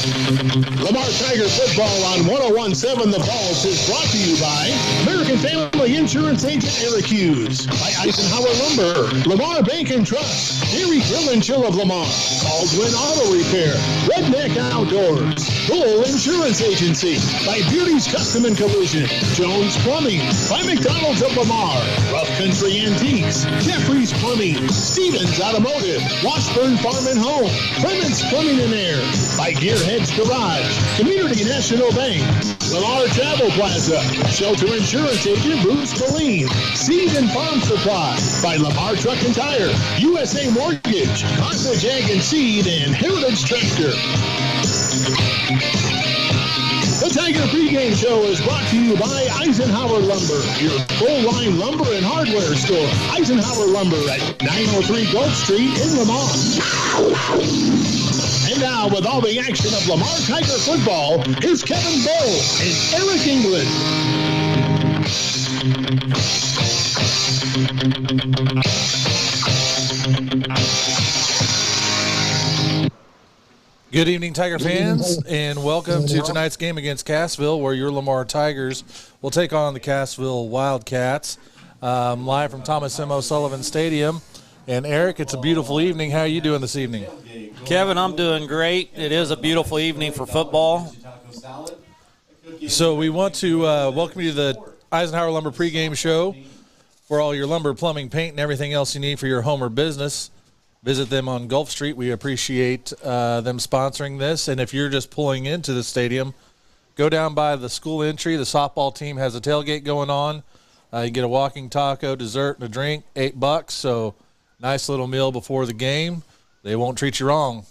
Lamar Tiger football on 101.7 The Pulse is brought to you by American Family Insurance Agent Eric Hughes, by Eisenhower Lumber, Lamar Bank and Trust, Dairy Grill and Chill of Lamar, Baldwin Auto Repair, Redneck Outdoors, Bull Insurance Agency, by Beauty's Custom and Collision, Jones Plumbing, by McDonald's of Lamar, Rough Country Antiques, Jeffrey's Plumbing, Stevens Automotive, Washburn Farm and Home, Clements Plumbing and Air, by Gearheads Garage, Community National Bank, Lamar Travel Plaza, Shelter Insurance Agent Bruce Colleen, Seed and Farm Supply, by Lamar Truck and Tire, USA Mortgage, Carthage Ag and Seed, and Heritage Tractor. The Tiger Pregame Show is brought to you by Eisenhower Lumber, your full-line lumber and hardware store. Eisenhower Lumber at 903 Gulf Street in Lamar. And now, with all the action of Lamar Tiger football, here's Kevin Bowe and Eric England. Good evening, Tiger fans, and welcome to tonight's game against Cassville, where your Lamar Tigers will take on the Cassville Wildcats. Live from Thomas M. O'Sullivan Stadium. And Eric, it's a beautiful evening. How are you doing this evening? Kevin, I'm doing great. It is a beautiful evening for football. So we want to welcome you to the Eisenhower Lumber pregame show for all your lumber, plumbing, paint, and everything else you need for your home or business. Visit them on Gulf Street. We appreciate them sponsoring this. And if you're just pulling into the stadium, go down by the school entry. The softball team has a tailgate going on. You get a walking taco, dessert, and a drink, $8. So nice little meal before the game. They won't treat you wrong.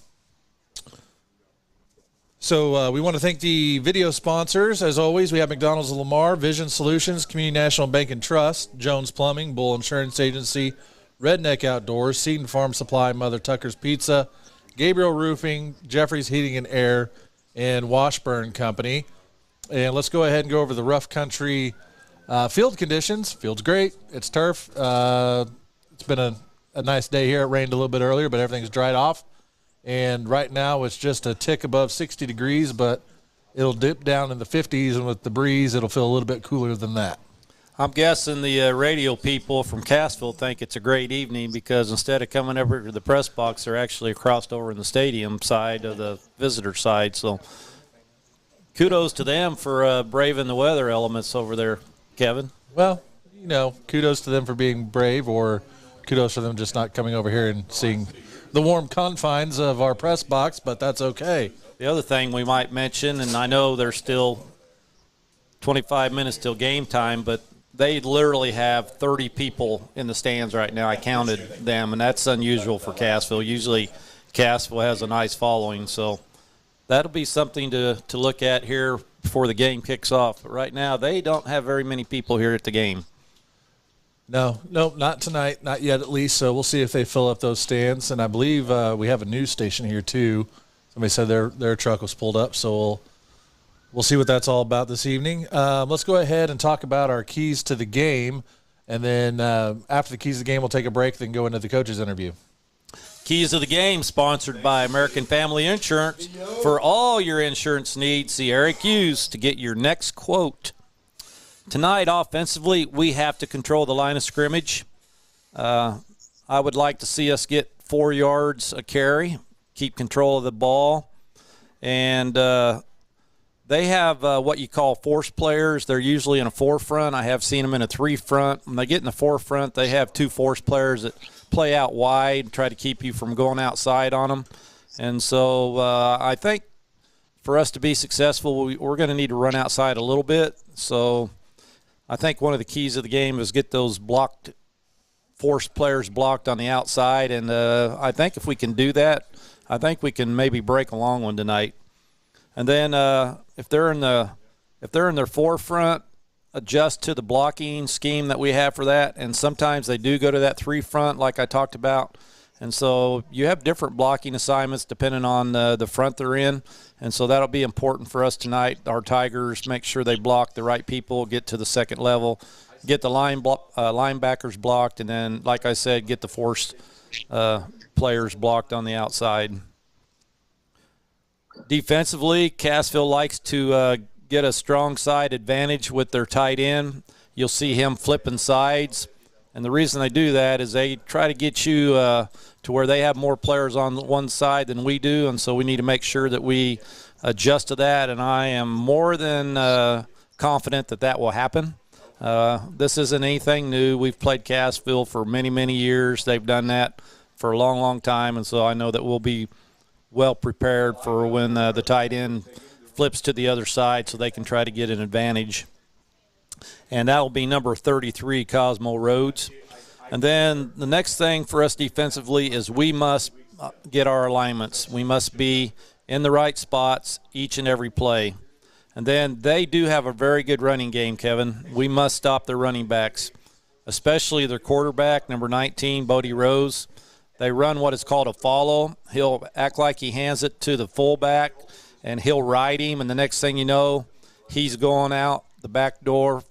So we want to thank the video sponsors. As always, we have McDonald's of Lamar, Vision Solutions, Community National Bank and Trust, Jones Plumbing, Bull Insurance Agency, Redneck Outdoors, Seed and Farm Supply, Mother Tucker's Pizza, Gabriel Roofing, Jeffrey's Heating and Air, and Washburn Company. And let's go ahead and go over the rough country field conditions. Field's great. It's turf. It's been a nice day here. It rained a little bit earlier, but everything's dried off. And right now it's just a tick above 60 degrees, but it'll dip down in the 50s, and with the breeze, it'll feel a little bit cooler than that. I'm guessing the radio people from Cassville think it's a great evening because instead of coming over to the press box, they're actually crossed over in the stadium side of the visitor side. So kudos to them for braving the weather elements over there, Kevin. Well, you know, kudos to them for being brave, or kudos for them just not coming over here and seeing the warm confines of our press box, but that's okay. The other thing we might mention, and I know there's still 25 minutes till game time, but they literally have 30 people in the stands right now. I counted them, and that's unusual for Cassville. Usually Cassville has a nice following, so that'll be something to look at here before the game kicks off. But right now they don't have very many people here at the game. No, not tonight, not yet at least. So we'll see if they fill up those stands. And I believe we have a news station here too. Somebody said their truck was pulled up, so we'll see what that's all about this evening. Let's go ahead and talk about our keys to the game, and then after the keys to the game, we'll take a break, then go into the coaches interview. Keys of the game sponsored by American Family Insurance. For all your insurance needs, see Eric Hughes to get your next quote. Tonight, offensively, we have to control the line of scrimmage. I would like to see us get 4 yards a carry, keep control of the ball. And they have what you call force players. They're usually in a forefront. I have seen them in a 3-front. When they get in the forefront, they have 2 force players that play out wide and try to keep you from going outside on them. And so I think for us to be successful, we're going to need to run outside a little bit. So I think one of the keys of the game is get those force players blocked on the outside. And I think if we can do that, I think we can maybe break a long one tonight. And then if they're in their forefront, adjust to the blocking scheme that we have for that. And sometimes they do go to that 3-front like I talked about. And so you have different blocking assignments depending on the front they're in. And so that'll be important for us tonight. Our Tigers make sure they block the right people, get to the second level, get the linebackers blocked, and then, like I said, get the force players blocked on the outside. Defensively, Cassville likes to get a strong side advantage with their tight end. You'll see him flipping sides. And the reason they do that is they try to get you to where they have more players on one side than we do, and so we need to make sure that we adjust to that, and I am more than confident that that will happen. This isn't anything new. We've played Cassville for many, many years. They've done that for a long, long time, and so I know that we'll be well prepared for when the tight end flips to the other side so they can try to get an advantage. And that will be number 33, Cosmo Rhodes. And then the next thing for us defensively is we must get our alignments. We must be in the right spots each and every play. And then they do have a very good running game, Kevin. We must stop their running backs, especially their quarterback, number 19, Bodie Rose. They run what is called a follow. He'll act like he hands it to the fullback, and he'll ride him, and the next thing you know, he's going out the back door.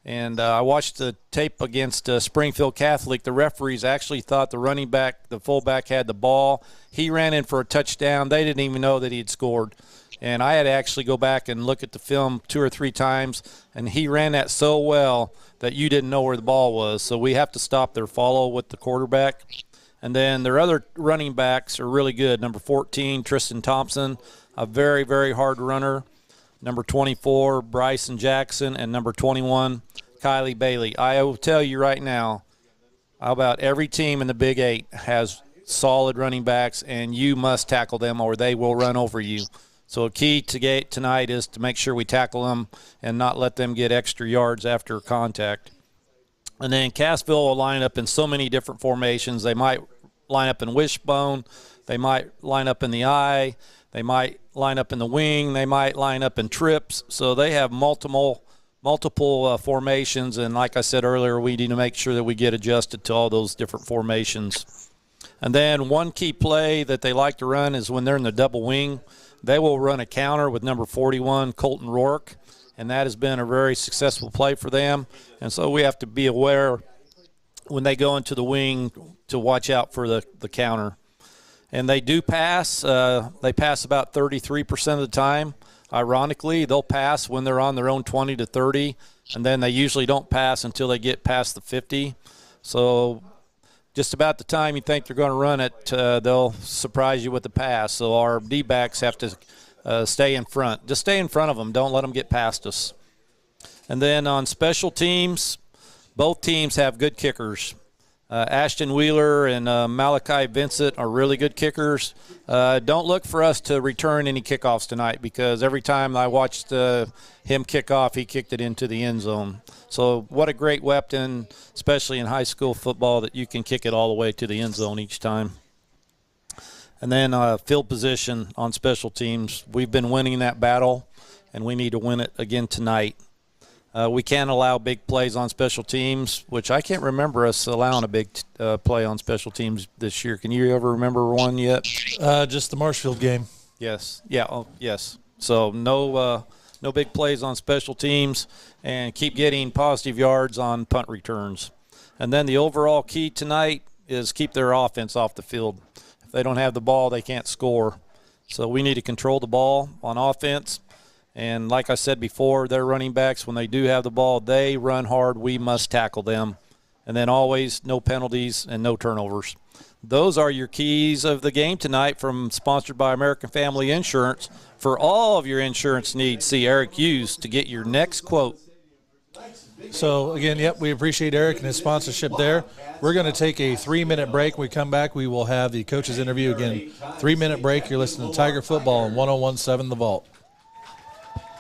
And I watched the tape against Springfield Catholic. The referees actually thought the running back, the fullback, had the ball. He ran in for a touchdown. They didn't even know that he had scored. And I had to actually go back and look at the film 2 or 3 times, and he ran that so well that you didn't know where the ball was. So we have to stop their follow with the quarterback. And then their other running backs are really good. Number 14, Tristan Thompson, a very, very hard runner. Number 24, Bryson Jackson, and number 21, Kylie Bailey. I will tell you right now, about every team in the Big 8 has solid running backs, and you must tackle them or they will run over you. So a key to tonight is to make sure we tackle them and not let them get extra yards after contact. And then Cassville will line up in so many different formations. They might line up in wishbone. They might line up in the eye. They might line up in the wing. They might line up in trips. So they have multiple formations. And like I said earlier, we need to make sure that we get adjusted to all those different formations. And then one key play that they like to run is when they're in the double wing. They will run a counter with number 41, Colton Rourke. And that has been a very successful play for them. And so we have to be aware when they go into the wing to watch out for the counter. And they do pass. They pass about 33% of the time. Ironically, they'll pass when they're on their own 20 to 30, and then they usually don't pass until they get past the 50. So just about the time you think they're going to run it, they'll surprise you with the pass. So our D-backs have to stay in front. Just stay in front of them. Don't let them get past us. And then on special teams, both teams have good kickers. Ashton Wheeler and Malachi Vincent are really good kickers. Don't look for us to return any kickoffs tonight because every time I watched him kick off, he kicked it into the end zone. So what a great weapon, especially in high school football, that you can kick it all the way to the end zone each time. And then field position on special teams. We've been winning that battle, and we need to win it again tonight. We can't allow big plays on special teams, which I can't remember us allowing a big play on special teams this year. Can you ever remember one yet? Just the Marshfield game. Yes. Yeah. Oh, yes. So no big plays on special teams, and keep getting positive yards on punt returns. And then the overall key tonight is keep their offense off the field. If they don't have the ball, they can't score. So we need to control the ball on offense. And like I said before, their running backs, when they do have the ball, they run hard. We must tackle them. And then always no penalties and no turnovers. Those are your keys of the game tonight sponsored by American Family Insurance. For all of your insurance needs, see Eric Hughes to get your next quote. So, again, we appreciate Eric and his sponsorship there. We're going to take a 3-minute break. When we come back, we will have the coaches interview again. 3-minute break. You're listening to Tiger Football on 101.7 The Vault.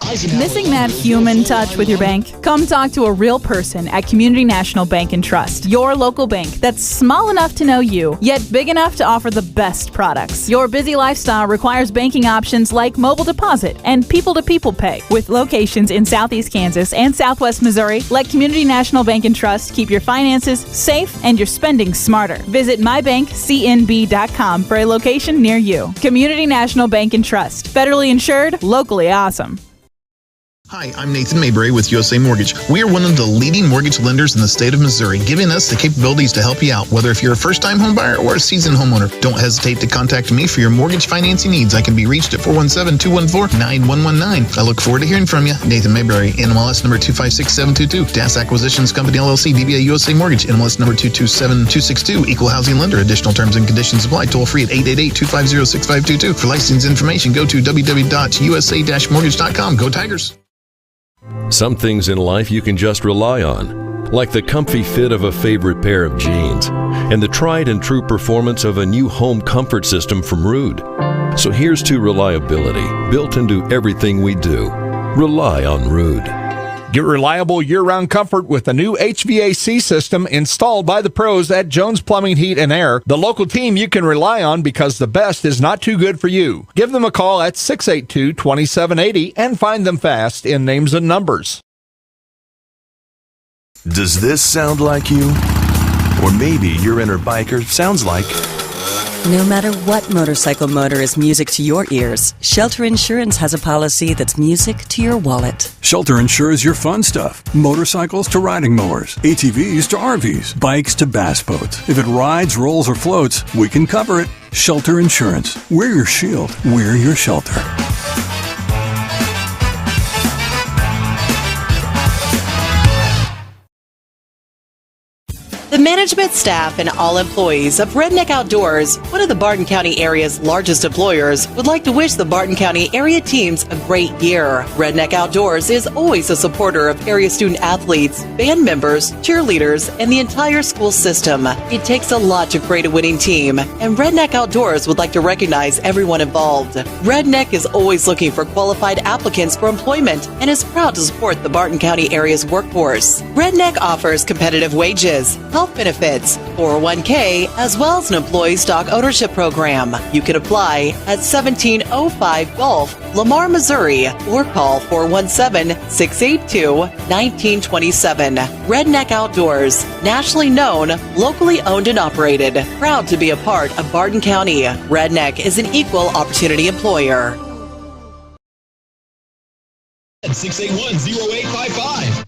Missing that human touch with your bank? Come talk to a real person at Community National Bank and Trust, your local bank that's small enough to know you, yet big enough to offer the best products. Your busy lifestyle requires banking options like mobile deposit and people-to-people pay. With locations in Southeast Kansas and Southwest Missouri, let Community National Bank and Trust keep your finances safe and your spending smarter. Visit mybankcnb.com for a location near you. Community National Bank and Trust, federally insured, locally awesome. Hi, I'm Nathan Mayberry with USA Mortgage. We are one of the leading mortgage lenders in the state of Missouri, giving us the capabilities to help you out, whether if you're a first-time home buyer or a seasoned homeowner. Don't hesitate to contact me for your mortgage financing needs. I can be reached at 417-214-9119. I look forward to hearing from you. Nathan Mayberry, NMLS number 256722. DAS Acquisitions Company, LLC, DBA USA Mortgage, NMLS number 227262. Equal housing lender. Additional terms and conditions apply. Toll free at 888-250-6522. For license information, go to www.usa-mortgage.com. Go Tigers! Some things in life you can just rely on, like the comfy fit of a favorite pair of jeans and the tried and true performance of a new home comfort system from Ruud. So here's to reliability, built into everything we do. Rely on Ruud. Get reliable year-round comfort with a new HVAC system installed by the pros at Jones Plumbing, Heat, and Air, the local team you can rely on because the best is not too good for you. Give them a call at 682-2780 and find them fast in names and numbers. Does this sound like you? Or maybe your inner biker sounds like... No matter what motorcycle motor is music to your ears, Shelter Insurance has a policy that's music to your wallet. Shelter insures your fun stuff. Motorcycles to riding mowers, ATVs to RVs, bikes to bass boats. If it rides, rolls, or floats, we can cover it. Shelter Insurance. We're your shield. We're your shelter. The management staff and all employees of Redneck Outdoors, one of the Barton County area's largest employers, would like to wish the Barton County area teams a great year. Redneck Outdoors is always a supporter of area student athletes, band members, cheerleaders, and the entire school system. It takes a lot to create a winning team, and Redneck Outdoors would like to recognize everyone involved. Redneck is always looking for qualified applicants for employment and is proud to support the Barton County area's workforce. Redneck offers competitive wages, health benefits, 401k, as well as an employee stock ownership program. You can apply at 1705 Gulf, Lamar, Missouri, or call 417-682-1927. Redneck Outdoors, nationally known, locally owned and operated, proud to be a part of Barton County. Redneck is an equal opportunity employer. 681-0855.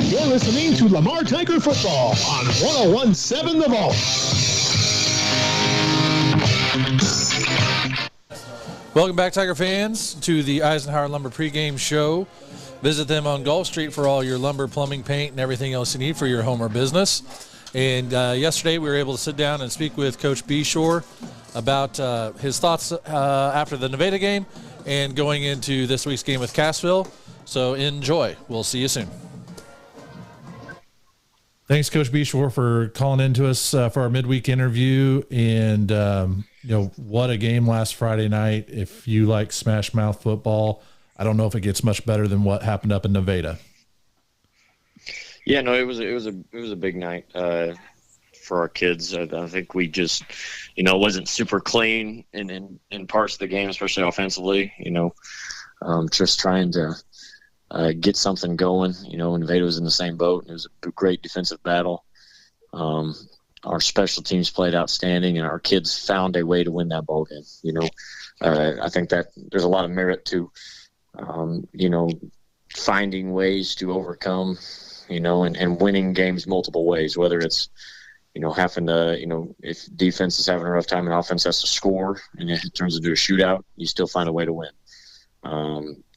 You're listening to Lamar Tiger Football on 101.7 The Vault. Welcome back, Tiger fans, to the Eisenhower Lumber pregame show. Visit them on Gulf Street for all your lumber, plumbing, paint, and everything else you need for your home or business. And yesterday we were able to sit down and speak with Coach Beshore about his thoughts after the Nevada game and going into this week's game with Cassville. So enjoy. We'll see you soon. Thanks, Coach Beshore, for calling in to us for our midweek interview. And, what a game last Friday night. If you like smash mouth football, I don't know if it gets much better than what happened up in Nevada. Yeah, no, it was a big night for our kids. I think we just, it wasn't super clean in parts of the game, especially offensively. Just trying to get something going. Nevada was in the same boat. It was a great defensive battle. Our special teams played outstanding, and our kids found a way to win that ball game. I think that there's a lot of merit to, finding ways to overcome, and winning games multiple ways, whether it's, having to, if defense is having a rough time and offense has to score and it turns into a shootout, you still find a way to win.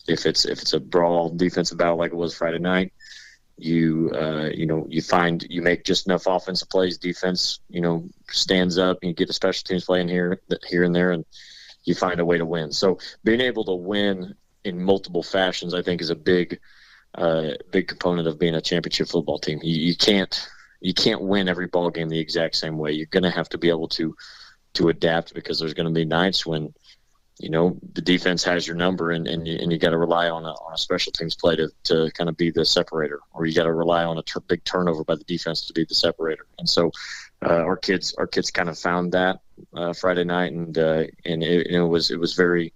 If it's a brawl defensive battle like it was Friday night, you make just enough offensive plays, defense, stands up, and you get the special teams playing here and there, and you find a way to win. So being able to win in multiple fashions, I think, is a big component of being a championship football team. You can't win every ball game the exact same way. You're going to have to be able to adapt, because there's going to be nights when the defense has your number, and you got to rely on a special teams play to kind of be the separator, or you got to rely on a big turnover by the defense to be the separator. And so our kids kind of found that Friday night, and it was very,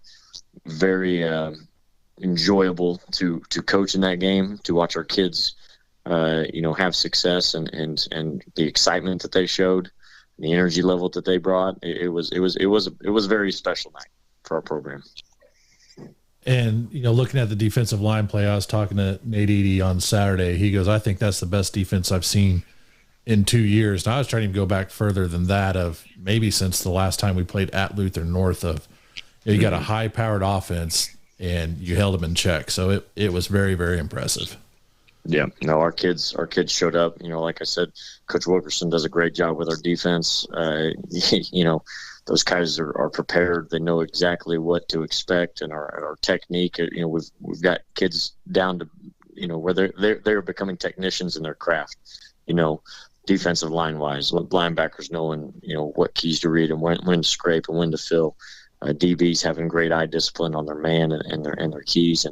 very enjoyable to coach in that game, to watch our kids have success and the excitement that they showed. the energy level that they brought, it was a very special night for our program. And, looking at the defensive line play, I was talking to Nate Eady on Saturday. He goes, I think that's the best defense I've seen in 2 years. And I was trying to go back further than that, of maybe since the last time we played at Luther North. Of you got a high-powered offense, and you held them in check. So it was very, very impressive. Yeah, no, our kids showed up. Like I said, Coach Wilkerson does a great job with our defense. Those guys are prepared. They know exactly what to expect, and our technique. We've got kids down to where they're becoming technicians in their craft. Defensive line wise, linebackers knowing what keys to read and when to scrape and when to fill. DBs having great eye discipline on their man and their keys,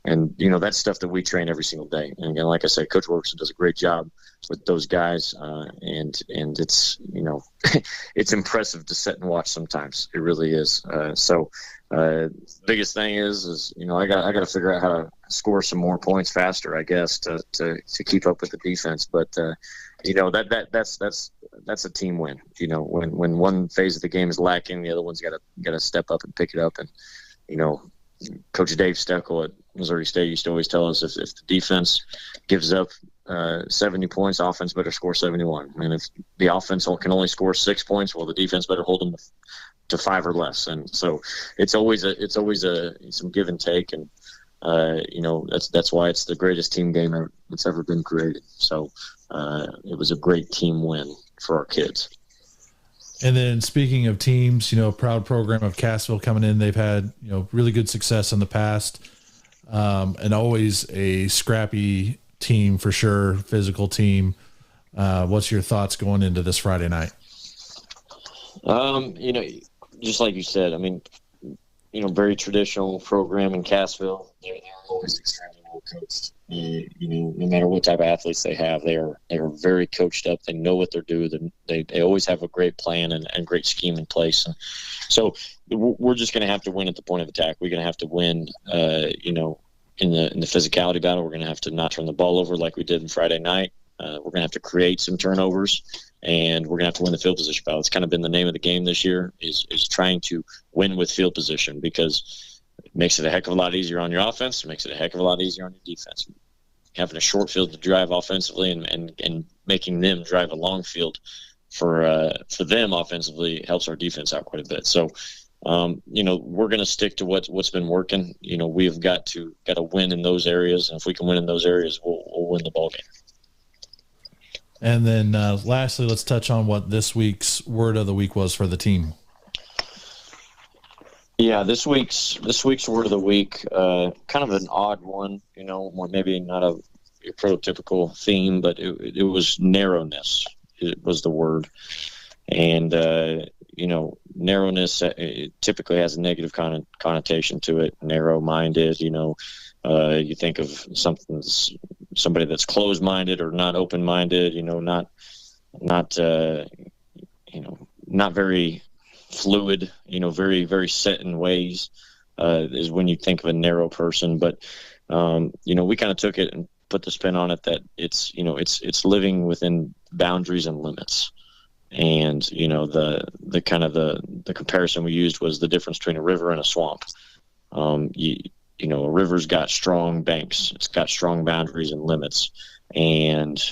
and that's stuff that we train every single day. And again, like I said, Coach Wilkerson does a great job with those guys, and it's it's impressive to sit and watch sometimes. It really is. Biggest thing is I got to figure out how to score some more points faster, I guess, to keep up with the defense. But that's a team win. When one phase of the game is lacking, the other one's got to step up and pick it up. And Coach Dave Steckel at Missouri State used to always tell us if the defense gives up 70 points, offense better score 71. And if the offense can only score 6 points, well, the defense better hold them to 5 or less. And so it's always some give and take. And that's why it's the greatest team game that's ever been created. So it was a great team win for our kids. And then speaking of teams, proud program of Cassville coming in. They've had, really good success in the past, and always a scrappy team for sure, physical team. What's your thoughts going into this Friday night? Just like you said, very traditional program in Cassville. They're always extremely well coached. No matter what type of athletes they have, they are very coached up. They know what they're doing. They always have a great plan and great scheme in place. And so we're just going to have to win at the point of attack. We're going to have to win, in the physicality battle. We're going to have to not turn the ball over like we did on Friday night. We're going to have to create some turnovers, and we're going to have to win the field position battle. It's kind of been the name of the game this year is trying to win with field position, because it makes it a heck of a lot easier on your offense. It makes it a heck of a lot easier on your defense. Having a short field to drive offensively and making them drive a long field for them offensively helps our defense out quite a bit. So, we're going to stick to what's been working. We've got to win in those areas, and if we can win in those areas, we'll win the ball game. And then lastly, let's touch on what this week's word of the week was for the team. Yeah, this week's word of the week, kind of an odd one, maybe not a prototypical theme, but it was narrowness. It was the word. And, narrowness it typically has a negative connotation to it. Narrow-minded, you think of somebody that's closed-minded or not open-minded, not very fluid, very, very set in ways, is when you think of a narrow person. But, we kind of took it and put the spin on it that it's living within boundaries and limits. And, the kind of the comparison we used was the difference between a river and a swamp. A river's got strong banks. It's got strong boundaries and limits. And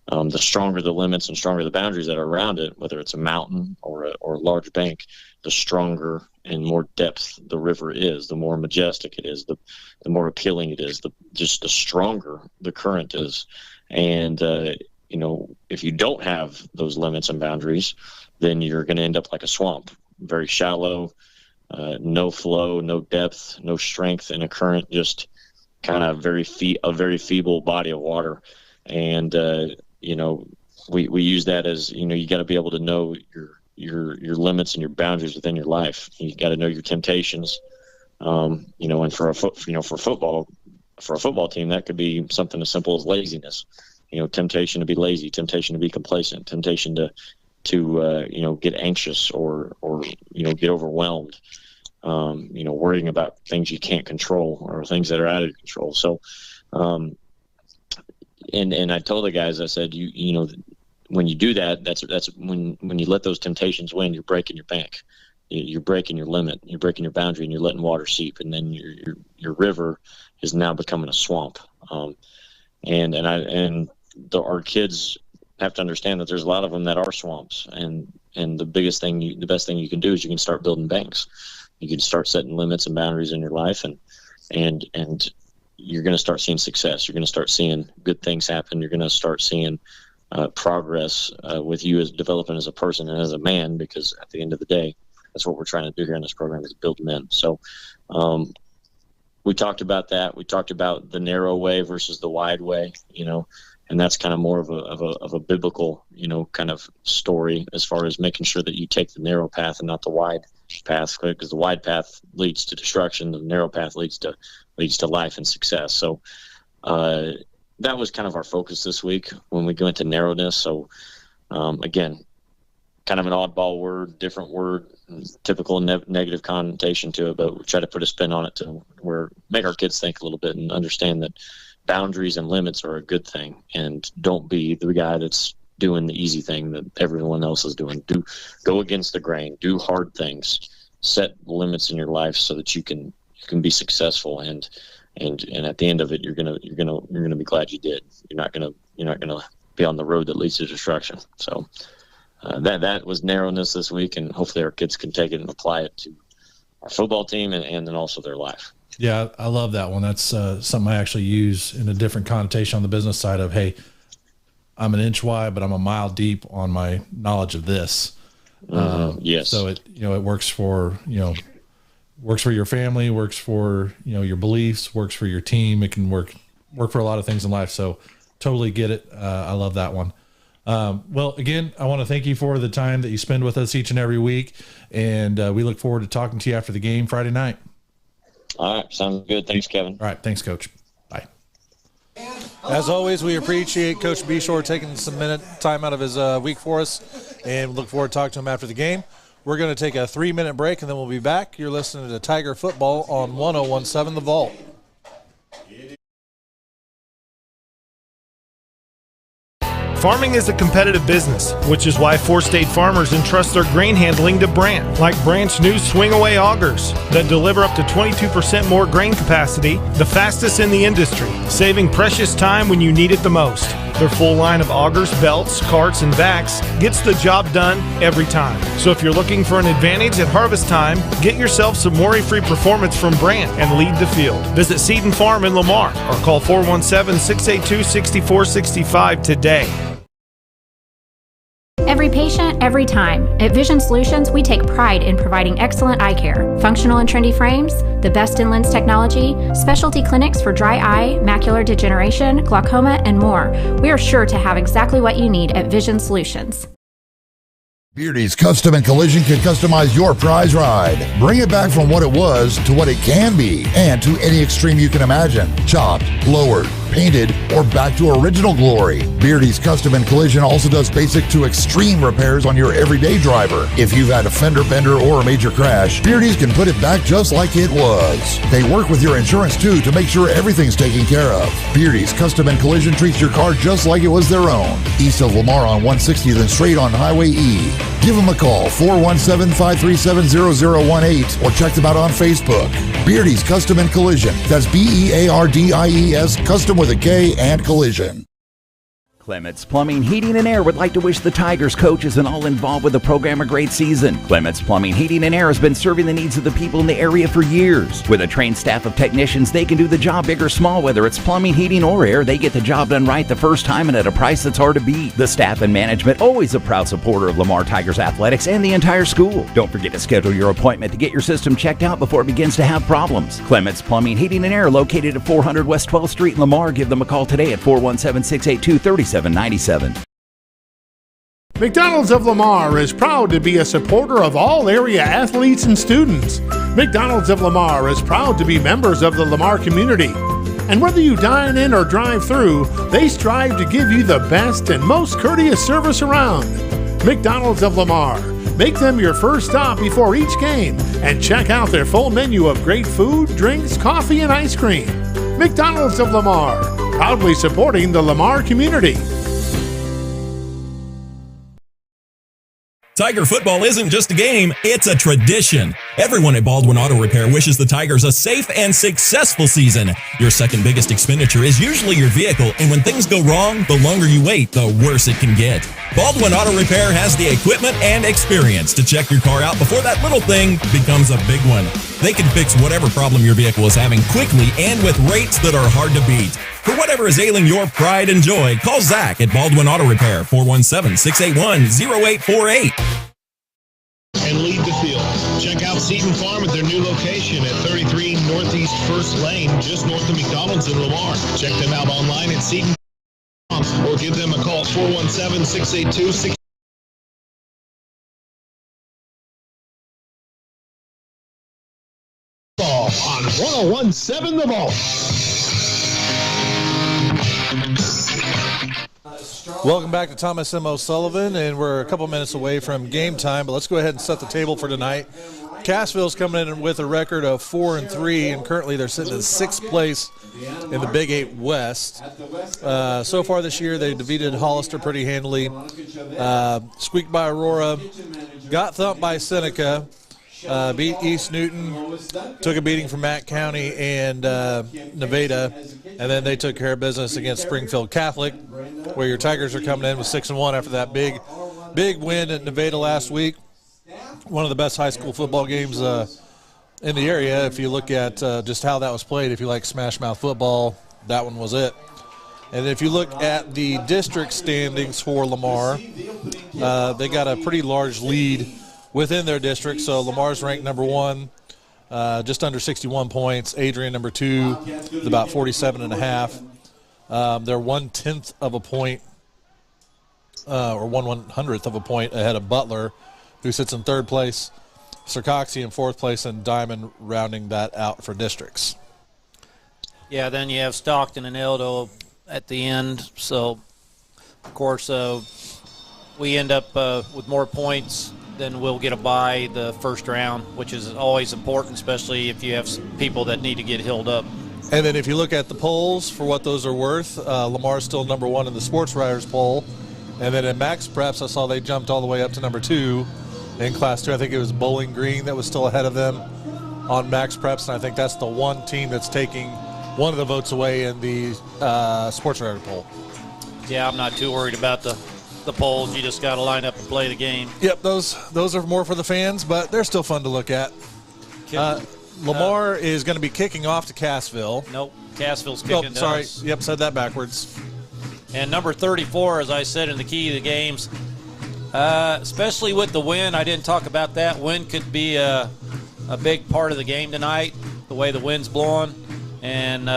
the stronger the limits and stronger the boundaries that are around it, whether it's a mountain or a large bank, the stronger and more depth the river is, the more majestic it is, the more appealing it is, the stronger the current is. And, if you don't have those limits and boundaries, then you're going to end up like a swamp, very shallow, no flow, no depth, no strength in a current, just kind of a very feeble body of water. And, we use that as, you got to be able to know your limits and your boundaries within your life. You got to know your temptations. And for a football team, that could be something as simple as laziness. Temptation to be lazy, temptation to be complacent, temptation to get anxious or get overwhelmed. Worrying about things you can't control or things that are out of control. So, and I told the guys, I said, when you do that, that's when you let those temptations win, you're breaking your bank. You're breaking your limit, you're breaking your boundary, and you're letting water seep, and then your river is now becoming a swamp. Our kids have to understand that there's a lot of them that are swamps, and the best thing you can do is you can start building banks. You can start setting limits and boundaries in your life, and you're going to start seeing success. You're going to start seeing good things happen. You're going to start seeing progress with you as developing as a person and as a man, because at the end of the day, that's what we're trying to do here in this program, is build men. So we talked about that. We talked about the narrow way versus the wide way, and that's kind of more of a biblical, kind of story, as far as making sure that you take the narrow path and not the wide path, because the wide path leads to destruction. The narrow path leads to life and success. So that was kind of our focus this week when we go into narrowness. So again, kind of an oddball word, different word, typical negative connotation to it, but we try to put a spin on it to make our kids think a little bit and understand that boundaries and limits are a good thing, and don't be the guy that's doing the easy thing that everyone else is doing. Go against the grain, do hard things, set limits in your life so that you can be successful, and at the end of it, you're gonna be glad you did. You're not gonna be on the road that leads to destruction. So that was narrowness this week, and hopefully our kids can take it and apply it to our football team and then also their life. Yeah, I love that one. That's something I actually use in a different connotation on the business side of, hey, I'm an inch wide, but I'm a mile deep on my knowledge of this. Yes. So it works for your family, works for your beliefs, works for your team. It can work for a lot of things in life. So totally get it. I love that one. Well, again, I want to thank you for the time that you spend with us each and every week, and we look forward to talking to you after the game Friday night. All right, sounds good. Thanks, Kevin. All right, thanks, Coach. Bye. As always, we appreciate Coach Beshore taking some time out of his week for us, and look forward to talking to him after the game. We're going to take a 3-minute break, and then we'll be back. You're listening to Tiger Football on 101.7 The Vault. Farming is a competitive business, which is why four-state farmers entrust their grain handling to Brandt, like Brandt's new swing-away augers that deliver up to 22% more grain capacity, the fastest in the industry, saving precious time when you need it the most. Their full line of augers, belts, carts, and vacs gets the job done every time. So if you're looking for an advantage at harvest time, get yourself some worry-free performance from Brandt and lead the field. Visit Seed & Farm in Lamar or call 417-682-6465 today. Every patient, every time. At Vision Solutions, we take pride in providing excellent eye care. Functional and trendy frames, the best in lens technology, specialty clinics for dry eye, macular degeneration, glaucoma, and more. We are sure to have exactly what you need at Vision Solutions. Beardy's Custom and Collision can customize your prize ride. Bring it back from what it was to what it can be, and to any extreme you can imagine. Chopped, lowered, painted, or back to original glory. Beardy's Custom and Collision also does basic to extreme repairs on your everyday driver. If you've had a fender bender or a major crash, Beardy's can put it back just like it was. They work with your insurance too to make sure everything's taken care of. Beardy's Custom and Collision treats your car just like it was their own. East of Lamar on 160, then straight on Highway E. Give them a call, 417-537-0018, or check them out on Facebook. Beardy's Custom and Collision. That's BEARDIES, custom with a K and collision. Clements Plumbing, Heating, and Air would like to wish the Tigers coaches and all involved with the program a great season. Clements Plumbing, Heating, and Air has been serving the needs of the people in the area for years. With a trained staff of technicians, they can do the job big or small. Whether it's plumbing, heating, or air, they get the job done right the first time and at a price that's hard to beat. The staff and management, always a proud supporter of Lamar Tigers athletics and the entire school. Don't forget to schedule your appointment to get your system checked out before it begins to have problems. Clements Plumbing, Heating, and Air, located at 400 West 12th Street in Lamar. Give them a call today at 417-682-3797. McDonald's of Lamar is proud to be a supporter of all area athletes and students. McDonald's of Lamar is proud to be members of the Lamar community. And whether you dine in or drive through, they strive to give you the best and most courteous service around. McDonald's of Lamar. Make them your first stop before each game and check out their full menu of great food, drinks, coffee, and ice cream. McDonald's of Lamar, proudly supporting the Lamar community. Tiger football isn't just a game, it's a tradition. Everyone at Baldwin Auto Repair wishes the Tigers a safe and successful season. Your second biggest expenditure is usually your vehicle, and when things go wrong, the longer you wait, the worse it can get. Baldwin Auto Repair has the equipment and experience to check your car out before that little thing becomes a big one. They can fix whatever problem your vehicle is having quickly and with rates that are hard to beat. For whatever is ailing your pride and joy, call Zach at Baldwin Auto Repair, 417-681-0848. And lead the field. Check out Seton Farm at their new location at 33 Northeast 1st Lane, just north of McDonald's in Lamar. Check them out online at Seton or give them a call, 417-682-6. On 101.7 The Ball. Welcome back to Thomas M. O'Sullivan, and we're a couple minutes away from game time, but let's go ahead and set the table for tonight. Cassville's coming in with a record of 4-3, and currently they're sitting in 6th place in the Big 8 West. So far this year, they defeated Hollister pretty handily, squeaked by Aurora, got thumped by Seneca, beat East Newton, took a beating from Mack County and Nevada, and then they took care of business against Springfield Catholic, where your Tigers are coming in with 6-1 after that big win at Nevada last week. One of the best high school football games in the area. If you look at just how that was played, if you like smash mouth football, that one was it. And if you look at the district standings for Lamar, they got a pretty large lead within their district. So Lamar's ranked number 1, just under 61 points. Adrian number 2, with about 47.5. They're 1/10 of a point, or 1/100th of a point ahead of Butler, who sits in 3rd place. Sircoxie in 4th place, and Diamond rounding that out for districts. Yeah, then you have Stockton and Eldo at the end. So, of course, we end up with more points, then we'll get a bye the first round, which is always important, especially if you have people that need to get healed up. And then if you look at the polls, for what those are worth, Lamar's still number 1 in the Sports Writers poll. And then in Max Preps, I saw they jumped all the way up to number 2 in Class 2. I think it was Bowling Green that was still ahead of them on Max Preps, and I think that's the one team that's taking one of the votes away in the Sports Writer poll. Yeah, I'm not too worried about the polls. You just got to line up and play the game. Yep, those are more for the fans, but they're still fun to look at. Lamar is going to be kicking off to Cassville. Nope, Cassville's kicking to us. Yep, said that backwards. And number 34, as I said in the key of the games, especially with the wind, I didn't talk about that. Wind could be a big part of the game tonight, the way the wind's blowing. And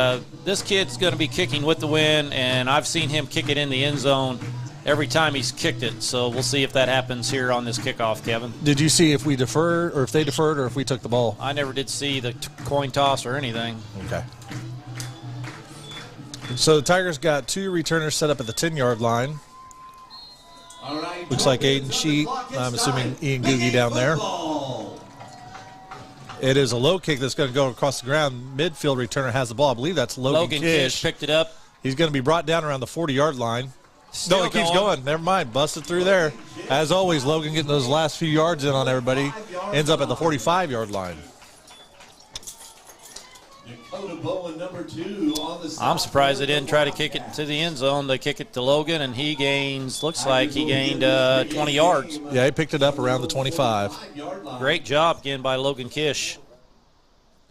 this kid's going to be kicking with the wind, and I've seen him kick it in the end zone every time he's kicked it. So we'll see if that happens here on this kickoff, Kevin. Did you see if we deferred, or if they deferred, or if we took the ball? I never did see the coin toss or anything. Okay. So the Tigers got 2 returners set up at the 10-yard line. Looks like Aiden Sheet. I'm assuming Ian Googie down there. It is a low kick that's going to go across the ground. Midfield returner has the ball. I believe that's Logan Kish. Picked it up. He's going to be brought down around the 40-yard line. Still no, he keeps going. Never mind. Busted through there. As always, Logan getting those last few yards in on everybody. Ends up at the 45-yard line. I'm surprised they didn't try to kick it to the end zone. They kick it to Logan, and he gains, looks like he gained 20 yards. Yeah, he picked it up around the 25. Great job again by Logan Kish.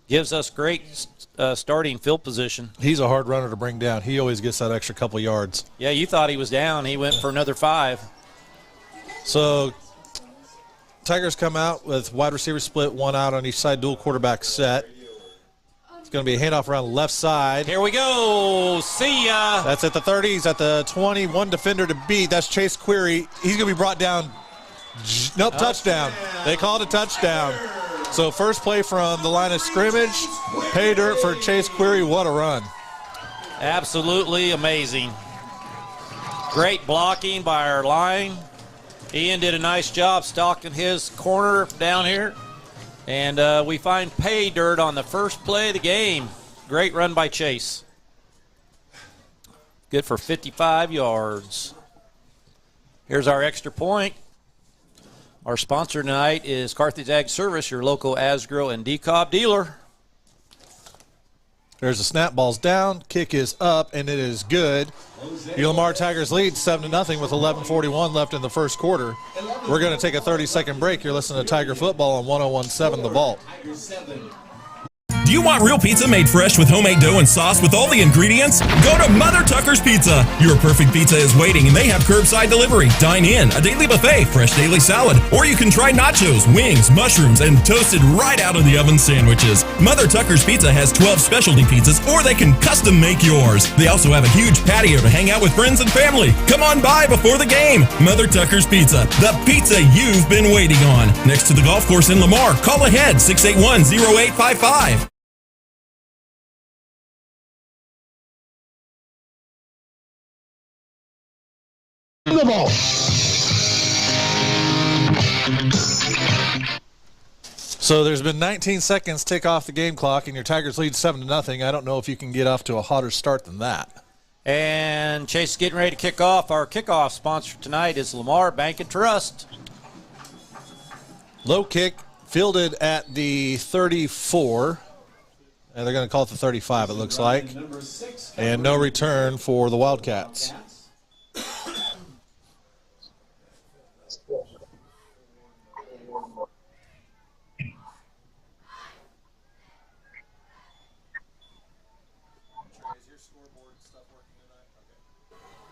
Gives us great starting field position. He's a hard runner to bring down. He always gets that extra couple yards. Yeah, you thought he was down. He went for another 5. So Tigers come out with wide receiver split, 1 out on each side, dual quarterback set. It's going to be a handoff around the left side. Here we go. See ya. That's at the 30. He's at the 20. 1 defender to beat. That's Chase Query. He's going to be brought down. Nope, touchdown. They called a touchdown. So first play from the line of scrimmage. Pay dirt for Chase Query. What a run. Absolutely amazing. Great blocking by our line. Ian did a nice job stalking his corner down here. And we find pay dirt on the first play of the game. Great run by Chase. Good for 55 yards. Here's our extra point. Our sponsor tonight is Carthage Ag Service, your local Asgrow and DeKalb dealer. There's a snap, ball's down, kick is up, and it is good. The Lamar Tigers lead 7-0 with 11:41 left in the first quarter. We're going to take a 30-second break. You're listening to Tiger Football on 101.7 The Vault. Do you want real pizza made fresh with homemade dough and sauce with all the ingredients? Go to Mother Tucker's Pizza. Your perfect pizza is waiting, and they have curbside delivery, dine in, a daily buffet, fresh daily salad, or you can try nachos, wings, mushrooms, and toasted right out of the oven sandwiches. Mother Tucker's Pizza has 12 specialty pizzas, or they can custom make yours. They also have a huge patio to hang out with friends and family. Come on by before the game. Mother Tucker's Pizza, the pizza you've been waiting on. Next to the golf course in Lamar. Call ahead, 681-0855. The ball. So there's been 19 seconds tick off the game clock, and your Tigers lead 7-0. I don't know if you can get off to a hotter start than that. And Chase is getting ready to kick off. Our kickoff sponsor tonight is Lamar Bank and Trust. Low kick fielded at the 34. And they're going to call it the 35, it looks like. And no return for the Wildcats. Okay.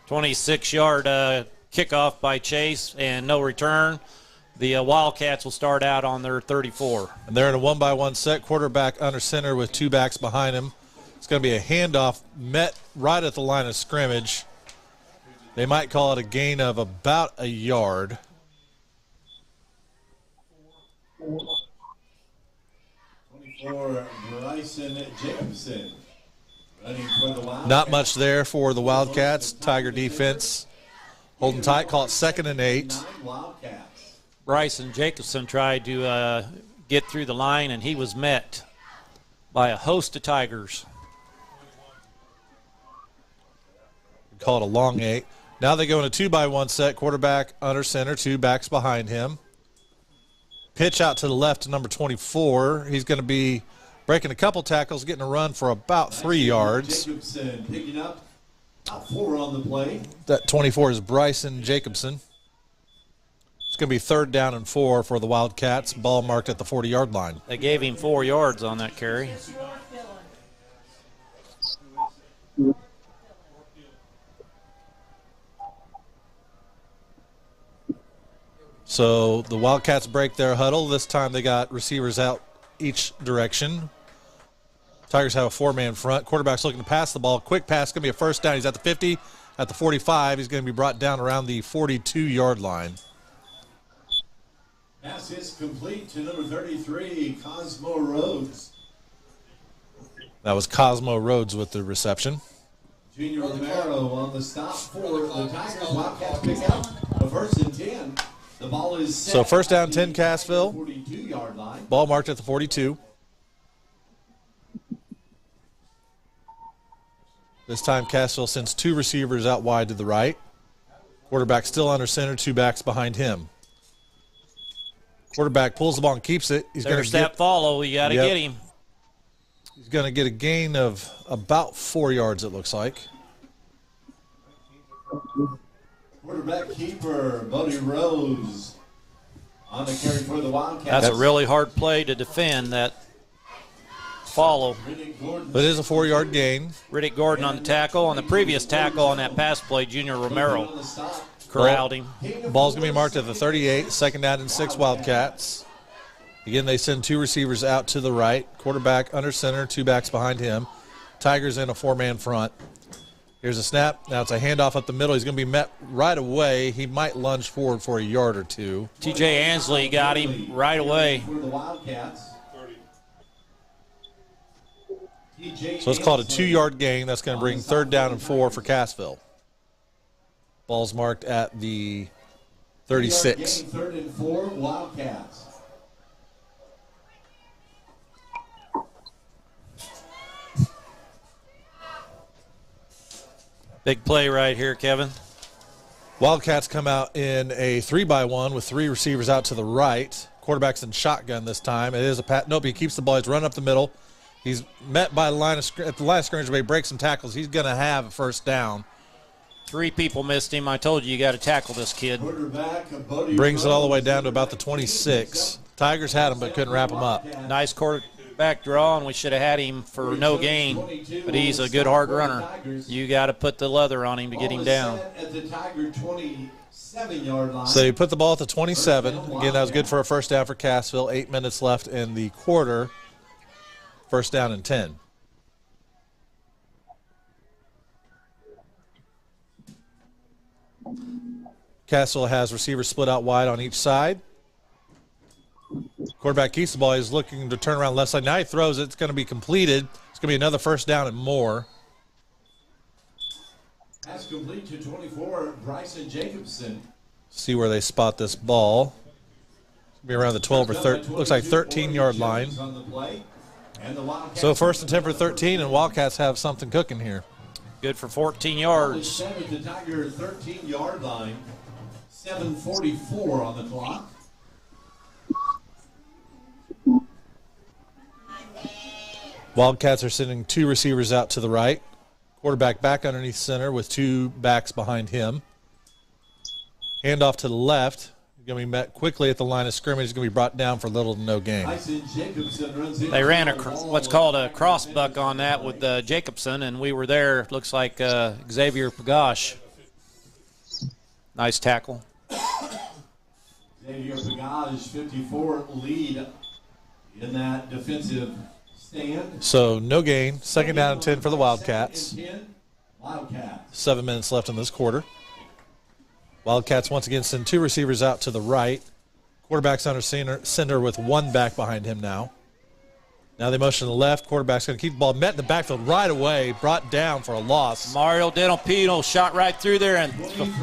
26-yard kickoff by Chase and no return. The Wildcats will start out on their 34. And they're in a one-by-one set. Quarterback under center with two backs behind him. It's going to be a handoff met right at the line of scrimmage. They might call it a gain of about a yard. For Bryson Jacobson. Running for the Wildcats. Not much there for the Wildcats. Tiger defense holding tight. Call it 2nd and 8. Bryson Jacobson tried to get through the line, and he was met by a host of Tigers. Call it a long 8. Now they go in a 2-by-1 set. Quarterback under center, two backs behind him. Pitch out to the left to number 24. He's going to be breaking a couple tackles, getting a run for about 3 yards. Jacobson picking up 4 on the play. That 24 is Bryson Jacobson. It's going to be 3rd down and 4 for the Wildcats. Ball marked at the 40-yard line. They gave him 4 yards on that carry. So the Wildcats break their huddle. This time they got receivers out each direction. Tigers have a 4-man front. Quarterback's looking to pass the ball. Quick pass, going to be a 1st down. He's at the 50, at the 45. He's going to be brought down around the 42-yard line. Pass is complete to number 33, Cosmo Rhodes. That was Cosmo Rhodes with the reception. Junior Romero on the stop for the Tigers. Wildcats pick up a 1st and 10. The ball is set. So 1st down, 10, Cassville. 42-yard line. Ball marked at the 42. This time Cassville sends 2 receivers out wide to the right. Quarterback still under center, 2 backs behind him. Quarterback pulls the ball and keeps it. He's going to step follow. You got to get him. He's going to get a gain of about 4 yards, it looks like. Quarterback keeper, Buddy Rose on the carry for the Wildcats. That's a really hard play to defend, that follow. But it is a 4-yard gain. Riddick Gordon on the tackle. On the previous tackle on that pass play, Junior Romero corralled him. Ball's going to be marked at the 38, 2nd down and 6 Wildcats. Again, they send 2 receivers out to the right. Quarterback under center, 2 backs behind him. Tigers in a 4-man front. Here's a snap. Now it's a handoff up the middle. He's going to be met right away. He might lunge forward for a yard or 2. T.J. Ansley got him right away. For the Wildcats. So it's called a 2-yard gain. That's going to bring 3rd down and 4 for Cassville. Ball's marked at the 36. 3rd and 4, Wildcats. Big play right here, Kevin. Wildcats come out in a 3-by-1 with 3 receivers out to the right. Quarterback's in shotgun this time. It is a pat. Nope, he keeps the ball. He's running up the middle. He's met by the line of at the line of scrimmage, but he breaks some tackles. He's going to have a first down. 3 people missed him. I told you got to tackle this kid. Brings it all the way down to about the 26. Tigers had him but couldn't wrap him up. Nice quarterback draw, and we should have had him for no gain, but he's a good hard runner. You got to put the leather on him to get him down. So you put the ball at the 27. Again, that was good for a first down for Cassville. 8 minutes left in the quarter. First down and 10. Cassville has receivers split out wide on each side. Quarterback keeps the ball. He's looking to turn around left side. Now he throws it. It's going to be completed. It's going to be another first down and more. Pass complete to 24, Bryson Jacobson. See where they spot this ball. It's going to be around the 12 or 13. Looks like 13-yard line. So first and 10 for 13, and Wildcats have something cooking here. Good for 14 yards. Set at the Tiger 13-yard line. 7:44 on the clock. Wildcats are sending 2 receivers out to the right. Quarterback back underneath center with 2 backs behind him. Handoff to the left. Going to be met quickly at the line of scrimmage. Is going to be brought down for little to no gain. They ran what's called a cross buck on that with Jacobson, and we were there. Looks like Xavier Pagash. Nice tackle. Xavier Pagash, 54, lead in that defensive stand. So no gain. Second down and 10 for the Wildcats. Wildcats. 7 minutes left in this quarter. Wildcats once again send 2 receivers out to the right. Quarterback's under center with 1 back behind him now. Now they motion to the left. Quarterback's going to keep the ball met in the backfield right away. Brought down for a loss. Mario Denopino shot right through there and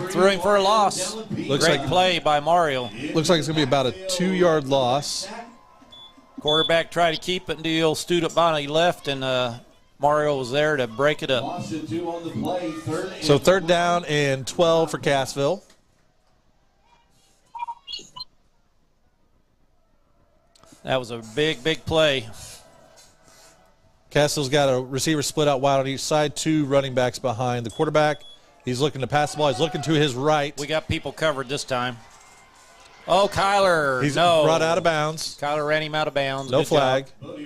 threw him for a loss. Great play by Mario. Looks like it's going to be about a 2-yard loss. Quarterback tried to keep it until Student Bonnie left, and Mario was there to break it up. So third down and 12 for Cassville. That was a big, big play. Cassville's got a receiver split out wide on each side, 2 running backs behind the quarterback. He's looking to pass the ball. He's looking to his right. We got people covered this time. Oh, Kyler. He's no. brought out of bounds. Kyler ran him out of bounds. No Good flag. job.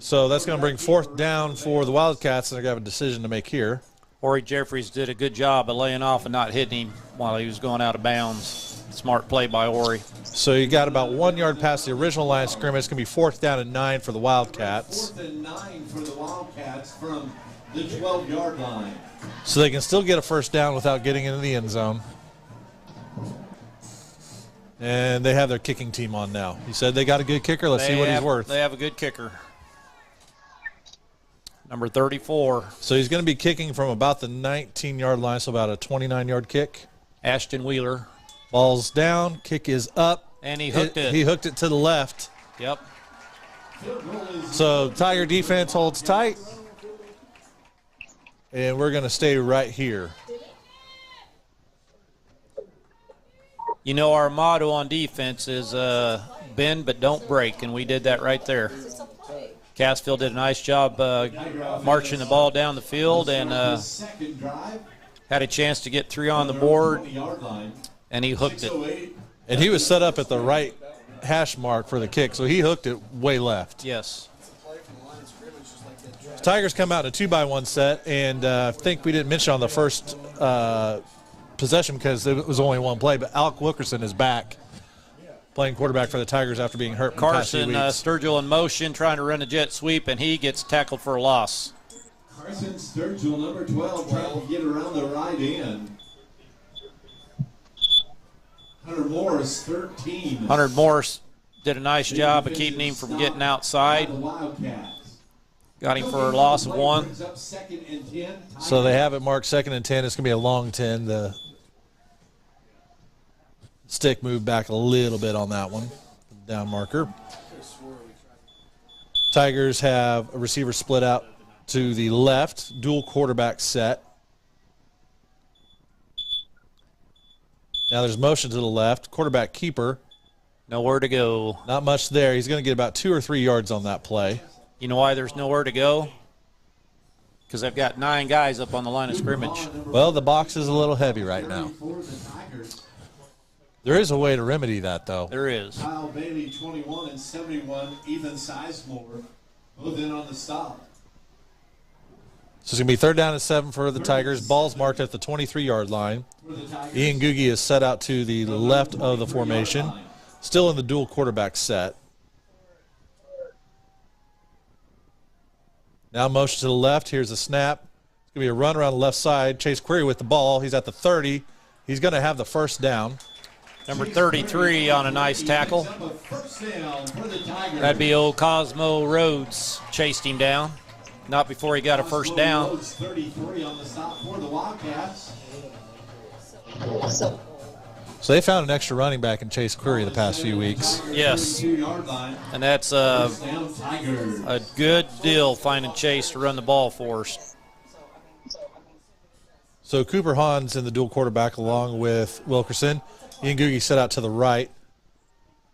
So that's going to bring 4th down for the Wildcats, and they're going to have a decision to make here. Ori Jeffries did a good job of laying off and not hitting him while he was going out of bounds. Smart play by Ori. So you got about 1 yard past the original line of scrimmage. It's going to be 4th down and 9 for the Wildcats. 4th and 9 for the Wildcats from the 12-yard line. So they can still get a first down without getting into the end zone. And they have their kicking team on now. You said they got a good kicker. Let's see what he's worth. They have a good kicker. Number 34. So he's going to be kicking from about the 19-yard line, so about a 29-yard kick. Ashton Wheeler. Ball's down. Kick is up. And he hooked it. He hooked it to the left. Yep. So Tiger defense holds tight. And we're going to stay right here. You know, our motto on defense is bend but don't break, and we did that right there. Cassville did a nice job marching the ball down the field and had a chance to get 3 on the board, and he hooked it. And he was set up at the right hash mark for the kick, so he hooked it way left. Yes. Tigers come out in a 2-by-1 set, and I think we didn't mention on the first possession because it was only 1 play, but Alec Wilkerson is back playing quarterback for the Tigers after being hurt. Carson Sturgill in motion trying to run a jet sweep, and he gets tackled for a loss. Carson Sturgill, number 12, trying to get around the right end. Hunter Morris, 13. Hunter Morris did a nice job of keeping him from getting outside. Got him for a loss of 1. So they have it marked 2nd and 10. It's going to be a long 10. The stick moved back a little bit on that one. Down marker. Tigers have a receiver split out to the left. Dual quarterback set. Now there's motion to the left. Quarterback keeper. Nowhere to go. Not much there. He's going to get about 2 or 3 yards on that play. You know why there's nowhere to go? Because I've got 9 guys up on the line of scrimmage. Well, the box is a little heavy right now. There is a way to remedy that, though. There is. Kyle Bailey, 21 and 71. Ethan Sizemore, both in on the stop. So it's going to be 3rd down and 7 for the Tigers. Ball's marked at the 23-yard line. Ian Googie is set out to the left of the formation. Still in the dual quarterback set. Now motion to the left. Here's a snap. It's going to be a run around the left side. Chase Query with the ball. He's at the 30. He's going to have the first down. Number 33 on a nice tackle. That'd be old Cosmo Rhodes chased him down. Not before he got a first down. 33 on the stop for the Wildcats. So they found an extra running back in Chase Query the past few weeks. Yes. And that's a good deal finding Chase to run the ball for us. So Cooper Hahn's in the dual quarterback along with Wilkerson. Ian Googie set out to the right.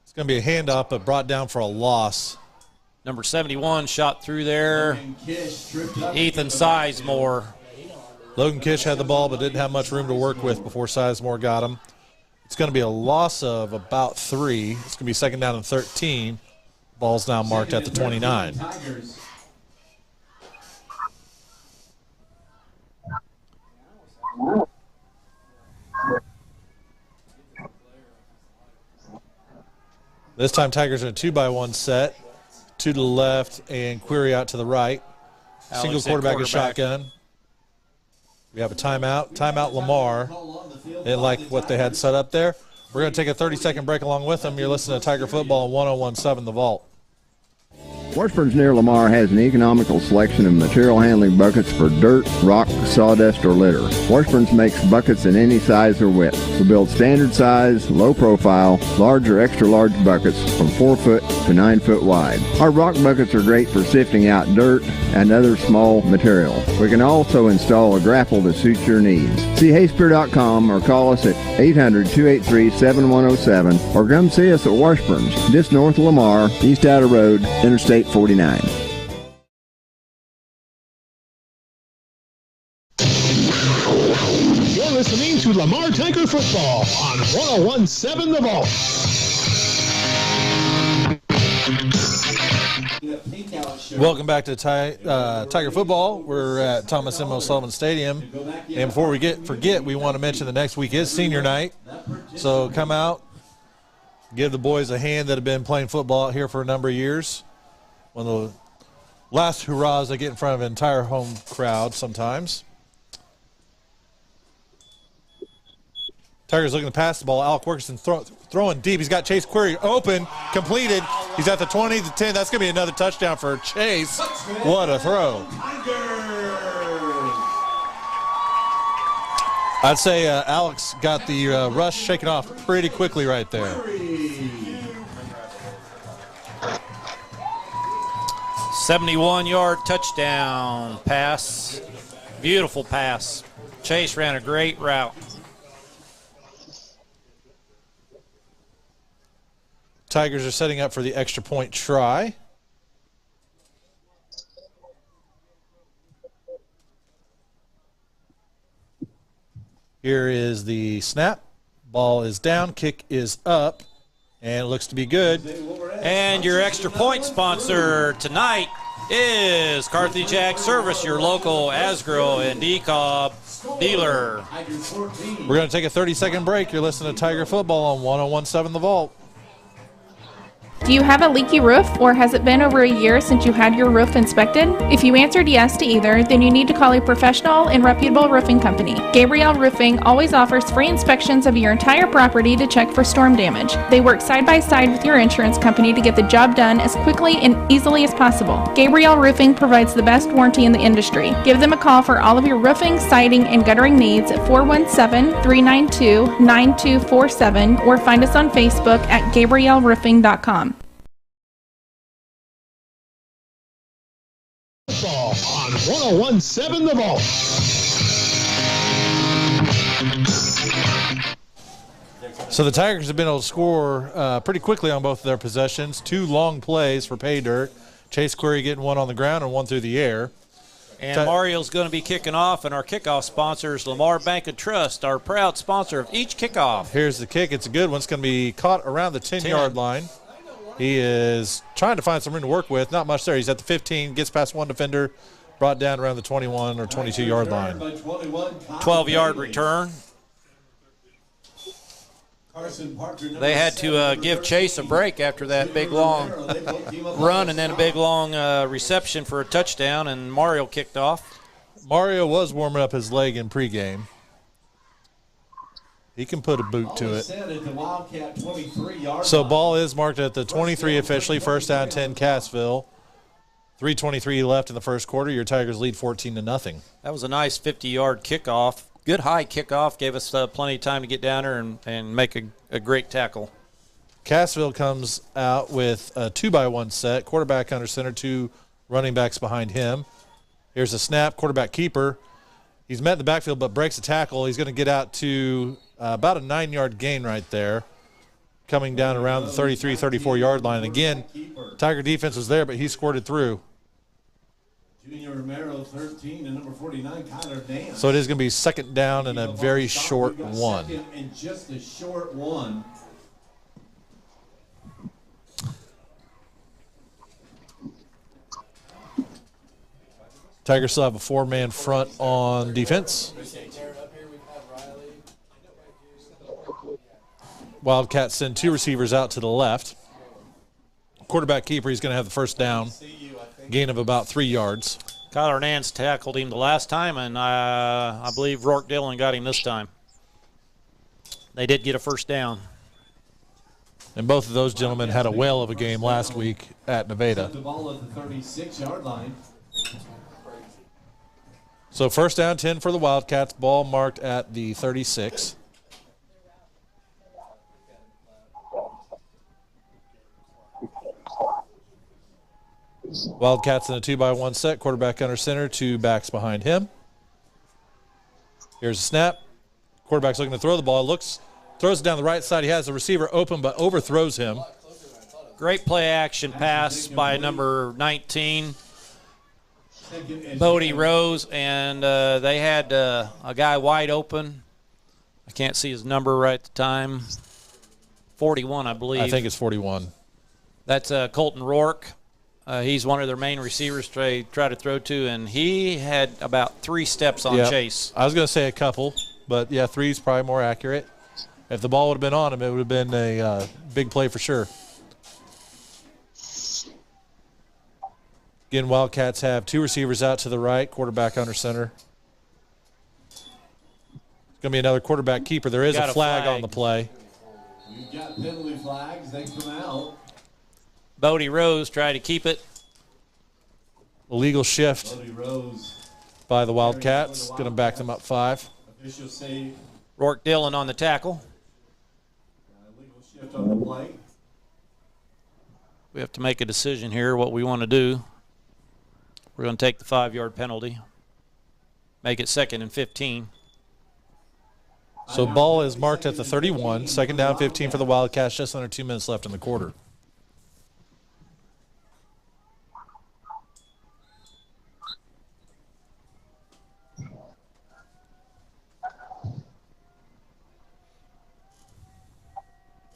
It's going to be a handoff, but brought down for a loss. Number 71 shot through there. Ethan Sizemore. Logan Kish had the ball, but didn't have much room to work with before Sizemore got him. It's going to be a loss of about 3. It's going to be 2nd down and 13. Ball's now marked at the 29. This time Tigers are in a 2-by-1 set. 2 to the left and Query out to the right. Single quarterback and shotgun. We have a timeout. Timeout Lamar. They didn't like what they had set up there. We're going to take a 30-second break along with them. You're listening to Tiger Football on 101.7 The Vault. Washburn's near Lamar has an economical selection of material handling buckets for dirt, rock, sawdust, or litter. Washburn's makes buckets in any size or width. We build standard size, low profile, large or extra large buckets from 4 foot to 9 foot wide. Our rock buckets are great for sifting out dirt and other small material. We can also install a grapple to suit your needs. See Hayspear.com or call us at 800-283-7107 or come see us at Washburn's, just north of Lamar, East Outer Road, Interstate 49. You're listening to Lamar Tiger Football on 101.7 The Vault. Welcome back to Tiger Football. We're at Thomas M. O'Sullivan Stadium. And before we forget, we want to mention the next week is senior night. So come out, give the boys a hand that have been playing football out here for a number of years. One of the last hurrahs they get in front of an entire home crowd sometimes. Tigers looking to pass the ball. Alec Wilkerson throwing deep. He's got Chase Query open, completed. He's at the 20, the 10. That's going to be another touchdown for Chase. What a throw. I'd say Alex got the rush shaken off pretty quickly right there. 71-yard touchdown pass. Beautiful pass. Chase ran a great route. Tigers are setting up for the extra point try. Here is the snap. Ball is down, kick is up, and it looks to be good. And your extra point sponsor tonight is Carthage Ag Service, your local Asgrow and DeKalb dealer. We're going to take a 30-second break. You're listening to Tiger Football on 101.7 The Vault. Do you have a leaky roof, or has it been over a year since you had your roof inspected? If you answered yes to either, then you need to call a professional and reputable roofing company. Gabriel Roofing always offers free inspections of your entire property to check for storm damage. They work side by side with your insurance company to get the job done as quickly and easily as possible. Gabriel Roofing provides the best warranty in the industry. Give them a call for all of your roofing, siding, and guttering needs at 417-392-9247 or find us on Facebook at GabrielRoofing.com. On 101.7 The Vault. So the Tigers have been able to score pretty quickly on both of their possessions. 2 long plays for pay dirt. Chase Query getting one on the ground and one through the air. And Mario's going to be kicking off, and our kickoff sponsor is Lamar Bank and Trust, our proud sponsor of each kickoff. Here's the kick. It's a good one. It's going to be caught around the 10-yard line. He is trying to find some room to work with. Not much there. He's at the 15, gets past one defender, brought down around the 21 or 22-yard line. 12-yard return. They had to give Chase a break after that big, long run and then a big, long reception for a touchdown, and Mario kicked off. Mario was warming up his leg in pregame. He can put a boot to it. So ball is marked at the 23 officially. First down, 10, Cassville. 3:23 left in the first quarter. Your Tigers lead 14-0. That was a nice 50-yard kickoff. Good high kickoff. Gave us plenty of time to get down there and make a great tackle. Cassville comes out with a 2-by-1 set. Quarterback under center, 2 running backs behind him. Here's a snap. Quarterback keeper. He's met in the backfield but breaks a tackle. He's going to get out to about a 9-yard gain right there, coming down around the 33, 34-yard line. Again, Tiger defense was there, but he squirted through. Junior Romero, 13, and number 49, Kyler Dan. So it is going to be second down and a very short one. And just a short one. Tigers still have a 4-man front on defense. Wildcats send 2 receivers out to the left. Quarterback keeper, he's going to have the first down. Gain of about 3 yards. Kyler Nance tackled him the last time, and I believe Rourke Dillon got him this time. They did get a first down. And both of those gentlemen had a whale of a game last week at Nevada. The ball at the 36-yard line. So first down, 10 for the Wildcats. Ball marked at the 36. Wildcats in a 2-by-1 set. Quarterback under center, 2 backs behind him. Here's a snap. Quarterback's looking to throw the ball. Throws it down the right side. He has the receiver open but overthrows him. Great play action pass by number 19, Bodie Rose, and they had a guy wide open. I can't see his number right at the time. 41, I believe. I think it's 41. That's Colton Rourke. He's one of their main receivers to try to throw to, and he had about 3 steps on Chase. I was going to say a couple, but, yeah, 3 is probably more accurate. If the ball would have been on him, it would have been a big play for sure. Again, Wildcats have 2 receivers out to the right, quarterback under center. It's going to be another quarterback keeper. There is a flag on the play. We've got penalty flags. They come out. Bodie Rose tried to keep it. Illegal shift by the Wildcats. Going to back them up 5. Officials say Rourke Dillon on the tackle. Illegal shift on the play. We have to make a decision here what we want to do. We're going to take the 5-yard penalty. Make it 2nd and 15. So ball is marked at the 31. Second down, 15 for the Wildcats. Just under 2 minutes left in the quarter.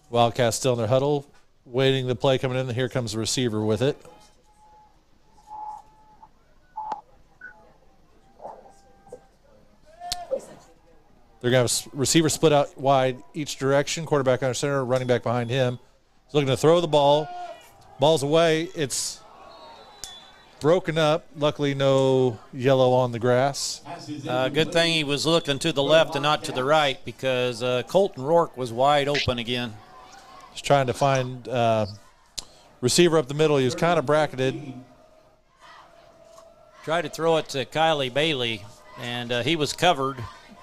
Wildcats still in their huddle, waiting the play coming in. Here comes the receiver with it. They're going to have a receiver split out wide each direction. Quarterback under center, running back behind him. He's looking to throw the ball. Ball's away. It's broken up. Luckily, no yellow on the grass. Good thing he was looking to the left and not to the right, because Colton Rourke was wide open again. He's trying to find receiver up the middle. He was kind of bracketed. Tried to throw it to Kylie Bailey, and he was covered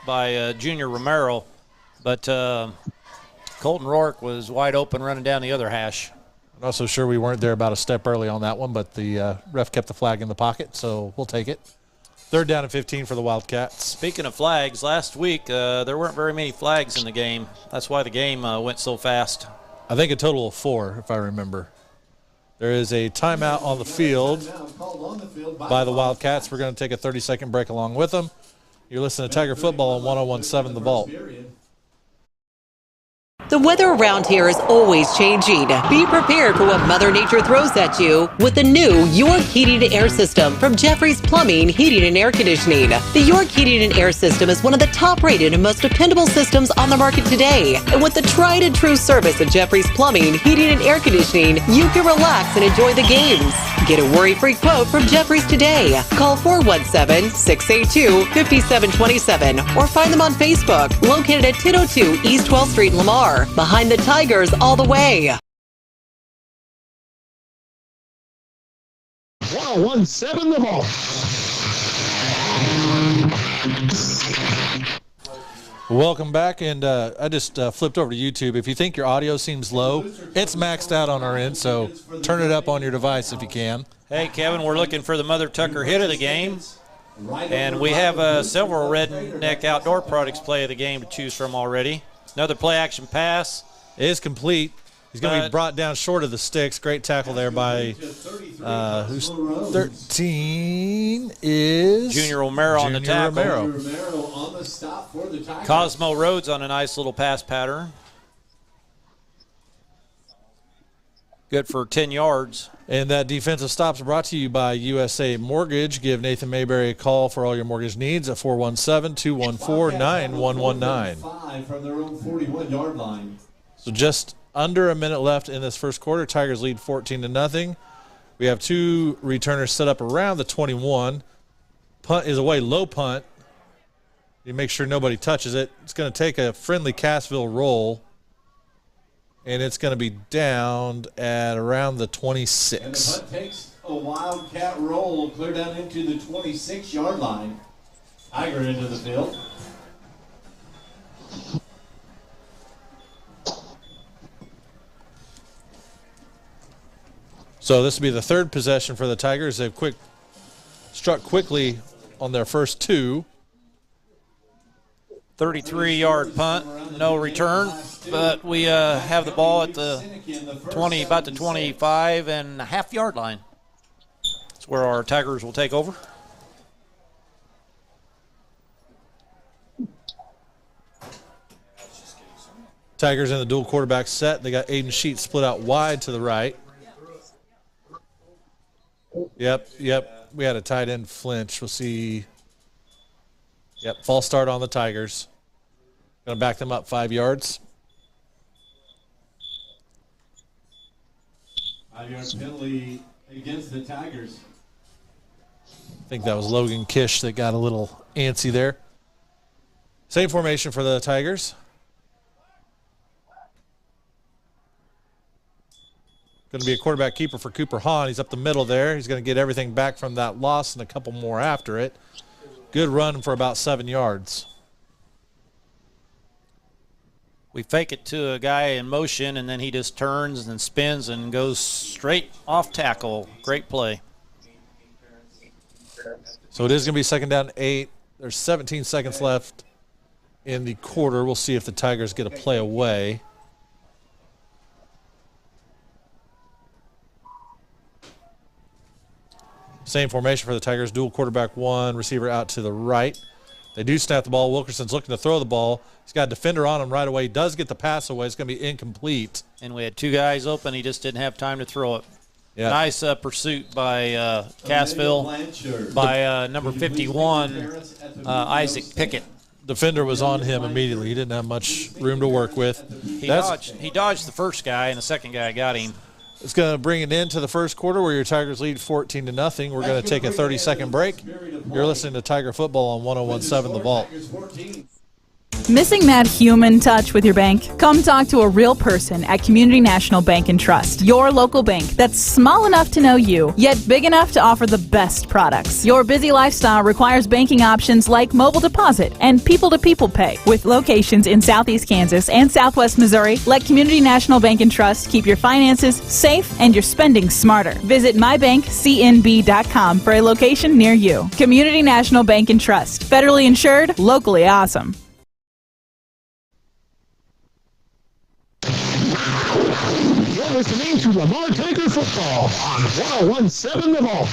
by Junior Romero, but Colton Rourke was wide open running down the other hash. I'm not so sure we weren't there about a step early on that one, but the ref kept the flag in the pocket, so we'll take it. Third down and 15 for the Wildcats. Speaking of flags, last week there weren't very many flags in the game. That's why the game went so fast. I think a total of 4, if I remember. There is a timeout on the field by the Wildcats. We're going to take a 30-second break along with them. You're listening to Tiger Football on 101.7 The Vault. The weather around here is always changing. Be prepared for what Mother Nature throws at you with the new York Heating and Air System from Jeffrey's Plumbing, Heating, and Air Conditioning. The York Heating and Air System is one of the top-rated and most dependable systems on the market today. And with the tried and true service of Jeffrey's Plumbing, Heating, and Air Conditioning, you can relax and enjoy the games. Get a worry-free quote from Jeffrey's today. Call 417-682-5727 or find them on Facebook, located at 1002 East 12th Street, Lamar. Behind the Tigers all the way. 101.7 The Vault. Welcome back, and I just flipped over to YouTube. If you think your audio seems low, it's maxed out on our end, so turn it up on your device if you can. Hey, Kevin, we're looking for the Mother Tucker hit of the game, and we have several Redneck Outdoor Products play of the game to choose from already. Another play-action pass. It is complete. He's going to be brought down short of the sticks. Great tackle there by who's 13 is Junior Romero on the tackle. Romero. Cosmo Rhodes on a nice little pass pattern. Good for 10 yards. And that defensive stop's brought to you by USA Mortgage. Give Nathan Mayberry a call for all your mortgage needs at 417-214-9119. From their own 41-yard line. So just under a minute left in this first quarter. Tigers lead 14-0. We have 2 returners set up around the 21. Punt is away, low punt. You make sure nobody touches it. It's going to take a friendly Cassville roll, and it's going to be down at around the 26. And the punt takes a Wildcat roll, clear down into the 26-yard line. Tiger into the field. So this will be the third possession for the Tigers. They've struck quickly on their first 2. 33-yard punt, no return, but we have the ball at the 20, about the 25.5-yard line. That's where our Tigers will take over. Tigers in the dual quarterback set. They got Aiden Sheets split out wide to the right. Yep. We had a tight end flinch. We'll see. Yep, false start on the Tigers. Going to back them up 5 yards. 5-yard penalty against the Tigers. I think that was Logan Kish that got a little antsy there. Same formation for the Tigers. Going to be a quarterback keeper for Cooper Hahn. He's up the middle there. He's going to get everything back from that loss and a couple more after it. Good run for about 7 yards. We fake it to a guy in motion, and then he just turns and spins and goes straight off tackle. Great play. So it is going to be 2nd down 8. There's 17 seconds left in the quarter. We'll see if the Tigers get a play away. Same formation for the Tigers. Dual quarterback 1, receiver out to the right. They do snap the ball. Wilkerson's looking to throw the ball. He's got a defender on him right away. He does get the pass away. It's going to be incomplete. And we had 2 guys open. He just didn't have time to throw it. Yeah. Nice pursuit by Cassville, by number 51, Isaac Pickett. Defender was on him immediately. He didn't have much room to work with. He dodged the first guy, and the second guy got him. It's going to bring it into the first quarter where your Tigers lead 14-0. We're going to take a 30-second break. You're listening to Tiger Football on 101.7 The Vault. Missing that human touch with your bank? Come talk to a real person at Community National Bank and Trust, your local bank that's small enough to know you, yet big enough to offer the best products. Your busy lifestyle requires banking options like mobile deposit and people-to-people pay. With locations in Southeast Kansas and Southwest Missouri, let Community National Bank and Trust keep your finances safe and your spending smarter. Visit mybankcnb.com for a location near you. Community National Bank and Trust, federally insured, locally awesome. You're listening to Lamar Tiger Football on 101.7 The Vault.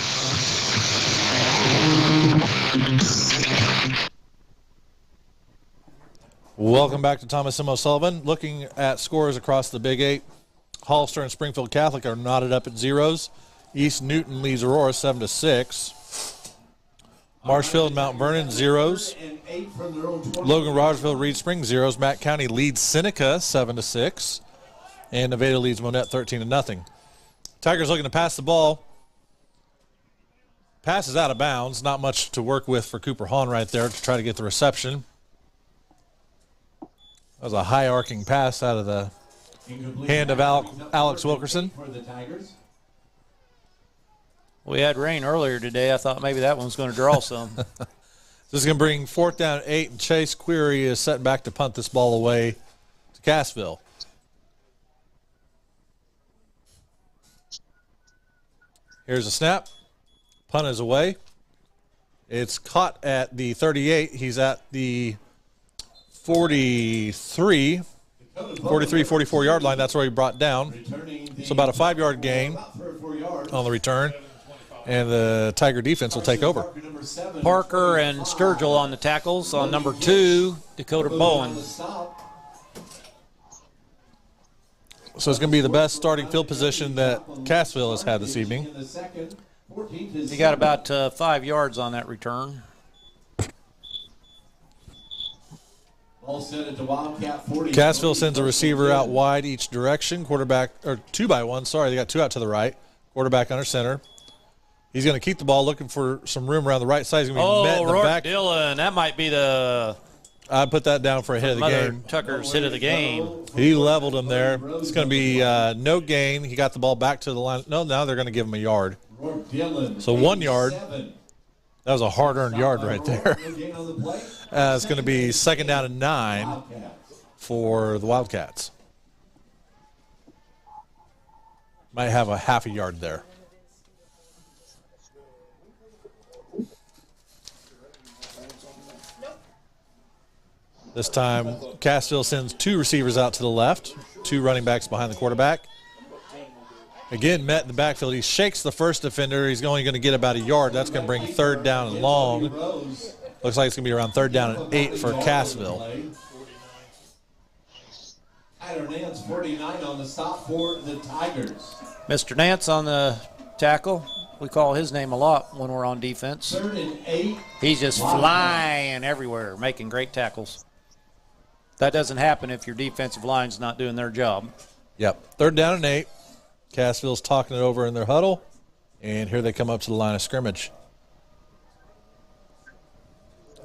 Welcome back to Thomas M. O'Sullivan. Looking at scores across the Big Eight, Hollister and Springfield Catholic are knotted up at zeros. East Newton leads Aurora 7-6. Marshfield and Mount Vernon zeros. Logan Rogersville, Reed Spring zeros. Matt County leads Seneca 7-6. And Nevada leads Monette 13-0. Tigers looking to pass the ball. Pass is out of bounds. Not much to work with for Cooper Hahn right there to try to get the reception. That was a high arcing pass out of the hand of Alex Wilkerson. We had rain earlier today. I thought maybe that one's going to draw some. This is going to bring 4th down and 8, and Chase Query is set back to punt this ball away to Cassville. Here's a snap. Punt is away. It's caught at the 38. He's at the 44 yard line. That's where he brought down. So about a 5-yard gain on the return. And the Tiger defense will take over. Parker and Sturgill on the tackles. On number 2, Dakota Bowen. So it's going to be the best starting field position that Cassville has had this evening. He got about 5 yards on that return. Cassville sends a receiver out wide each direction. Quarterback, or 2-by-1, sorry. They got 2 out to the right. Quarterback under center. He's going to keep the ball, looking for some room around the right side. He's going to be met in the back. Dillon, that might be the... I put that down for a hit of the game. Tucker's hit of the game. He leveled him there. It's going to be no gain. He got the ball back to the line. No, now they're going to give him a yard. So 1 yard. That was a hard-earned yard right there. It's going to be 2nd down and 9 for the Wildcats. Might have a half a yard there. This time, Cassville sends 2 receivers out to the left, 2 running backs behind the quarterback. Again, met in the backfield. He shakes the first defender. He's only going to get about a yard. That's going to bring 3rd down and long. Looks like it's going to be around 3rd down and 8 for Cassville. Nance 49 on the stop for the Tigers. Mr. Nance on the tackle. We call his name a lot when we're on defense. 3rd and 8. He's just flying everywhere, making great tackles. That doesn't happen if your defensive line's not doing their job. Yep. 3rd down and 8. Cassville's talking it over in their huddle. And here they come up to the line of scrimmage.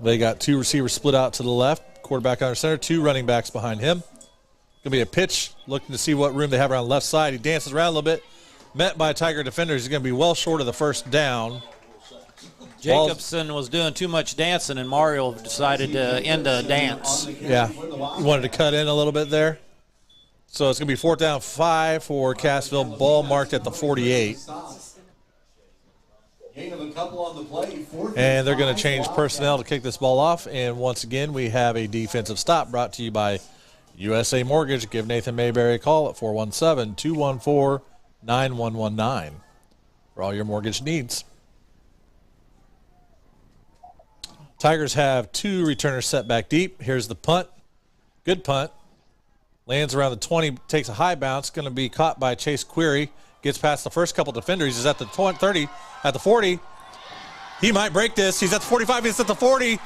They got 2 receivers split out to the left. Quarterback under center. 2 running backs behind him. Going to be a pitch, looking to see what room they have around the left side. He dances around a little bit. Met by Tiger defenders. He's going to be well short of the 1st down. Jacobson was doing too much dancing, and Mario decided to end the dance. Yeah, he wanted to cut in a little bit there. So it's going to be 4th down 5 for Cassville. Ball marked at the 48. And they're going to change personnel to kick this ball off. And once again, we have a defensive stop brought to you by USA Mortgage. Give Nathan Mayberry a call at 417-214-9119 for all your mortgage needs. Tigers have 2 returners set back deep. Here's the punt. Good punt. Lands around the 20, takes a high bounce. Going to be caught by Chase Query. Gets past the first couple defenders. He's at the 20, 30, at the 40. He might break this. He's at the 45. He's at the 40.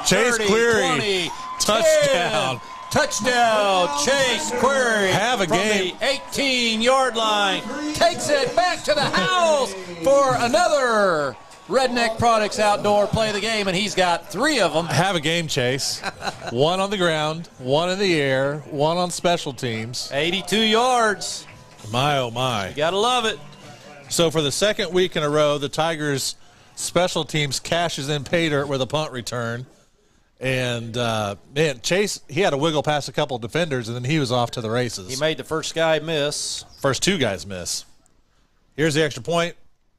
Chase 30, Query. 20, Touchdown. 10. Touchdown, Chase Query. Have a game. The 18-yard line. Takes it back to the house for another Redneck Products Outdoor play the game, and he's got 3 of them. Have a game, Chase. 1 on the ground, 1 in the air, 1 on special teams. 82 yards. My, oh, my. You got to love it. So for the second week in a row, the Tigers' special teams cashes in pay dirt with a punt return. And, man, Chase, he had to wiggle past a couple of defenders, and then he was off to the races. He made the first guy miss. First 2 guys miss. Here's the extra point.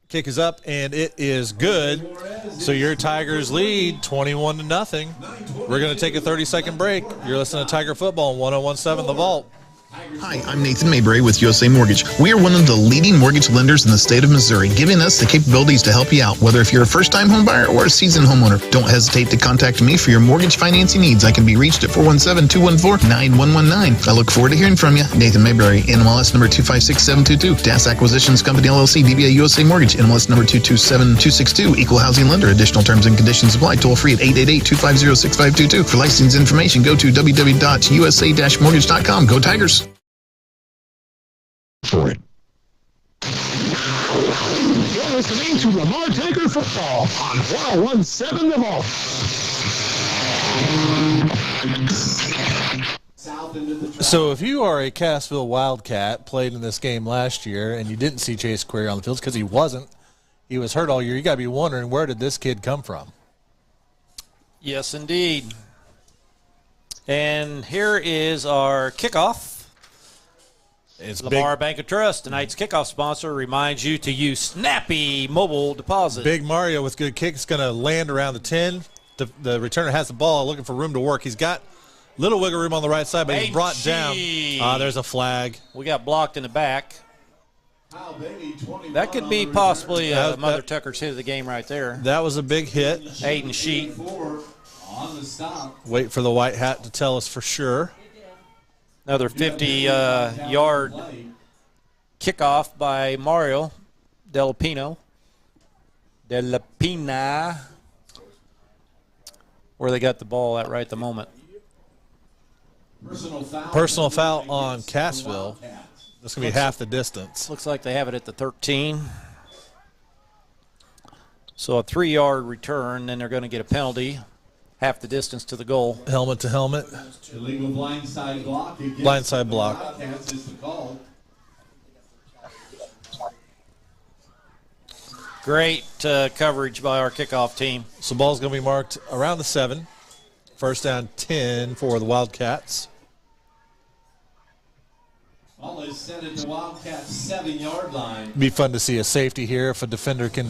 Kick is up, and it is good. So your Tigers lead 21-0. We're going to take a 30-second break. You're listening to Tiger Football on 101.7 The Vault. Hi, I'm Nathan Mayberry with USA Mortgage. We are one of the leading mortgage lenders in the state of Missouri, giving us the capabilities to help you out, whether if you're a first-time home buyer or a seasoned homeowner. Don't hesitate to contact me for your mortgage financing needs. I can be reached at 417-214-9119. I look forward to hearing from you. Nathan Mayberry, NMLS number 256722. DAS Acquisitions Company, LLC, DBA USA Mortgage, NMLS number 227262. Equal housing lender. Additional terms and conditions apply. Toll free at 888-250-6522. For license information, go to www.usa-mortgage.com. Go Tigers. For it. You're listening to Lamar Tiger Football on 101.7 The Vault. So if you are a Cassville Wildcat, played in this game last year, and you didn't see Chase Query on the field because he wasn't, he was hurt all year, you got to be wondering, where did this kid come from? Yes, indeed. And here is our kickoff. It's Lamar Bank of Trust, tonight's kickoff sponsor, reminds you to use Snappy Mobile Deposit. Big Mario with good kick is going to land around the 10. The returner has the ball, looking for room to work. He's got little wiggle room on the right side, but he's brought down. There's a flag. We got blocked in the back. That could be possibly Mother Tucker's hit of the game right there. That was a big hit. Aiden Sheet. Wait for the white hat to tell us for sure. Another 50-yard kickoff by Mario Delapina. Where they got the ball at right at the moment. Personal foul on Cassville. That's going to be half the distance. Looks like they have it at the 13. So a 3-yard return, then they're going to get a penalty. Half the distance to the goal. Helmet to helmet. Illegal blindside block. Blindside block. Great coverage by our kickoff team. So ball's going to be marked around the 7. First down 10 for the Wildcats. Ball is sent at the Wildcats 7-yard line. Be fun to see a safety here if a defender can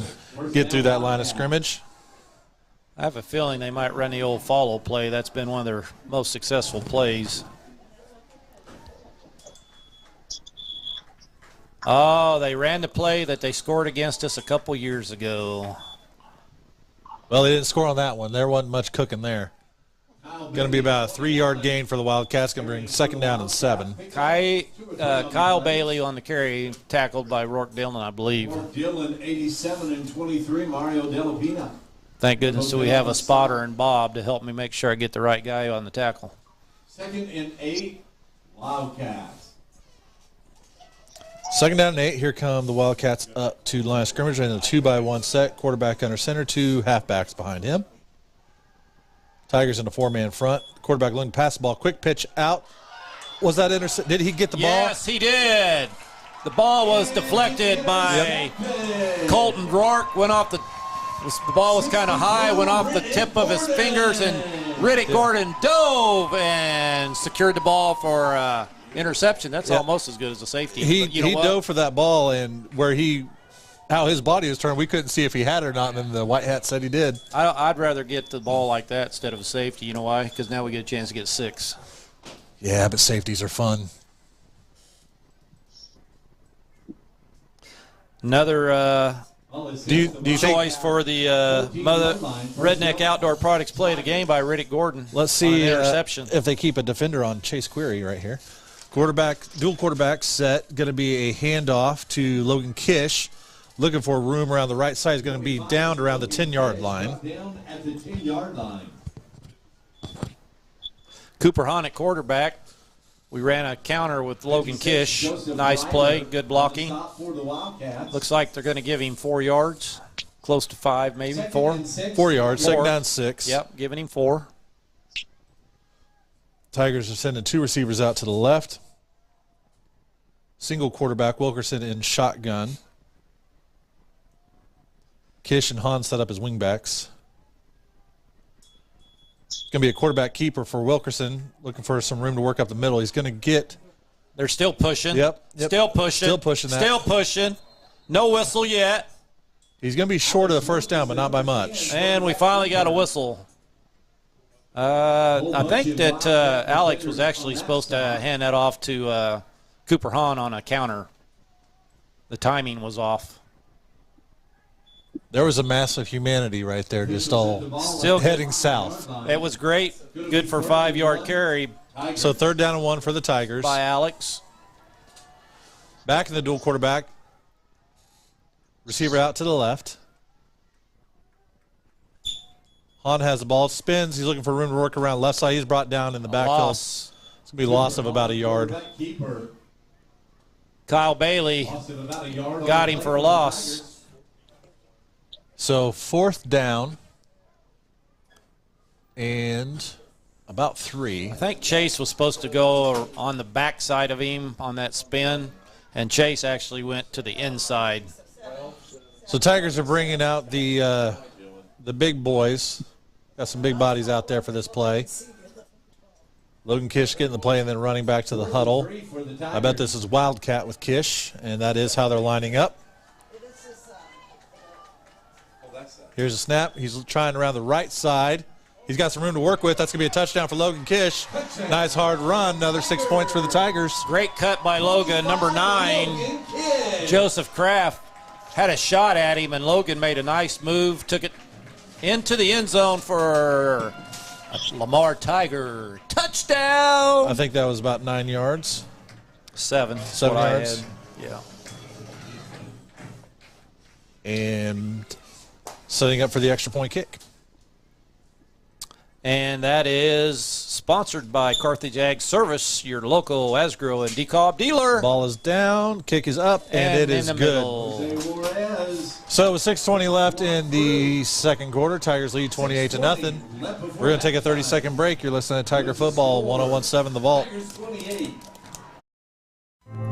get through that line of scrimmage. I have a feeling they might run the old follow play. That's been one of their most successful plays. Oh, they ran the play that they scored against us a couple years ago. Well, they didn't score on that one. There wasn't much cooking there. Going to be about a 3-yard gain for the Wildcats. Going to bring second down and 7. Kyle Bailey on the carry, tackled by Rourke Dillon, I believe. Rourke Dillon, 87 and 23. Mario Delapina. Thank goodness we have a spotter and Bob to help me make sure I get the right guy on the tackle. 2nd and 8, Wildcats. Second down and 8. Here come the Wildcats up to the line of scrimmage in a 2-by-1 set. Quarterback under center, 2 halfbacks behind him. Tigers in a 4-man front. Quarterback looking to pass the ball. Quick pitch out. Was that intercept? Did he get the ball? Yes, he did. The ball was deflected by Colton Rourke. Went off the ball was kind of high, went off the tip of his fingers, and Riddick Gordon dove and secured the ball for interception. That's almost as good as a safety. He dove for that ball, and how his body was turned, we couldn't see if he had it or not, and then the white hat said he did. I'd rather get the ball like that instead of a safety. You know why? Because now we get a chance to get 6. Yeah, but safeties are fun. Another do you choice for the Redneck Outdoor Products play of the game by Riddick Gordon. Let's see interception. If they keep a defender on Chase Query right here. Dual quarterback set, going to be a handoff to Logan Kish. Looking for room around the right side. Is going to be down around the 10-yard line. Down at the 10-yard line. Cooper Honick, quarterback. We ran a counter with Logan Kish. Nice play, good blocking. Looks like they're going to give him 4 yards. close to 5, maybe 4. 4 yards, second down 6. Yep, giving him 4. Tigers are sending 2 receivers out to the left. Single quarterback, Wilkerson in shotgun. Kish and Hahn set up as wingbacks. It's going to be a quarterback keeper for Wilkerson, looking for some room to work up the middle. He's going to get... They're still pushing. Yep. Still pushing. Still pushing that. Still pushing. No whistle yet. He's going to be short of the first down, but not by much. And we finally got a whistle. I think that Alex was actually supposed to hand that off to Cooper Hahn on a counter. The timing was off. There was a mass of humanity right there, just all still heading south. It was great. Good for a 5-yard carry. So 3rd down and 1 for the Tigers. By Alex. Back in the dual quarterback. Receiver out to the left. Hahn has the ball, spins. He's looking for room to work around left side. He's brought down in the backfield. It's going to be a loss of about a yard. Kyle Bailey got him for a loss. So 4th down and about 3. I think Chase was supposed to go on the backside of him on that spin, and Chase actually went to the inside. So Tigers are bringing out the big boys. Got some big bodies out there for this play. Logan Kish getting the play and then running back to the huddle. I bet this is Wildcat with Kish, and that is how they're lining up. Here's a snap. He's trying around the right side. He's got some room to work with. That's going to be a touchdown for Logan Kish. Nice hard run. Another 6 points for the Tigers. Great cut by Logan. Number 9, Joseph Kraft, had a shot at him, and Logan made a nice move, took it into the end zone for a Lamar Tiger touchdown. I think that was about 9 yards. 7. 7 yards. Yeah. And setting up for the extra point kick. And that is sponsored by Carthage Ag Service, your local Asgrow and DeKalb dealer. Ball is down, kick is up, and it is good. So with 6:20 left in the second quarter, Tigers lead 28-0. We're going to take a 30-second break. You're listening to Tiger Football, 101.7 The Vault.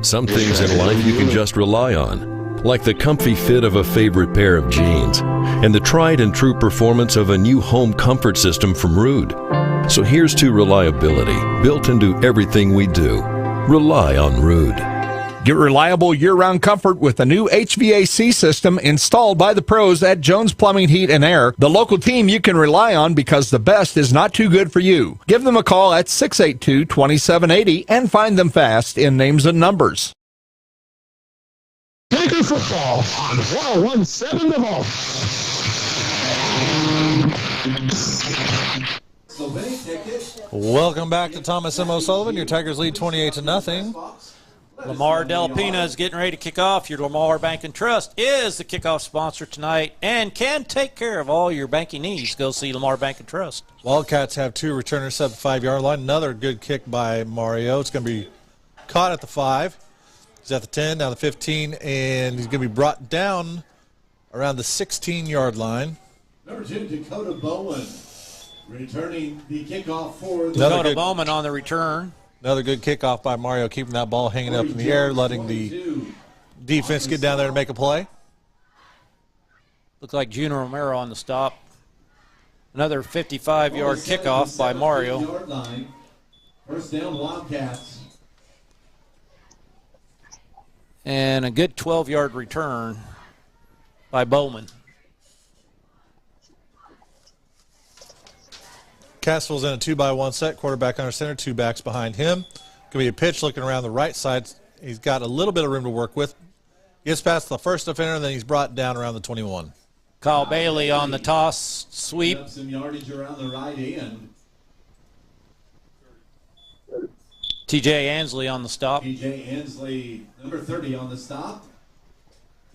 Some things in life you can just rely on, like the comfy fit of a favorite pair of jeans and the tried and true performance of a new home comfort system from Ruud. So here's to reliability, built into everything we do. Rely on Ruud. Get reliable year-round comfort with a new HVAC system installed by the pros at Jones Plumbing, Heat, and Air, the local team you can rely on because the best is not too good for you. Give them a call at 682-2780 and find them fast in names and numbers. Tiger Football on 101.7 The Vault. Welcome back to Thomas M. O'Sullivan. Your Tigers lead 28-0. Lamar Delpina is getting ready to kick off. Your Lamar Bank and Trust is the kickoff sponsor tonight and can take care of all your banking needs. Go see Lamar Bank and Trust. Wildcats have 2 returners at the 5-yard line. Another good kick by Mario. It's going to be caught at the 5. He's at the 10, now the 15, and he's going to be brought down around the 16-yard line. Number 2, Dakota Bowen, returning the kickoff for the Dakota Bowman on the return. Another good kickoff by Mario, keeping that ball hanging up in the air, letting the defense get down there to make a play. Looks like Junior Romero on the stop. Another 55-yard kickoff by Mario. First down, Wildcats. And a good 12-yard return by Bowman. Cassville's in a 2-by-1 set, quarterback under center, 2 backs behind him. Going to be a pitch looking around the right side. He's got a little bit of room to work with. Gets past the first defender, and then he's brought down around the 21. Kyle Bailey on the toss sweep. Some yardage around the right end. TJ Ansley on the stop. TJ Ansley, number 30 on the stop.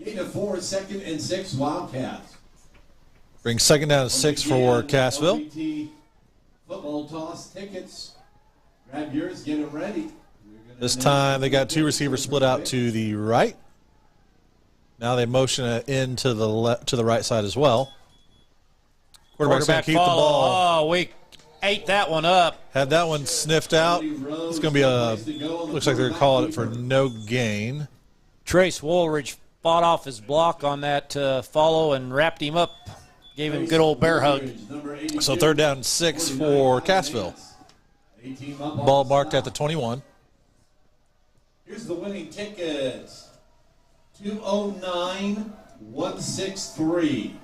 Gain of 4, 2nd and 6, Wildcats. Brings second down to 6 for Cassville. Football toss tickets. Grab yours, get them ready. This time they got 2 receivers split out to the right. Now they motion it into the right side as well. Quarterback's going Quarterback to keep the ball. Oh, we ate that one up. Had that one sniffed out. It's going to be looks like they're calling it for no gain. Trace Woolridge fought off his block on that follow and wrapped him up. Gave him a good old bear hug. So 3rd down and 6 for Cassville. Ball marked at the 21. Here's the winning ticket. 209-163.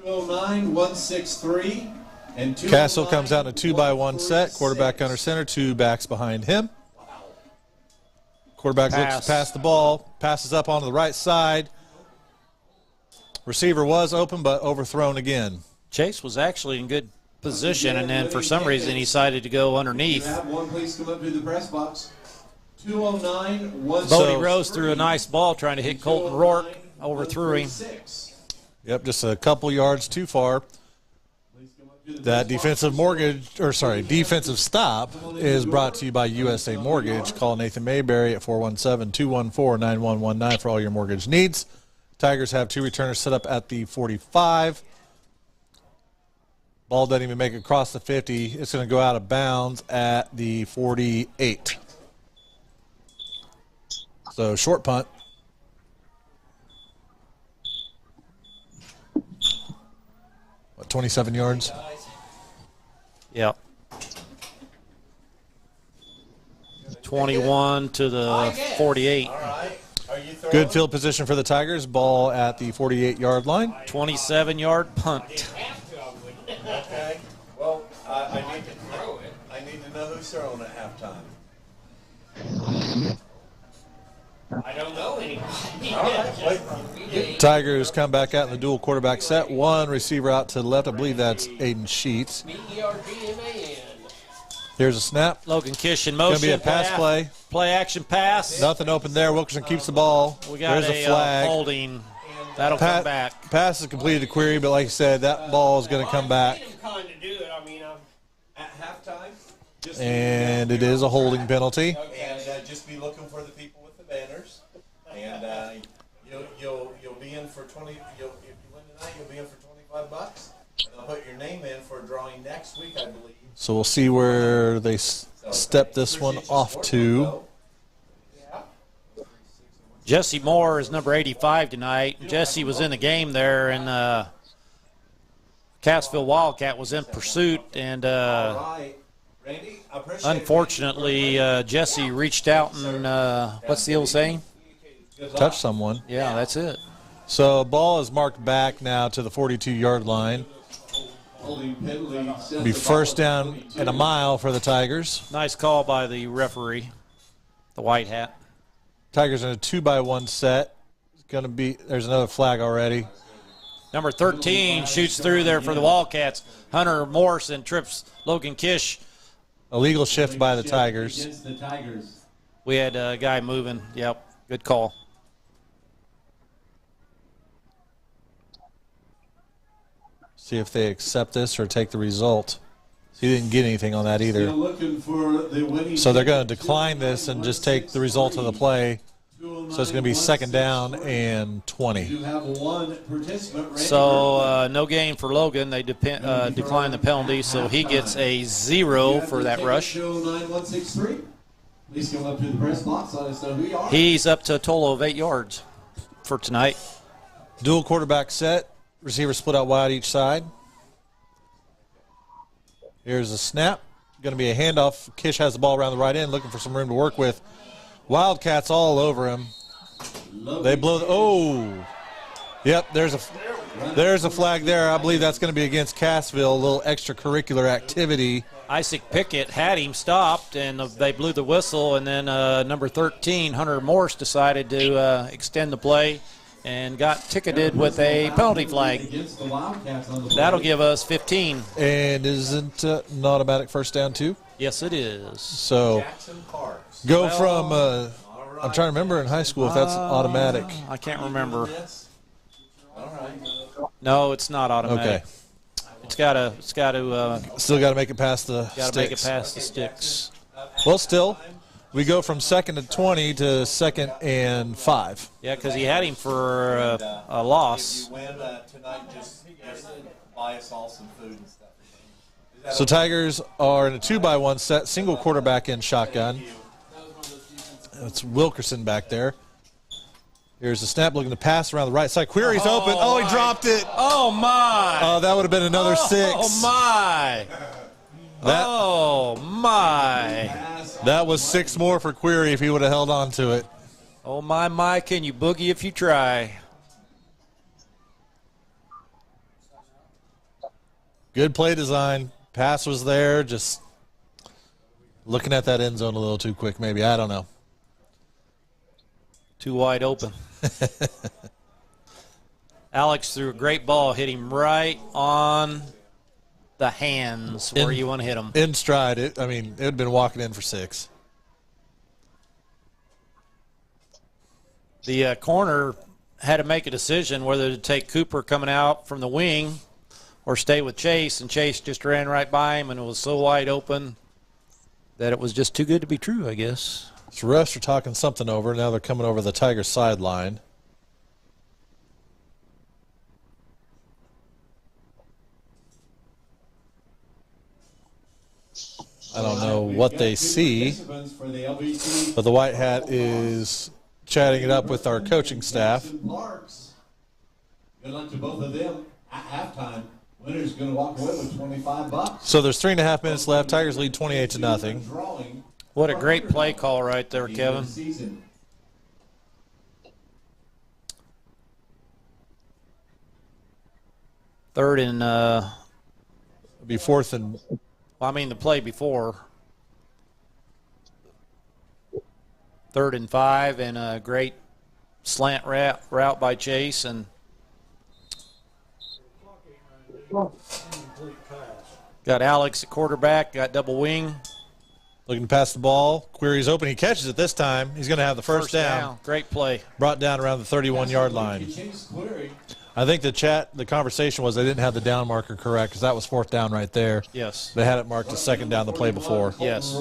209-163. And Cassville comes out in a 2-by-1 set. Quarterback under center, 2 backs behind him. Quarterback looks past the ball, passes up onto the right side. Receiver was open, but overthrown again. Chase was actually in good position, and then for some reason he decided to go underneath. One, please come up to the press box. 209-163. Bodie Rose threw a nice ball trying to hit Colton Rourke. Overthrew him. Yep, just a couple yards too far. That defensive stop is brought to you by USA Mortgage. Call Nathan Mayberry at 417-214-9119 for all your mortgage needs. Tigers have 2 returners set up at the 45. Ball doesn't even make it across the 50. It's going to go out of bounds at the 48. So short punt. What, 27 yards? Yep. 21 to the 48. Good field position for the Tigers. Ball at the 48-yard line. 27-yard punt. Okay. Well, I need to throw it. I need to know who's throwing at halftime. I don't know anybody. All right. Tigers come back out in the dual quarterback set. 1 receiver out to the left. I believe that's Aiden Sheets. Here's a snap. Logan Kish in motion. Going to be a pass play. Play action pass. Nothing open there. Wilkerson keeps the ball. We got There's a flag. Holding. That'll come back. Pass is completed the query, but like I said, that ball is going to come back. At halftime. And it is a holding penalty. And just be looking for the people with the banners. And you'll be in for 20. If you win tonight, you'll be in for $25. And they'll put your name in for a drawing next week, I believe. So we'll see where they step this one off to. Jesse Moore is number 85 tonight. Jesse was in the game there, and Cassville Wildcat was in pursuit, and unfortunately Jesse reached out and what's the old saying? Touch someone. Yeah, that's it. So ball is marked back now to the 42-yard line. Be first down and a mile for the Tigers. Nice call by the referee, the white hat. Tigers in a 2-by-1 set. It's going to be. There's another flag already. Number 13 shoots through there for the Wildcats. Hunter Morrison trips Logan Kish. Illegal shift by the Tigers. We had a guy moving. Yep, good call. See if they accept this or take the result. He didn't get anything on that either. So they're going to decline this and just take the result of the play. So it's going to be 2nd down and 20. So no gain for Logan. They decline the penalty, so he gets a 0 for that rush. He's up to a total of 8 yards for tonight. Dual quarterback set. Receivers split out wide each side. Here's a snap. Going to be a handoff. Kish has the ball around the right end, looking for some room to work with. Wildcats all over him. They blow. Yep, there's a flag there. I believe that's going to be against Cassville, a little extracurricular activity. Isaac Pickett had him stopped, and they blew the whistle, and then number 13, Hunter Morse, decided to extend the play and got ticketed with a penalty flag. That'll give us 15. And isn't an automatic first down too? Yes, it is. So go from, I'm trying to remember in high school if that's automatic. I can't remember. No, it's not automatic. Okay. It's got to. Still got to make it past the sticks. Got to make it past the sticks. Well, still, We go from 2nd and 20 to 2nd and 5. Yeah, because he had him for a loss. If you win tonight, just buy us all some food and stuff. So Tigers are in a 2-by-1 set, single quarterback in shotgun. It's Wilkerson back there. Here's the snap, looking to pass around the right side. Query's open. Oh, he dropped it. Oh, my. Oh, that would have been another 6. Oh, my. Oh, my. That was 6 more for Query if he would have held on to it. Oh, my, can you boogie if you try? Good play design. Pass was there, just looking at that end zone a little too quick maybe. I don't know. Too wide open. Alex threw a great ball, hit him right on the hands where you want to hit him. In stride. It would have been walking in for 6. The corner had to make a decision whether to take Cooper coming out from the wing or stay with Chase, and Chase just ran right by him, and it was so wide open that it was just too good to be true, I guess. So refs are talking something over. Now they're coming over the Tigers sideline. I don't know what they see, but the white hat is chatting it up with our coaching staff. Good luck to both of them at halftime. Winner's going to walk away with $25. So there's 3.5 minutes left. Tigers lead 28-0. What a great play call right there, Kevin. Third and be 4th and. Well, I mean the play before. 3rd and 5, and a great slant route by Chase, and got Alex at quarterback, got double wing. Looking to pass the ball. Query's open. He catches it this time. He's going to have the first down. Great play. Brought down around the 31-yard line. I think the conversation was they didn't have the down marker correct because that was 4th down right there. Yes. They had it marked as 2nd down the play before. Yes.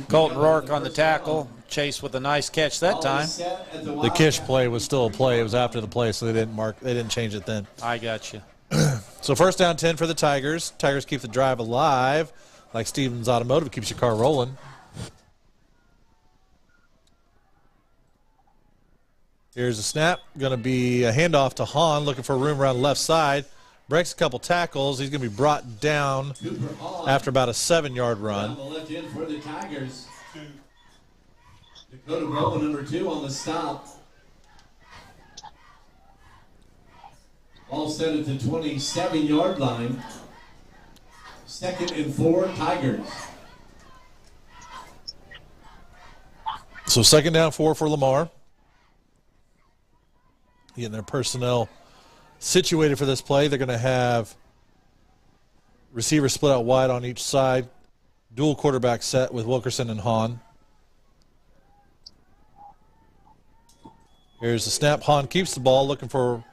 Colton Rourke on the tackle. Chase with a nice catch that time. The Kish play was still a play. It was after the play, so they didn't change it then. I got you. So 1st down 10 for the Tigers. Tigers keep the drive alive. Like Stevens Automotive, keeps your car rolling. Here's a snap. Going to be a handoff to Hahn, looking for room around the left side. Breaks a couple tackles. He's going to be brought down after about a 7-yard run. On the left end for the Tigers. Dakota Bowen, number 2 on the stop. Ball set at the 27-yard line. 2nd and 4, Tigers. So 2nd down 4 for Lamar. Getting their personnel situated for this play. They're going to have receivers split out wide on each side. Dual quarterback set with Wilkerson and Hahn. Here's the snap. Hahn keeps the ball, looking for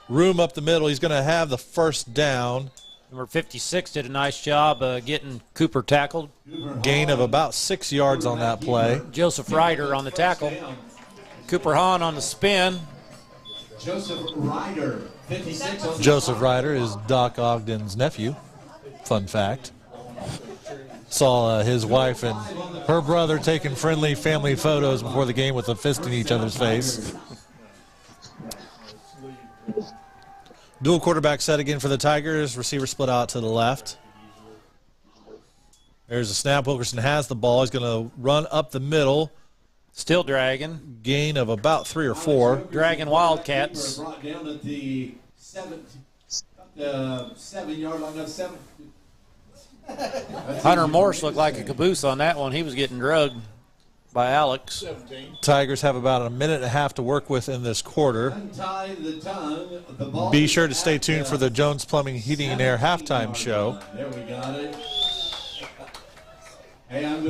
room up the middle. He's going to have the first down. Number 56 did a nice job getting Cooper tackled. Gain of about 6 yards on that play. Joseph Ryder on the tackle. Cooper Hahn on the spin. Joseph Ryder, 56 on the Joseph Ryder is Doc Ogden's nephew. Fun fact. Saw his wife and her brother taking friendly family photos before the game with a fist in each other's face. Dual quarterback set again for the Tigers. Receiver split out to the left. There's a snap. Wilkerson has the ball. He's going to run up the middle. Still dragging. Gain of about 3 or 4. Dragging Wildcats. Brought down at the 7-yard line. Hunter Morse looked like a caboose on that one. He was getting drugged by Alex. Tigers have about a minute and a half to work with in this quarter. Be sure to stay tuned for the Jones Plumbing, Heating, and Air halftime show. There we got it.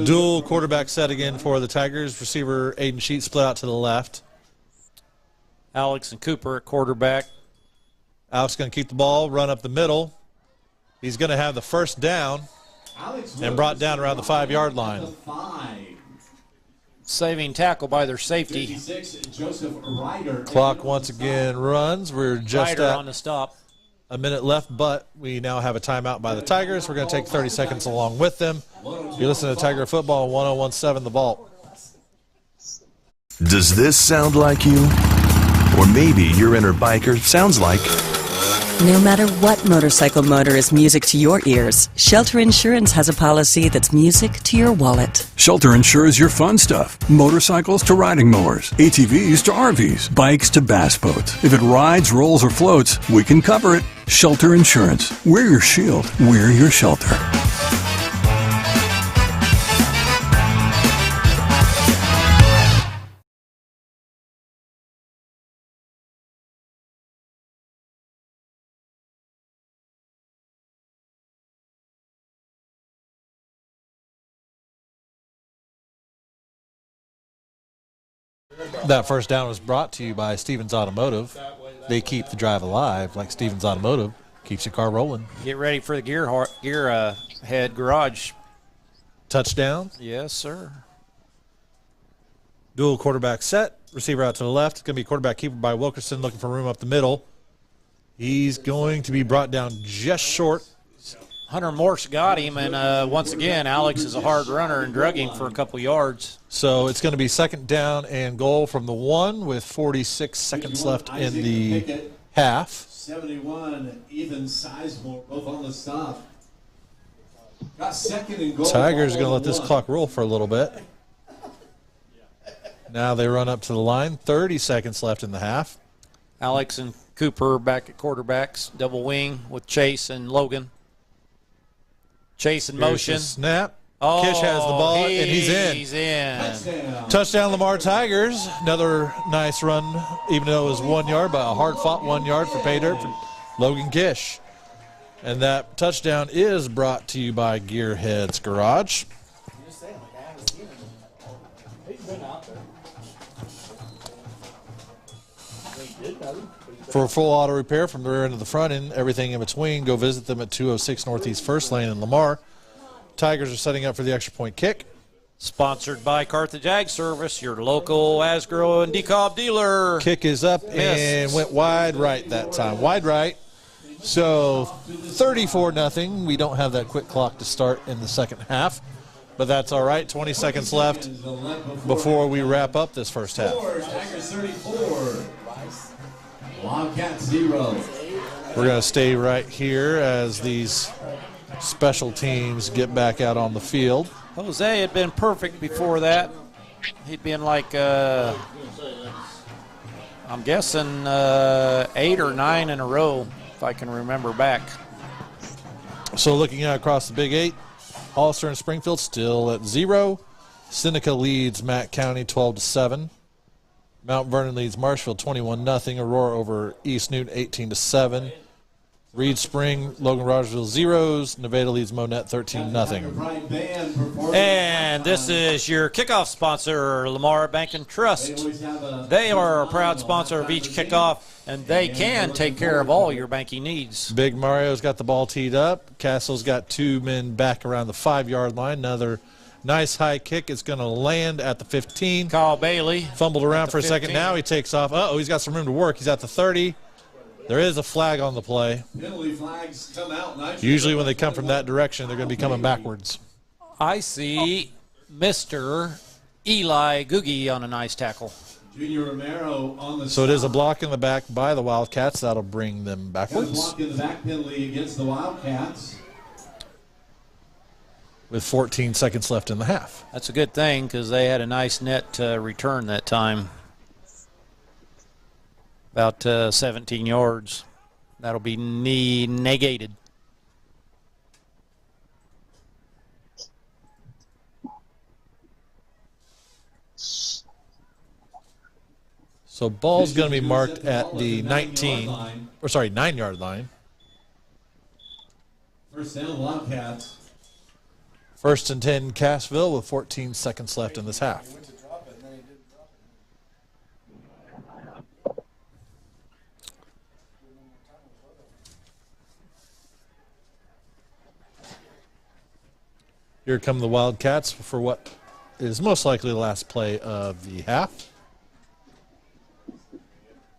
Dual quarterback set again for the Tigers. Receiver Aiden Sheets split out to the left. Alex and Cooper at quarterback. Alex going to keep the ball, run up the middle. He's going to have the first down. and brought down around the 5-yard line. Saving tackle by their safety. Clock once again runs. We're just Ryder on the stop. A minute left, but we now have a timeout by the Tigers. We're going to take 30 seconds along with them. You're listening to Tiger Football 1017 The Vault. Does this sound like you? Or maybe your inner biker sounds like... No matter what motorcycle motor is music to your ears, Shelter Insurance has a policy that's music to your wallet. Shelter insures your fun stuff. Motorcycles to riding mowers, ATVs to RVs, bikes to bass boats. If it rides, rolls, or floats, we can cover it. Shelter Insurance. We're your shield. We're your shelter. That first down was brought to you by Stevens Automotive. They keep the drive alive like Stevens Automotive keeps your car rolling. Get ready for the gear head garage. Touchdown. Yes, sir. Dual quarterback set. Receiver out to the left. It's going to be quarterback keeper by Wilkerson looking for room up the middle. He's going to be brought down just short. Hunter Morse got him, and once again, Alex is a hard runner and drug him for a couple yards. So it's going to be second down and goal from the 1 with 46 seconds left in the half. 71, Ethan Sizemore, both on the stop. Got second and goal. Tigers are going to let this clock roll for a little bit. Now they run up to the line. 30 seconds left in the half. Alex and Cooper back at quarterbacks, double wing with Chase and Logan. Chase in motion. Snap. Oh, Kish has the ball, and he's in. He's in. Touchdown, Lamar Tigers. Another nice run, even though it was 1 yard, but a hard-fought 1 yard for pay dirt for Logan Kish. And that touchdown is brought to you by Gearheads Garage. For a full auto repair from the rear end to the front end, everything in between, go visit them at 206 Northeast First Lane in Lamar. Tigers are setting up for the extra point kick. Sponsored by Carthage Ag Service, your local Asgrow and DeKalb dealer. Kick is up and went wide right that time. Wide right. So 34-0. We don't have that quick clock to start in the second half, but that's all right. 20 seconds left before we wrap up this first half. Tigers 34. Wildcats 0. We're going to stay right here as these special teams get back out on the field. Jose had been perfect before that. He'd been like, I'm guessing 8 or 9 in a row, if I can remember back. So looking out across the Big 8, Hollister and Springfield still at 0. Seneca leads Mack County 12-7. Mount Vernon leads Marshfield 21-0. Aurora over East Newton 18-7. Reed Spring, Logan Rogersville 0s. Nevada leads Monette 13-0. And this is your kickoff sponsor, Lamar Bank and Trust. They are a proud sponsor of each kickoff, and they can take care of all your banking needs. Big Mario's got the ball teed up. Castle's got 2 men back around the 5-yard line. Another nice high kick. It's going to land at the 15. Kyle Bailey fumbled around for a second. Now he takes off. Uh-oh, he's got some room to work. He's at the 30. There is a flag on the play. Penalty flags come out. Usually when they come from that direction, they're going to be coming backwards. I see Mr. Eli Googie on a nice tackle. Junior Romero on the So it is a block in the back by the Wildcats. That'll bring them backwards. Block in the back penalty against the Wildcats. With 14 seconds left in the half. That's a good thing because they had a nice net return that time. About 17 yards. That'll be negated. So ball's going to be marked at the 9-yard line. First down, Wildcats. First and 10, Cassville with 14 seconds left in this half. Here come the Wildcats for what is most likely the last play of the half.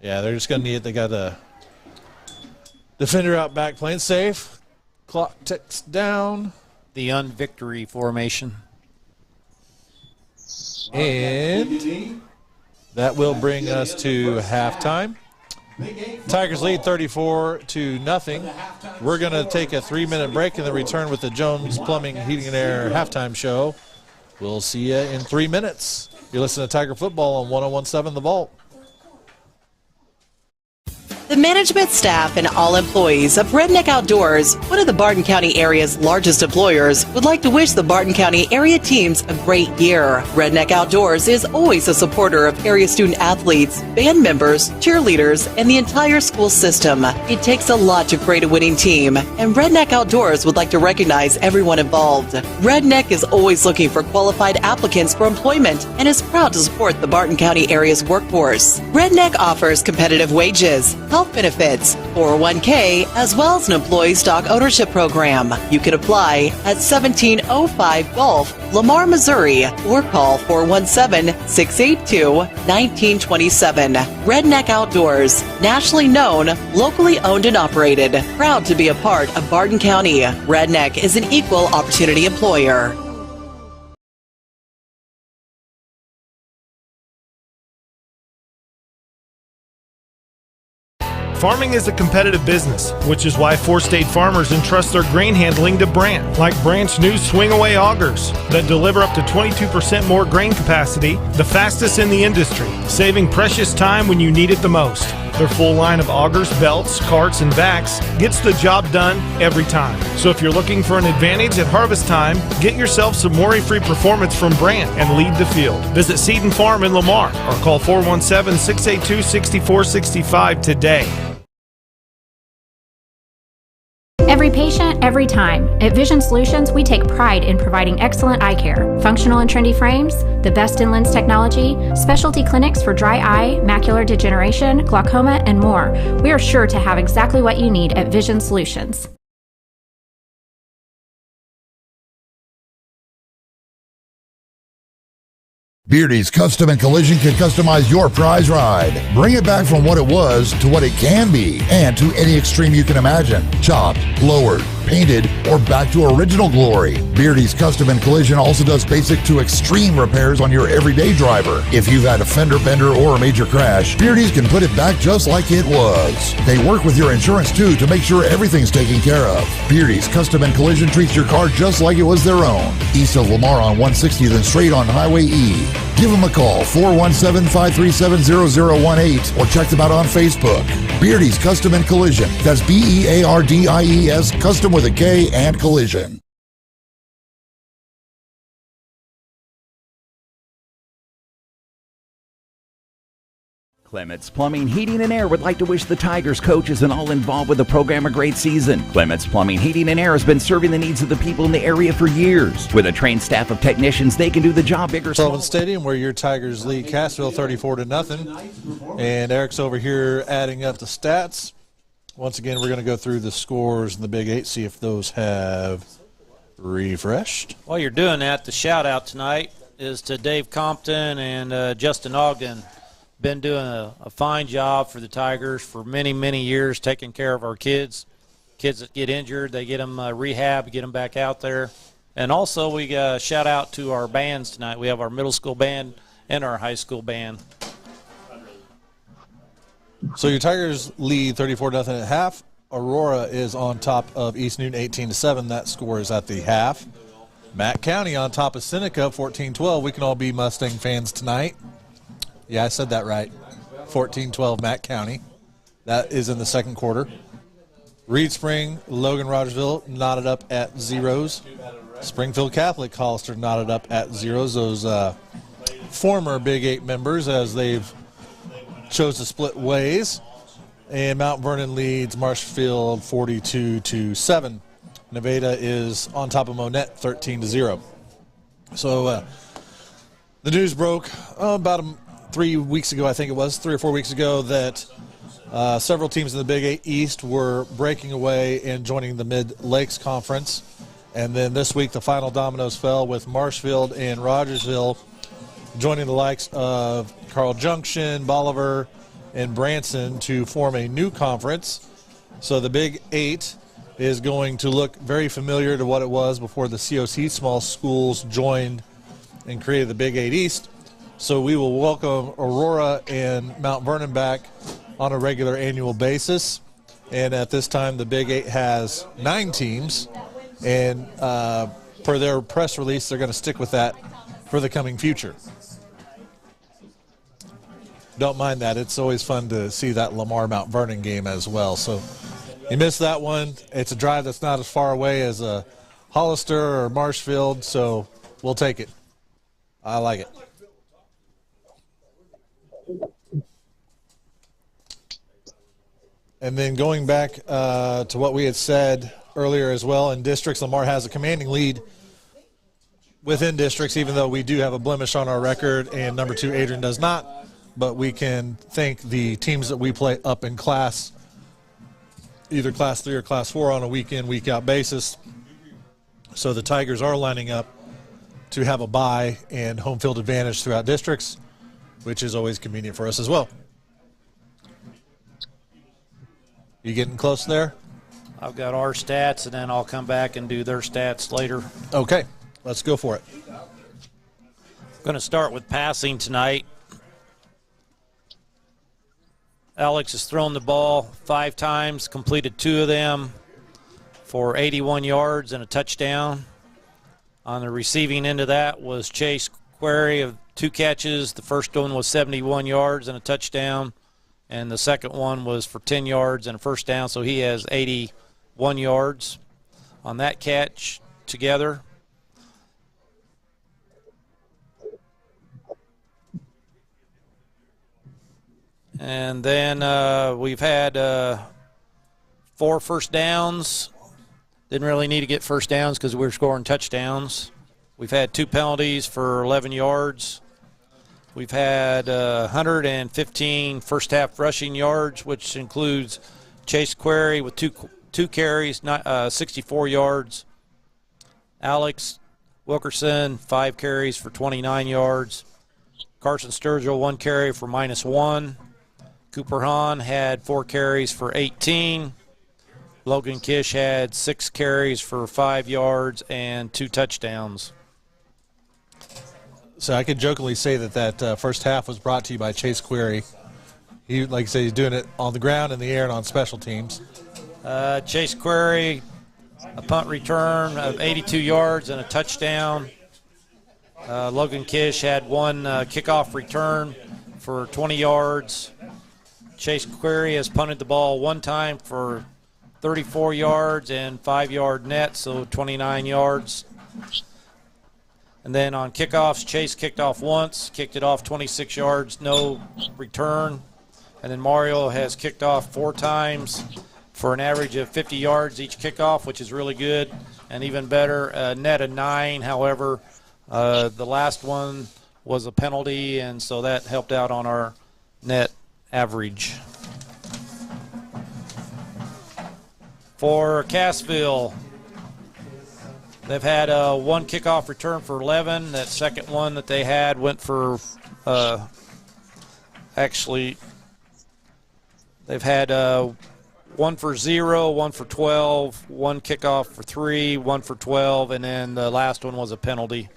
Yeah, they're just going to need it. They got a defender out back playing safe. Clock ticks down. The unvictory formation. And that will bring us to halftime. Tigers lead 34-0. We're going to take a 3-minute break and then return with the Jones Plumbing, Heating and Air halftime show. We'll see you in 3 minutes. You're listening to Tiger Football on 101.7 The Vault. The management staff and all employees of Redneck Outdoors, one of the Barton County area's largest employers, would like to wish the Barton County area teams a great year. Redneck Outdoors is always a supporter of area student athletes, band members, cheerleaders, and the entire school system. It takes a lot to create a winning team, and Redneck Outdoors would like to recognize everyone involved. Redneck is always looking for qualified applicants for employment and is proud to support the Barton County area's workforce. Redneck offers competitive wages, health benefits, 401k, as well as an employee stock ownership program. You can apply at 1705 Gulf, Lamar, Missouri, or call 417-682-1927. Redneck Outdoors, nationally known, locally owned and operated, proud to be a part of Barton County. Redneck is an equal opportunity employer. Farming is a competitive business, which is why four-state farmers entrust their grain handling to Brandt, like Brandt's new swing-away augers that deliver up to 22% more grain capacity, the fastest in the industry, saving precious time when you need it the most. Their full line of augers, belts, carts, and vacs gets the job done every time. So if you're looking for an advantage at harvest time, get yourself some worry-free performance from Brandt and lead the field. Visit Seton Farm in Lamar or call 417-682-6465 today. Every patient, every time. At Vision Solutions, we take pride in providing excellent eye care. Functional and trendy frames, the best in lens technology, specialty clinics for dry eye, macular degeneration, glaucoma, and more. We are sure to have exactly what you need at Vision Solutions. Beardy's Custom and Collision can customize your prize ride. Bring it back from what it was to what it can be, and to any extreme you can imagine. Chopped, lowered, painted, or back to original glory. Beardy's Custom and Collision also does basic to extreme repairs on your everyday driver. If you've had a fender bender or a major crash, Beardy's can put it back just like it was. They work with your insurance too to make sure everything's taken care of. Beardy's Custom and Collision treats your car just like it was their own. East of Lamar on 160, then straight on Highway E. Give them a call, 417-537-0018, or check them out on Facebook. Beardy's Custom and Collision. That's Beardies, custom with a K, and collision. Clements Plumbing, Heating and Air would like to wish the Tigers coaches and all involved with the program a great season. Clements Plumbing, Heating and Air has been serving the needs of the people in the area for years. With a trained staff of technicians, they can do the job bigger. Sullivan Stadium, where your Tigers lead Cassville 34-0. And Eric's over here adding up the stats. Once again, we're going to go through the scores in the Big 8, see if those have refreshed. While you're doing that, the shout-out tonight is to Dave Compton and Justin Ogden. Been doing a fine job for the Tigers for many, many years, taking care of our kids. Kids that get injured, they get them rehab, get them back out there. And also, we shout out to our bands tonight. We have our middle school band and our high school band. So your Tigers lead 34-0 at half. Aurora is on top of East Newton 18-7. That score is at the half. Matt County on top of Seneca 14-12. We can all be Mustang fans tonight. Yeah, I said that right. 14-12 Matt County. That is in the second quarter. Reed Spring, Logan Rogersville knotted up at zeros. Springfield Catholic Hollister knotted up at zeros. Those former Big 8 members, as they've chose to split ways. And Mount Vernon leads Marshfield 42-7. Nevada is on top of Monette 13-0. So the news broke about 3 weeks ago, I think it was, 3 or 4 weeks ago, that several teams in the Big 8 East were breaking away and joining the Mid-Lakes Conference. And then this week, the final dominoes fell with Marshfield and Rogersville joining the likes of Carl Junction, Bolivar, and Branson to form a new conference. So the Big 8 is going to look very familiar to what it was before the COC small schools joined and created the Big 8 East. So we will welcome Aurora and Mount Vernon back on a regular annual basis. And at this time, the Big 8 has 9 teams. And per their press release, they're going to stick with that for the coming future. Don't mind that. It's always fun to see that Lamar Mount Vernon game as well. So you missed that one. It's a drive that's not as far away as Hollister or Marshfield, so we'll take it. I like it. And then going back to what we had said earlier as well, in districts, Lamar has a commanding lead within districts, even though we do have a blemish on our record, and number 2, Adrian, does not. But we can thank the teams that we play up in class, either Class 3 or Class 4 on a week-in, week-out basis. So the Tigers are lining up to have a bye and home field advantage throughout districts, which is always convenient for us as well. You getting close there? I've got our stats, and then I'll come back and do their stats later. Okay, let's go for it. I'm going to start with passing tonight. Alex has thrown the ball 5 times, completed 2 of them for 81 yards and a touchdown. On the receiving end of that was Chase Query of 2 catches. The first one was 71 yards and a touchdown, and the second one was for 10 yards and a first down, so he has 81 yards on that catch together. And then we've had 4 first downs. Didn't really need to get first downs because we were scoring touchdowns. We've had 2 penalties for 11 yards. We've had 115 first half rushing yards, which includes Chase Query with two carries, 64 yards. Alex Wilkerson, 5 carries for 29 yards. Carson Sturgill, 1 carry for -1. Cooper Hahn had 4 carries for 18. Logan Kish had 6 carries for 5 yards and 2 touchdowns. So I could jokingly say that first half was brought to you by Chase Query. He, like I say, he's doing it on the ground, in the air, and on special teams. Chase Query, a punt return of 82 yards and a touchdown. Logan Kish had 1 kickoff return for 20 yards. Chase Query has punted the ball 1 time for 34 yards and 5-yard net, so 29 yards. And then on kickoffs, Chase kicked off once, kicked it off 26 yards, no return. And then Mario has kicked off 4 times for an average of 50 yards each kickoff, which is really good. And even better, a net of 9. However, the last one was a penalty, and so that helped out on our net average. For Cassville, they've had 1 kickoff return for 11. That second one that they had went for, actually, they've had 1 for 0, 1 for 12, 1 kickoff for 3, 1 for 12, and then the last one was a penalty.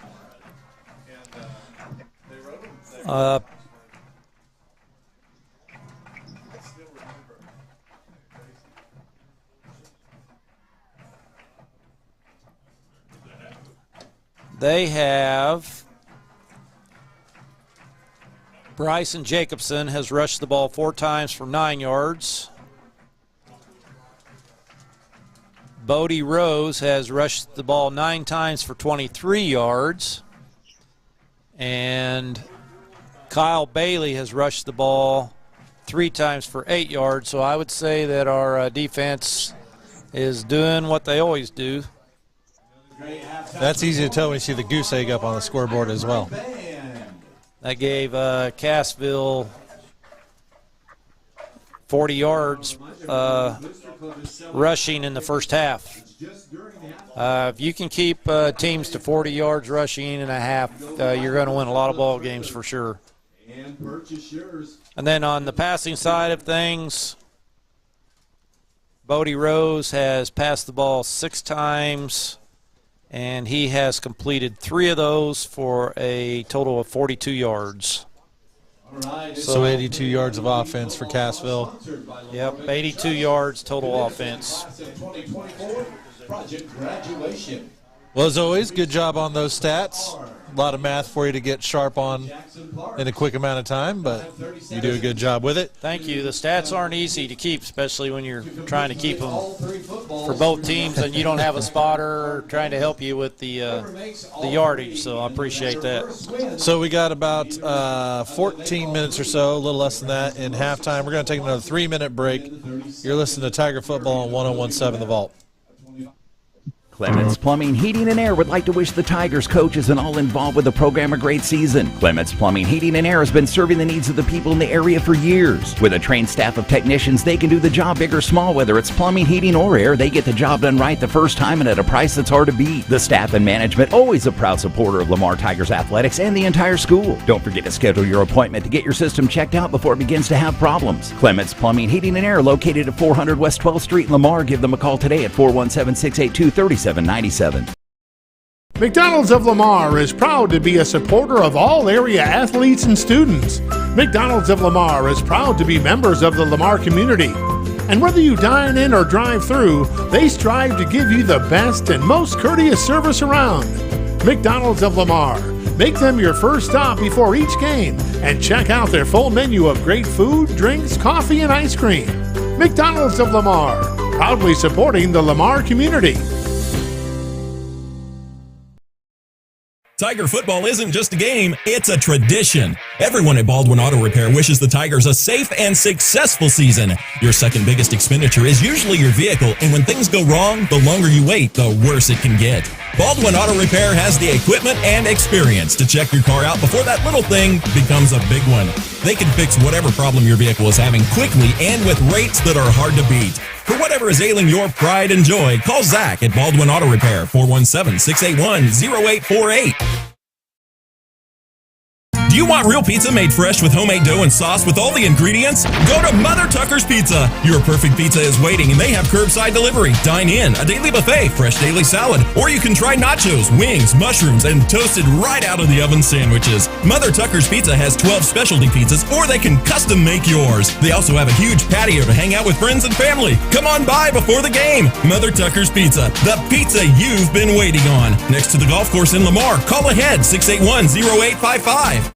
They have Bryson Jacobson has rushed the ball 4 times for 9 yards. Bodie Rose has rushed the ball 9 times for 23 yards. And Kyle Bailey has rushed the ball 3 times for 8 yards. So I would say that our defense is doing what they always do. That's easy to tell when you see the goose egg up on the scoreboard as well. That gave Cassville 40 yards rushing in the first half. If you can keep teams to 40 yards rushing and a half, you're going to win a lot of ball games for sure. And then on the passing side of things, Bodie Rose has passed the ball 6 times, and he has completed 3 of those for a total of 42 yards. So 82 yards of offense for Cassville. Yep, 82 yards total offense. Well, as always, good job on those stats. A lot of math for you to get sharp on in a quick amount of time, but you do a good job with it. Thank you. The stats aren't easy to keep, especially when you're trying to keep them for both teams and you don't have a spotter trying to help you with the yardage, so I appreciate that. So we got about 14 minutes or so, a little less than that, in halftime. We're going to take another 3-minute break. You're listening to Tiger Football on 101.7 The Vault. Clements Plumbing, Heating, and Air would like to wish the Tigers, coaches, and all involved with the program a great season. Clements Plumbing, Heating, and Air has been serving the needs of the people in the area for years. With a trained staff of technicians, they can do the job big or small. Whether it's plumbing, heating, or air, they get the job done right the first time and at a price that's hard to beat. The staff and management, always a proud supporter of Lamar Tigers athletics and the entire school. Don't forget to schedule your appointment to get your system checked out before it begins to have problems. Clements Plumbing, Heating, and Air, located at 400 West 12th Street in Lamar. Give them a call today at 417-682-3797. McDonald's of Lamar is proud to be a supporter of all area athletes and students. McDonald's of Lamar is proud to be members of the Lamar community. And whether you dine in or drive through, they strive to give you the best and most courteous service around. McDonald's of Lamar. Make them your first stop before each game and check out their full menu of great food, drinks, coffee, and ice cream. McDonald's of Lamar, proudly supporting the Lamar community. Tiger football isn't just a game, it's a tradition. Everyone at Baldwin Auto Repair wishes the Tigers a safe and successful season. Your second biggest expenditure is usually your vehicle, and when things go wrong, the longer you wait, the worse it can get. Baldwin Auto Repair has the equipment and experience to check your car out before that little thing becomes a big one. They can fix whatever problem your vehicle is having quickly and with rates that are hard to beat. For whatever is ailing your pride and joy, call Zach at Baldwin Auto Repair, 417-681-0848. Do you want real pizza made fresh with homemade dough and sauce with all the ingredients? Go to Mother Tucker's Pizza. Your perfect pizza is waiting, and they have curbside delivery, dine-in, a daily buffet, fresh daily salad, or you can try nachos, wings, mushrooms, and toasted right out of the oven sandwiches. Mother Tucker's Pizza has 12 specialty pizzas, or they can custom make yours. They also have a huge patio to hang out with friends and family. Come on by before the game. Mother Tucker's Pizza, the pizza you've been waiting on. Next to the golf course in Lamar. Call ahead, 681-0855.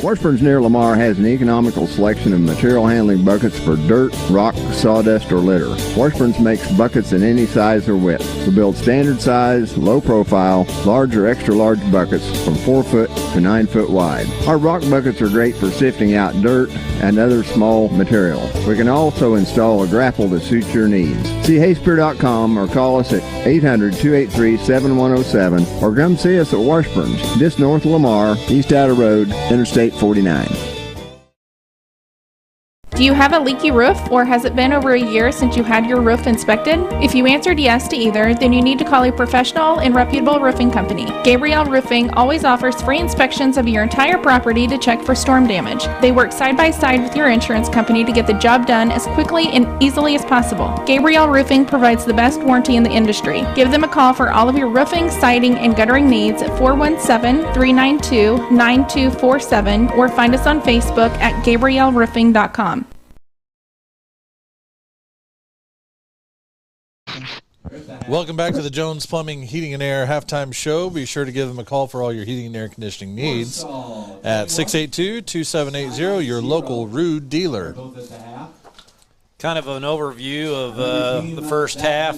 Washburn's near Lamar has an economical selection of material handling buckets for dirt, rock, sawdust, or litter. Washburn's makes buckets in any size or width. We build standard size, low profile, large or extra large buckets from 4 foot to 9 foot wide. Our rock buckets are great for sifting out dirt and other small material. We can also install a grapple to suit your needs. See Hayspear.com or call us at 800-283-7107 or come see us at Washburn's, just north of Lamar, East Outer Road, Interstate 49. Do you have a leaky roof, or has it been over a year since you had your roof inspected? If you answered yes to either, then you need to call a professional and reputable roofing company. Gabriel Roofing always offers free inspections of your entire property to check for storm damage. They work side by side with your insurance company to get the job done as quickly and easily as possible. Gabriel Roofing provides the best warranty in the industry. Give them a call for all of your roofing, siding, and guttering needs at 417-392-9247 or find us on Facebook at GabrielRoofing.com. Welcome back to the Jones Plumbing, Heating, and Air halftime show. Be sure to give them a call for all your heating and air conditioning needs at 682-2780, your local Rude dealer. Kind of an overview of the first half.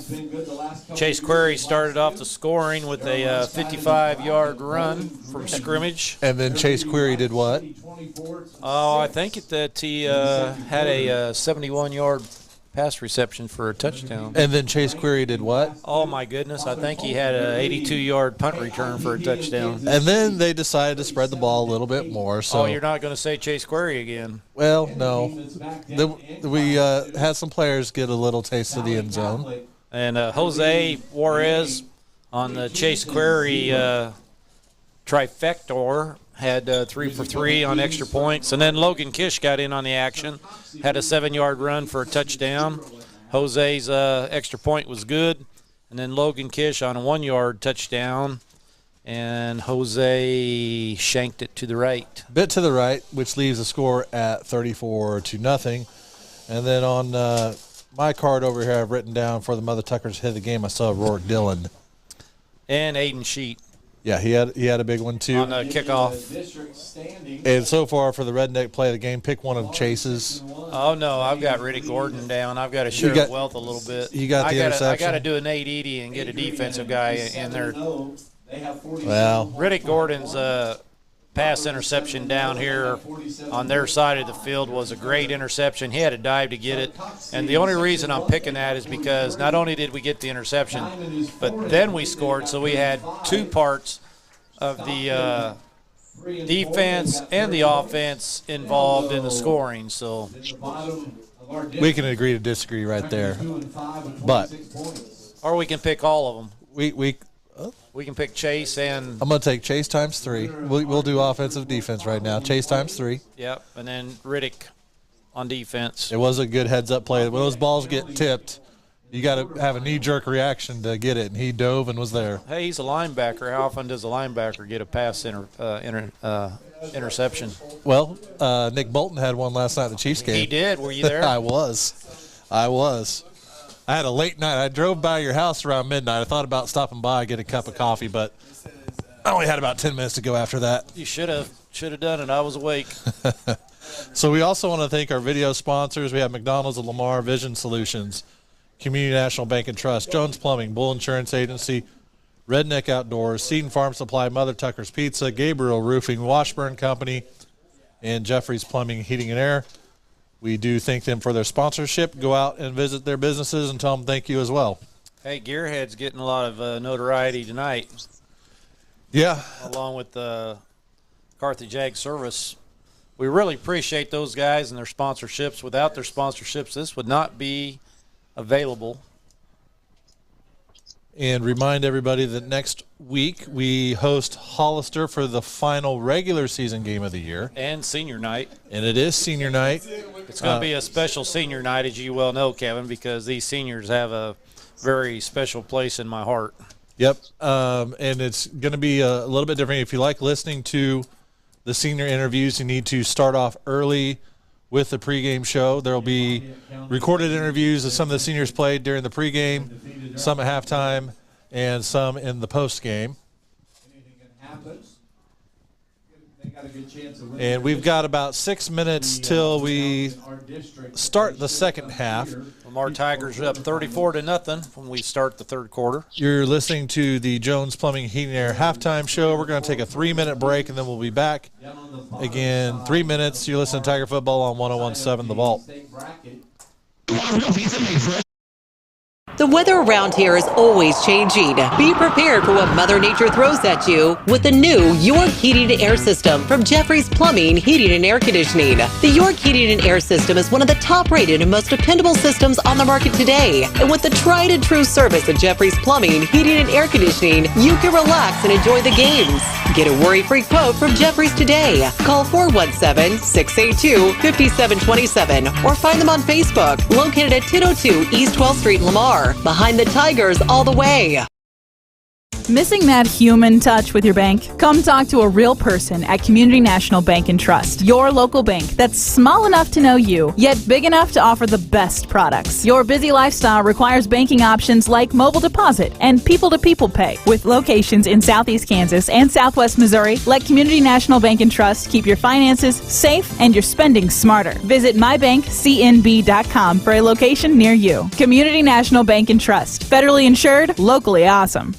Chase Query started off the scoring with a 55-yard run from scrimmage. And then Chase Query did what? Oh, I think that he had a 71-yard pass reception for a touchdown. And then Chase Query did what? Oh, my goodness. I think he had an 82-yard punt return for a touchdown. And then they decided to spread the ball a little bit more. So. Oh, you're not going to say Chase Query again? Well, no. We had some players get a little taste of the end zone. And Jose Juarez on the Chase Query trifecta had 3 for 3 on extra points. And then Logan Kish got in on the action, had a 7-yard run for a touchdown. Jose's extra point was good. And then Logan Kish on a 1-yard touchdown. And Jose shanked it to the right. Bit to the right, which leaves the score at 34-0. And then on my card over here, I've written down for the Mother Tuckers hit of the game, I saw Rourke Dillon. And Aiden Sheet. Yeah, he had a big one too. On the kickoff. And so far for the Redneck play of the game, pick one of Chase's. Oh, no, I've got Riddick Gordon down. I've got to share wealth a little bit. You got the interception? I got to do a Nate Eady and get a defensive guy in there. Well, Riddick Gordon's pass interception down here on their side of the field was a great interception. He had a dive to get it. And the only reason I'm picking that is because not only did we get the interception, but then we scored. So we had two parts of the defense and the offense involved in the scoring. So we can agree to disagree right there. But or we can pick all of them. We can pick Chase and... I'm going to take Chase times 3. We'll do offensive defense right now. Chase times 3. Yep, and then Riddick on defense. It was a good heads-up play. When those balls get tipped, you got to have a knee-jerk reaction to get it, and he dove and was there. Hey, he's a linebacker. How often does a linebacker get a pass interception? Well, Nick Bolton had one last night at the Chiefs game. He did. Were you there? I was. I had a late night. I drove by your house around midnight. I thought about stopping by, get a cup of coffee, but I only had about 10 minutes to go after that. You should have done it. I was awake. So we also want to thank our video sponsors. We have McDonald's of Lamar, Vision Solutions, Community National Bank and Trust, Jones Plumbing, Bull Insurance Agency, Redneck Outdoors, Seed and Farm Supply, Mother Tucker's Pizza, Gabriel Roofing, Washburn Company, and Jeffrey's Plumbing, Heating and Air. We do thank them for their sponsorship. Go out and visit their businesses and tell them thank you as well. Hey, Gearhead's getting a lot of notoriety tonight. Yeah. Along with Carthage Ag Service. We really appreciate those guys and their sponsorships. Without their sponsorships, this would not be available. And remind everybody that next week we host Hollister for the final regular season game of the year. And senior night. And it is senior night. It's going to be a special senior night, as you well know, Kevin, because these seniors have a very special place in my heart. Yep. And it's going to be a little bit different. If you like listening to the senior interviews, you need to start off early with the pregame show. There will be recorded interviews that some of the seniors played during the pregame, some at halftime, and some in the postgame. And we've got about 6 minutes till we start the second half. Lamar Tigers are up 34-0 when we start the third quarter. You're listening to the Jones Plumbing, Heating and Air halftime show. We're going to take a 3-minute break, and then we'll be back again. 3 minutes. You're listening to Tiger Football on 101.7 The Vault. The weather around here is always changing. Be prepared for what Mother Nature throws at you with the new York Heating and Air System from Jeffrey's Plumbing, Heating and Air Conditioning. The York Heating and Air System is one of the top-rated and most dependable systems on the market today. And with the tried and true service of Jeffrey's Plumbing, Heating and Air Conditioning, you can relax and enjoy the games. Get a worry-free quote from Jeffrey's today. Call 417-682-5727 or find them on Facebook, located at 1002 East 12th Street, Lamar. Behind the Tigers all the way. Missing that human touch with your bank? Come talk to a real person at Community National Bank and Trust, your local bank that's small enough to know you, yet big enough to offer the best products. Your busy lifestyle requires banking options like mobile deposit and people-to-people pay. With locations in Southeast Kansas and Southwest Missouri, let Community National Bank and Trust keep your finances safe and your spending smarter. Visit mybankcnb.com for a location near you. Community National Bank and Trust, federally insured, locally awesome.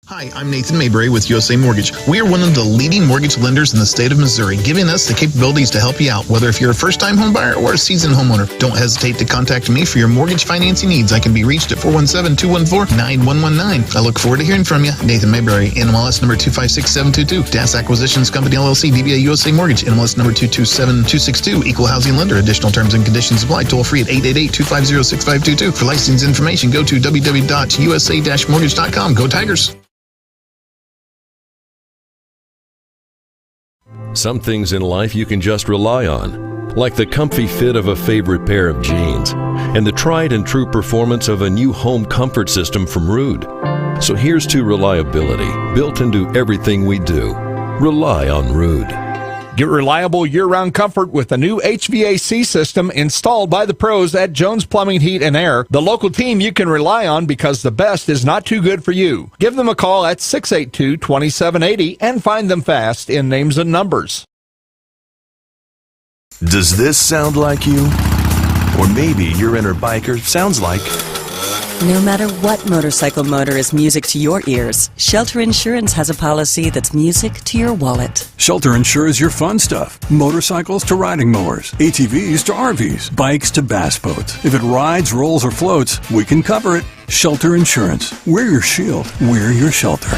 Hi, I'm Nathan Mayberry with USA Mortgage. We are one of the leading mortgage lenders in the state of Missouri, giving us the capabilities to help you out, whether if you're a first-time home buyer or a seasoned homeowner. Don't hesitate to contact me for your mortgage financing needs. I can be reached at 417-214-9119. I look forward to hearing from you. Nathan Mayberry, NMLS number 256722. DAS Acquisitions Company, LLC, DBA USA Mortgage, NMLS number 227262. Equal housing lender. Additional terms and conditions apply. Toll free at 888-250-6522. For license information, go to www.usa-mortgage.com. Go Tigers! Some things in life you can just rely on, like the comfy fit of a favorite pair of jeans and the tried and true performance of a new home comfort system from Rude. So here's to reliability, built into everything we do. Rely on Rude. Get reliable year-round comfort with a new HVAC system installed by the pros at Jones Plumbing, Heat, and Air, the local team you can rely on because the best is not too good for you. Give them a call at 682-2780 and find them fast in names and numbers. Does this sound like you? Or maybe your inner biker sounds like... No matter what motorcycle motor is music to your ears, Shelter Insurance has a policy that's music to your wallet. Shelter insures your fun stuff. Motorcycles to riding mowers, ATVs to RVs, bikes to bass boats. If it rides, rolls, or floats, we can cover it. Shelter Insurance. We're your shield. We're your shelter.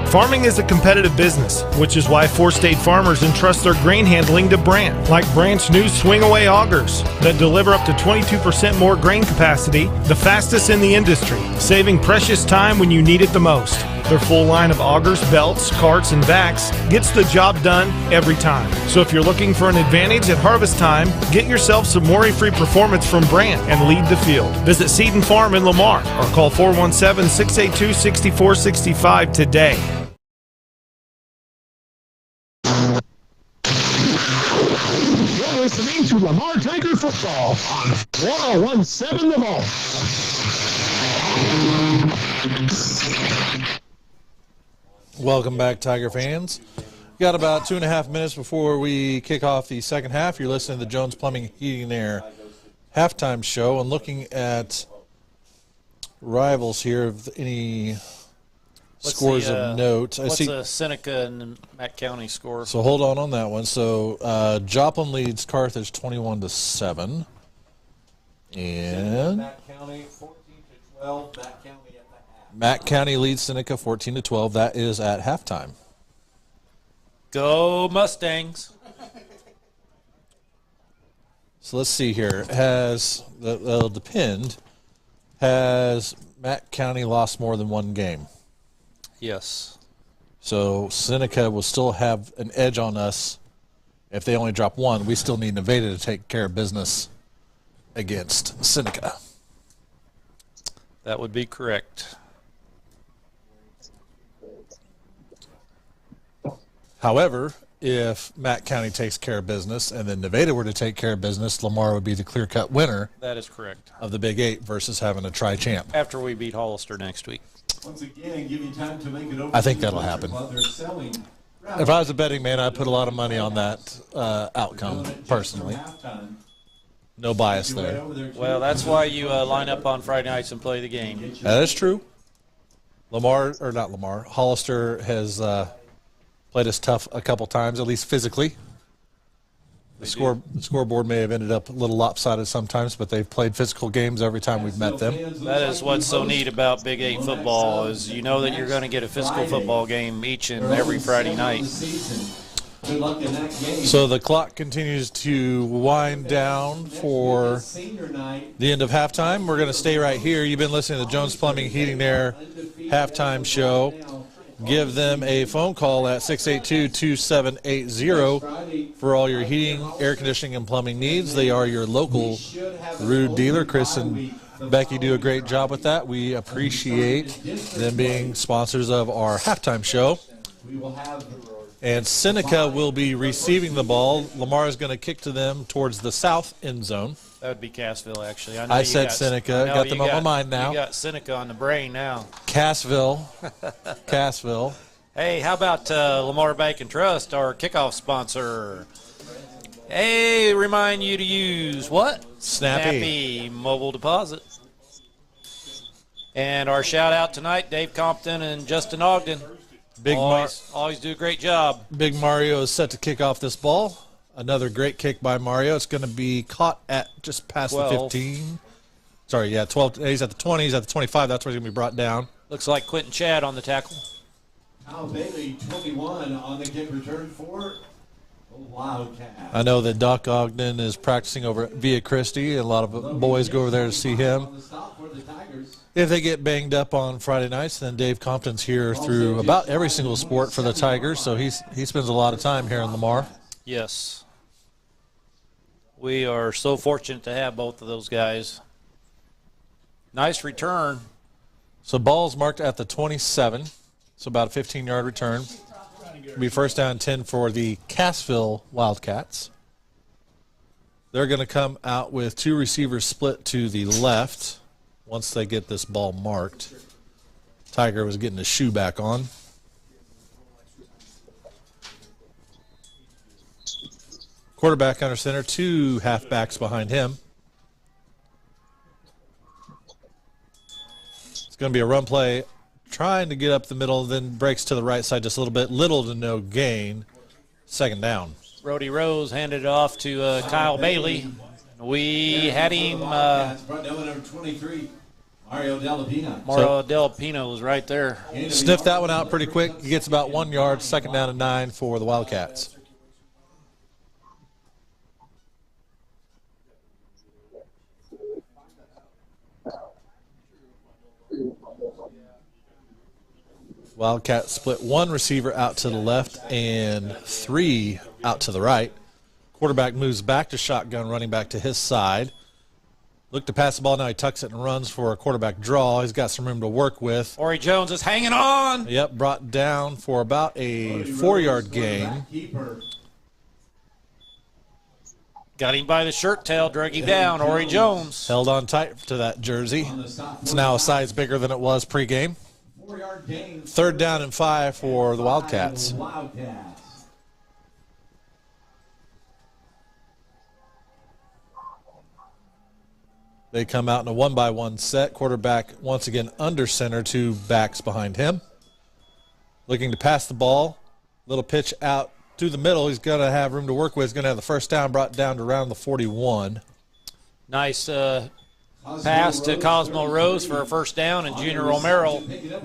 Farming is a competitive business, which is why four-state farmers entrust their grain handling to Brandt, like Brandt's new swing-away augers that deliver up to 22% more grain capacity, the fastest in the industry, saving precious time when you need it the most. Their full line of augers, belts, carts, and vacs gets the job done every time. So if you're looking for an advantage at harvest time, get yourself some worry-free performance from Brandt and lead the field. Visit Seed and Farm in Lamar or call 417-682-6465 today. You're listening to Lamar Tiger Football on 1017 The Vault. Welcome back, Tiger fans. We got about 2.5 minutes before we kick off the second half. You're listening to the Jones Plumbing, Heating, and Air halftime show and looking at rivals here of any scores of note. What's the Seneca and Mack County score? So hold on that one. So Joplin leads Carthage 21-7. And Mack County 14-12. Mack County leads Seneca 14-12. That is at halftime. Go Mustangs. So let's see here. That'll depend. Has Mack County lost more than one game? Yes. So Seneca will still have an edge on us if they only drop one. We still need Nevada to take care of business against Seneca. That would be correct. However, if Mack County takes care of business and then Nevada were to take care of business, Lamar would be the clear-cut winner. That is correct. Of the Big Eight versus having a tri-champ. After we beat Hollister next week. Once again, give you time to make it over. I think that'll happen. If I was a betting man, I'd put a lot of money on that outcome, personally. No bias there. Well, that's why you line up on Friday nights and play the game. That is true. Hollister has played us tough a couple times, at least physically. The scoreboard may have ended up a little lopsided sometimes, but they've played physical games every time we've met them. That is what's so neat about Big 8 football is you know that you're going to get a physical football game each and every Friday night. So the clock continues to wind down for the end of halftime. We're going to stay right here. You've been listening to the Jones Plumbing, Heating, and Air halftime show. Give them a phone call at 682-2780 for all your heating, air conditioning, and plumbing needs. They are your local Rude dealer. Chris and Becky do a great job with that. We appreciate them being sponsors of our halftime show. And Seneca will be receiving the ball. Lamar is going to kick to them towards the south end zone. That would be Cassville, actually. I said Seneca. Got them on my mind now. You got Seneca on the brain now. Cassville. Hey, how about Lamar Bank and Trust, our kickoff sponsor? Hey, remind you to use what? Snappy mobile deposit. And our shout out tonight, Dave Compton and Justin Ogden. Always do a great job. Big Mario is set to kick off this ball. Another great kick by Mario. It's going to be caught at just past 12. the 15. Sorry, yeah, 12. He's at the 20. He's at the 25. That's where he's going to be brought down. Looks like Quentin Chad on the tackle. Kyle Bailey, 21 on the kick return for the Wildcats. I know that Doc Ogden is practicing over at Via Christi. A lot of boys go over there to see him. If they get banged up on Friday nights, then Dave Compton's here through about every single sport for the Tigers, so he spends a lot of time here in Lamar. Yes. We are so fortunate to have both of those guys. Nice return. So ball's marked at the 27, so about a 15-yard return. It'll be first down 10 for the Cassville Wildcats. They're going to come out with two receivers split to the left once they get this ball marked. Tiger was getting his shoe back on. Quarterback under center, two halfbacks behind him. It's going to be a run play, trying to get up the middle, then breaks to the right side just a little bit. Little to no gain. Second down. Brody Rose handed it off to Kyle Bailey. We had him. Number 23, Mario Delapino. Mario Delapino was right there. Sniffed that one out pretty quick. He gets about 1 yard. Second down and 9 for the Wildcats. Wildcats split one receiver out to the left and three out to the right. Quarterback moves back to shotgun, running back to his side. Look to pass the ball. Now he tucks it and runs for a quarterback draw. He's got some room to work with. Ori Jones is hanging on. Yep, brought down for about a 4-yard gain. Got him by the shirt tail, drug him down. Ori Jones. Held on tight to that jersey. It's now a size bigger than it was pregame. Third down and 5 for the Wildcats. They come out in a 1-by-1 set. Quarterback once again under center, two backs behind him. Looking to pass the ball. Little pitch out to the middle. He's going to have room to work with. He's going to have the first down brought down to around the 41. Nice pass to Cosmo Rose for a first down, and Junior Romero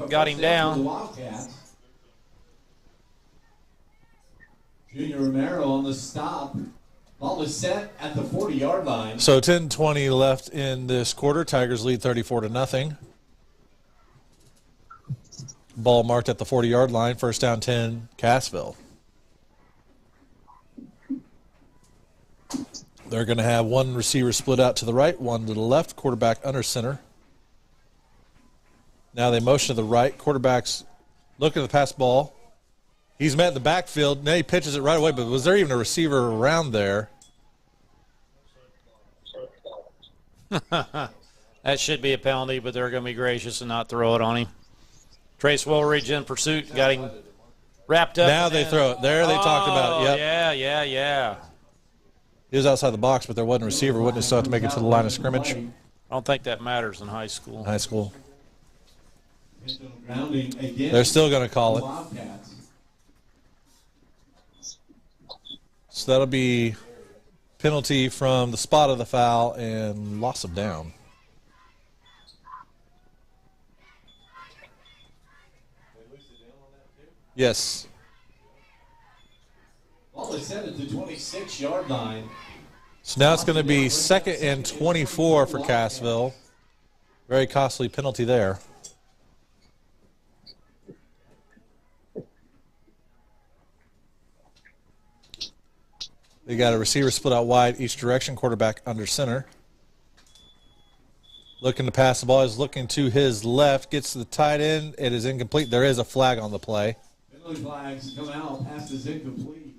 got him down. Junior Romero on the stop. Ball is set at the 40-yard line. So 10:20 left in this quarter. Tigers lead 34-0. Ball marked at the 40-yard line. First down 10, Cassville. They're going to have one receiver split out to the right, one to the left, quarterback under center. Now they motion to the right. Quarterback's looking at the pass ball. He's met in the backfield. Now he pitches it right away, but was there even a receiver around there? That should be a penalty, but they're going to be gracious and not throw it on him. Trace Woolridge in pursuit, got him wrapped up. Now they throw it. There they talked about it. Yep. Yeah. He was outside the box, but there wasn't a receiver. Wouldn't have still have to make it to the line of scrimmage. I don't think that matters in high school. They're still going to call it. So that'll be penalty from the spot of the foul and loss of down. Yes. Ball is set at the 26-yard line. So now it's going to be second and 24 for Cassville. Very costly penalty there. They got a receiver split out wide each direction, quarterback under center. Looking to pass the ball, is looking to his left, gets to the tight end. It is incomplete. There is a flag on the play. Penalty flags come out. Pass is incomplete.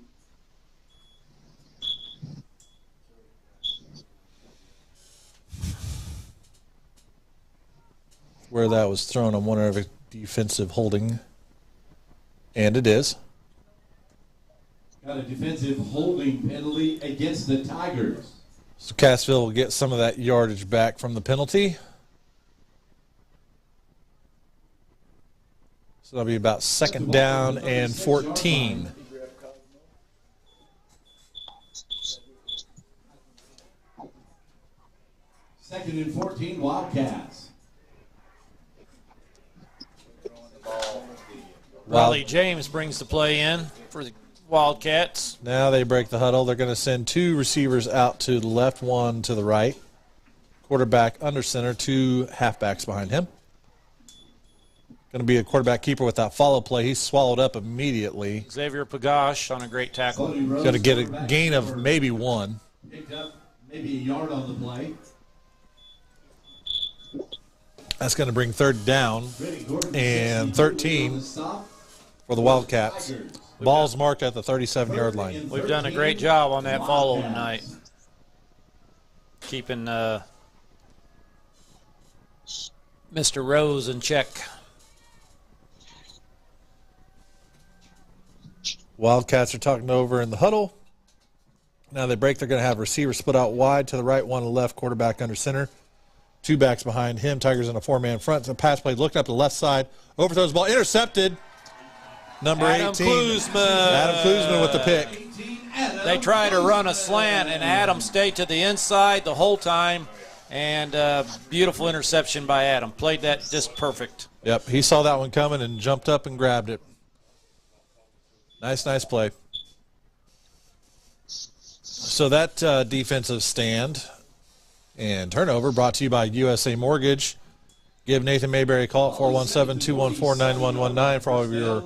Where that was thrown, I'm wondering if it's defensive holding. And it is. Got a defensive holding penalty against the Tigers. So Cassville will get some of that yardage back from the penalty. So that'll be about second down and 14. Second and 14, Wildcats. Riley James brings the play in for the Wildcats. Now they break the huddle. They're going to send two receivers out to the left, one to the right. Quarterback under center, two halfbacks behind him. Going to be a quarterback keeper with that follow play. He's swallowed up immediately. Xavier Pagash on a great tackle. He's going to get a gain of maybe one. Picked up maybe a yard on the play. That's going to bring third down and 13 for the Wildcats. Ball's marked at the 37-yard line. We've done a great job on that follow tonight. Keeping Mr. Rose in check. Wildcats are talking over in the huddle. Now they break. They're going to have receivers split out wide to the right, one to the left, quarterback under center. Two backs behind him. Tigers in a four-man front. The pass play looking up to the left side. Overthrows the ball. Intercepted. Number 18. Adam Kuzman with the pick. They try to run a slant, and Adam stayed to the inside the whole time. And beautiful interception by Adam. Played that just perfect. Yep, he saw that one coming and jumped up and grabbed it. Nice play. So that defensive stand and turnover brought to you by USA Mortgage. Give Nathan Mayberry a call at 417-214-9119 for all of your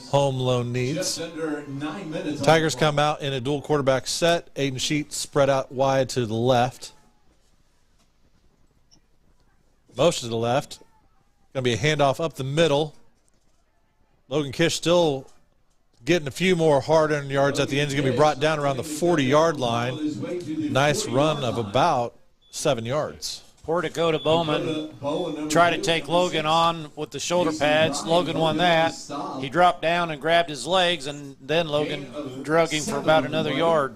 home loan needs. Tigers come out in a dual quarterback set. Aiden Sheets spread out wide to the left. Motion to the left. Going to be a handoff up the middle. Logan Kish still getting a few more hard-earned yards at the end. He's going to be brought down around the 40-yard line. Nice run of about 7 yards. Poor Dakota Bowman tried to take Logan on with the shoulder pads. Logan won that. He dropped down and grabbed his legs, and then Logan drug him for about another yard.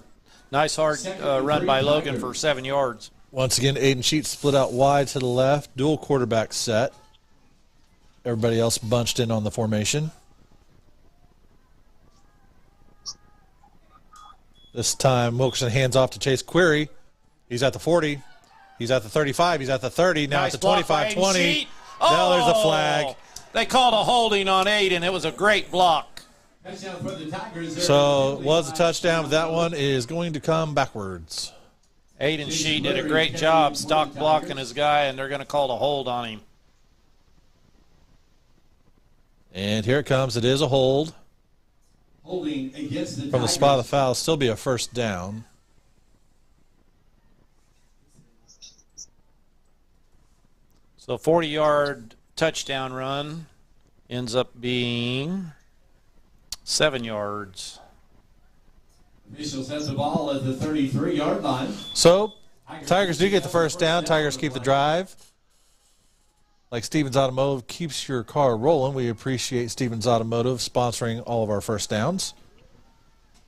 Nice hard run by Logan for 7 yards. Once again, Aiden Sheets split out wide to the left. Dual quarterback set. Everybody else bunched in on the formation. This time, Wilkerson hands off to Chase Query. He's at the 40. He's at the 35. He's at the 30. Now Nice it's the 25-20. Now there's a flag. They called a holding on Aiden. It was a great block. So it was a touchdown, but that one is going to come backwards. Aiden Sheet did a great job stock blocking his guy, and they're going to call a hold on him. And here it comes. It is a hold. Holding against the From the spot of the foul, still be a first down. So 40-yard touchdown run ends up being 7 yards. Officials have the ball at the 33-yard line. So Tigers do get the first down. Tigers keep the drive. Like Stevens Automotive keeps your car rolling. We appreciate Stevens Automotive sponsoring all of our first downs.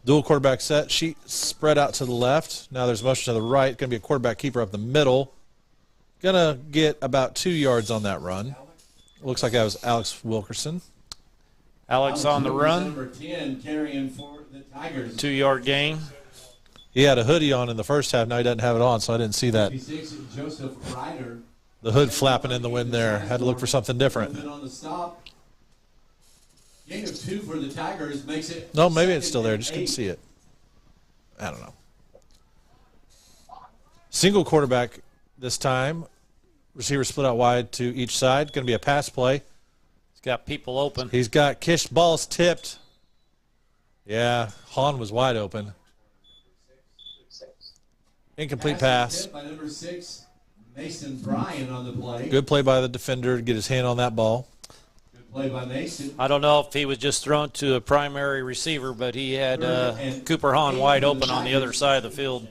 Dual quarterback set. Sheet spread out to the left. Now there's motion to the right. Going to be a quarterback keeper up the middle. Going to get about 2 yards on that run. Looks like that was Alex Wilkerson. Alex on the run. Number 10 carrying for the Tigers. 2-yard gain. He had a hoodie on in the first half. Now he doesn't have it on, so I didn't see that. Joseph Ryder. The hood flapping in the wind there. Had to look for something different. On the stop. Gain of 2 for the Tigers makes it. No, maybe it's still there. Just couldn't see it. I don't know. Single quarterback this time. Receiver split out wide to each side. Going to be a pass play. He's got people open. He's got Kish. Ball's tipped. Yeah, Hahn was wide open. Incomplete pass. By number 6, Mason Bryan on the play. Good play by the defender to get his hand on that ball. Good play by Mason. I don't know if he was just thrown to a primary receiver, but he had Cooper Hahn wide open on the other side of the field.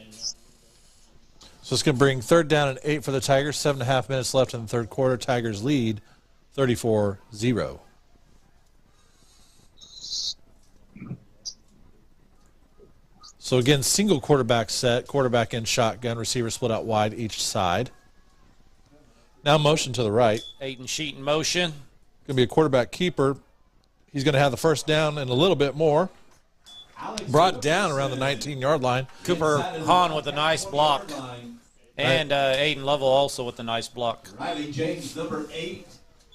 So it's going to bring third down and 8 for the Tigers. 7.5 minutes left in the third quarter. Tigers lead 34-0. So again, single quarterback set, quarterback in shotgun, receiver split out wide each side. Now motion to the right. Aiden Sheet in motion. Going to be a quarterback keeper. He's going to have the first down and a little bit more. Brought down around the 19-yard line. Cooper Hahn with a nice block. And Aiden Lovell also with a nice block. Riley James, number 8,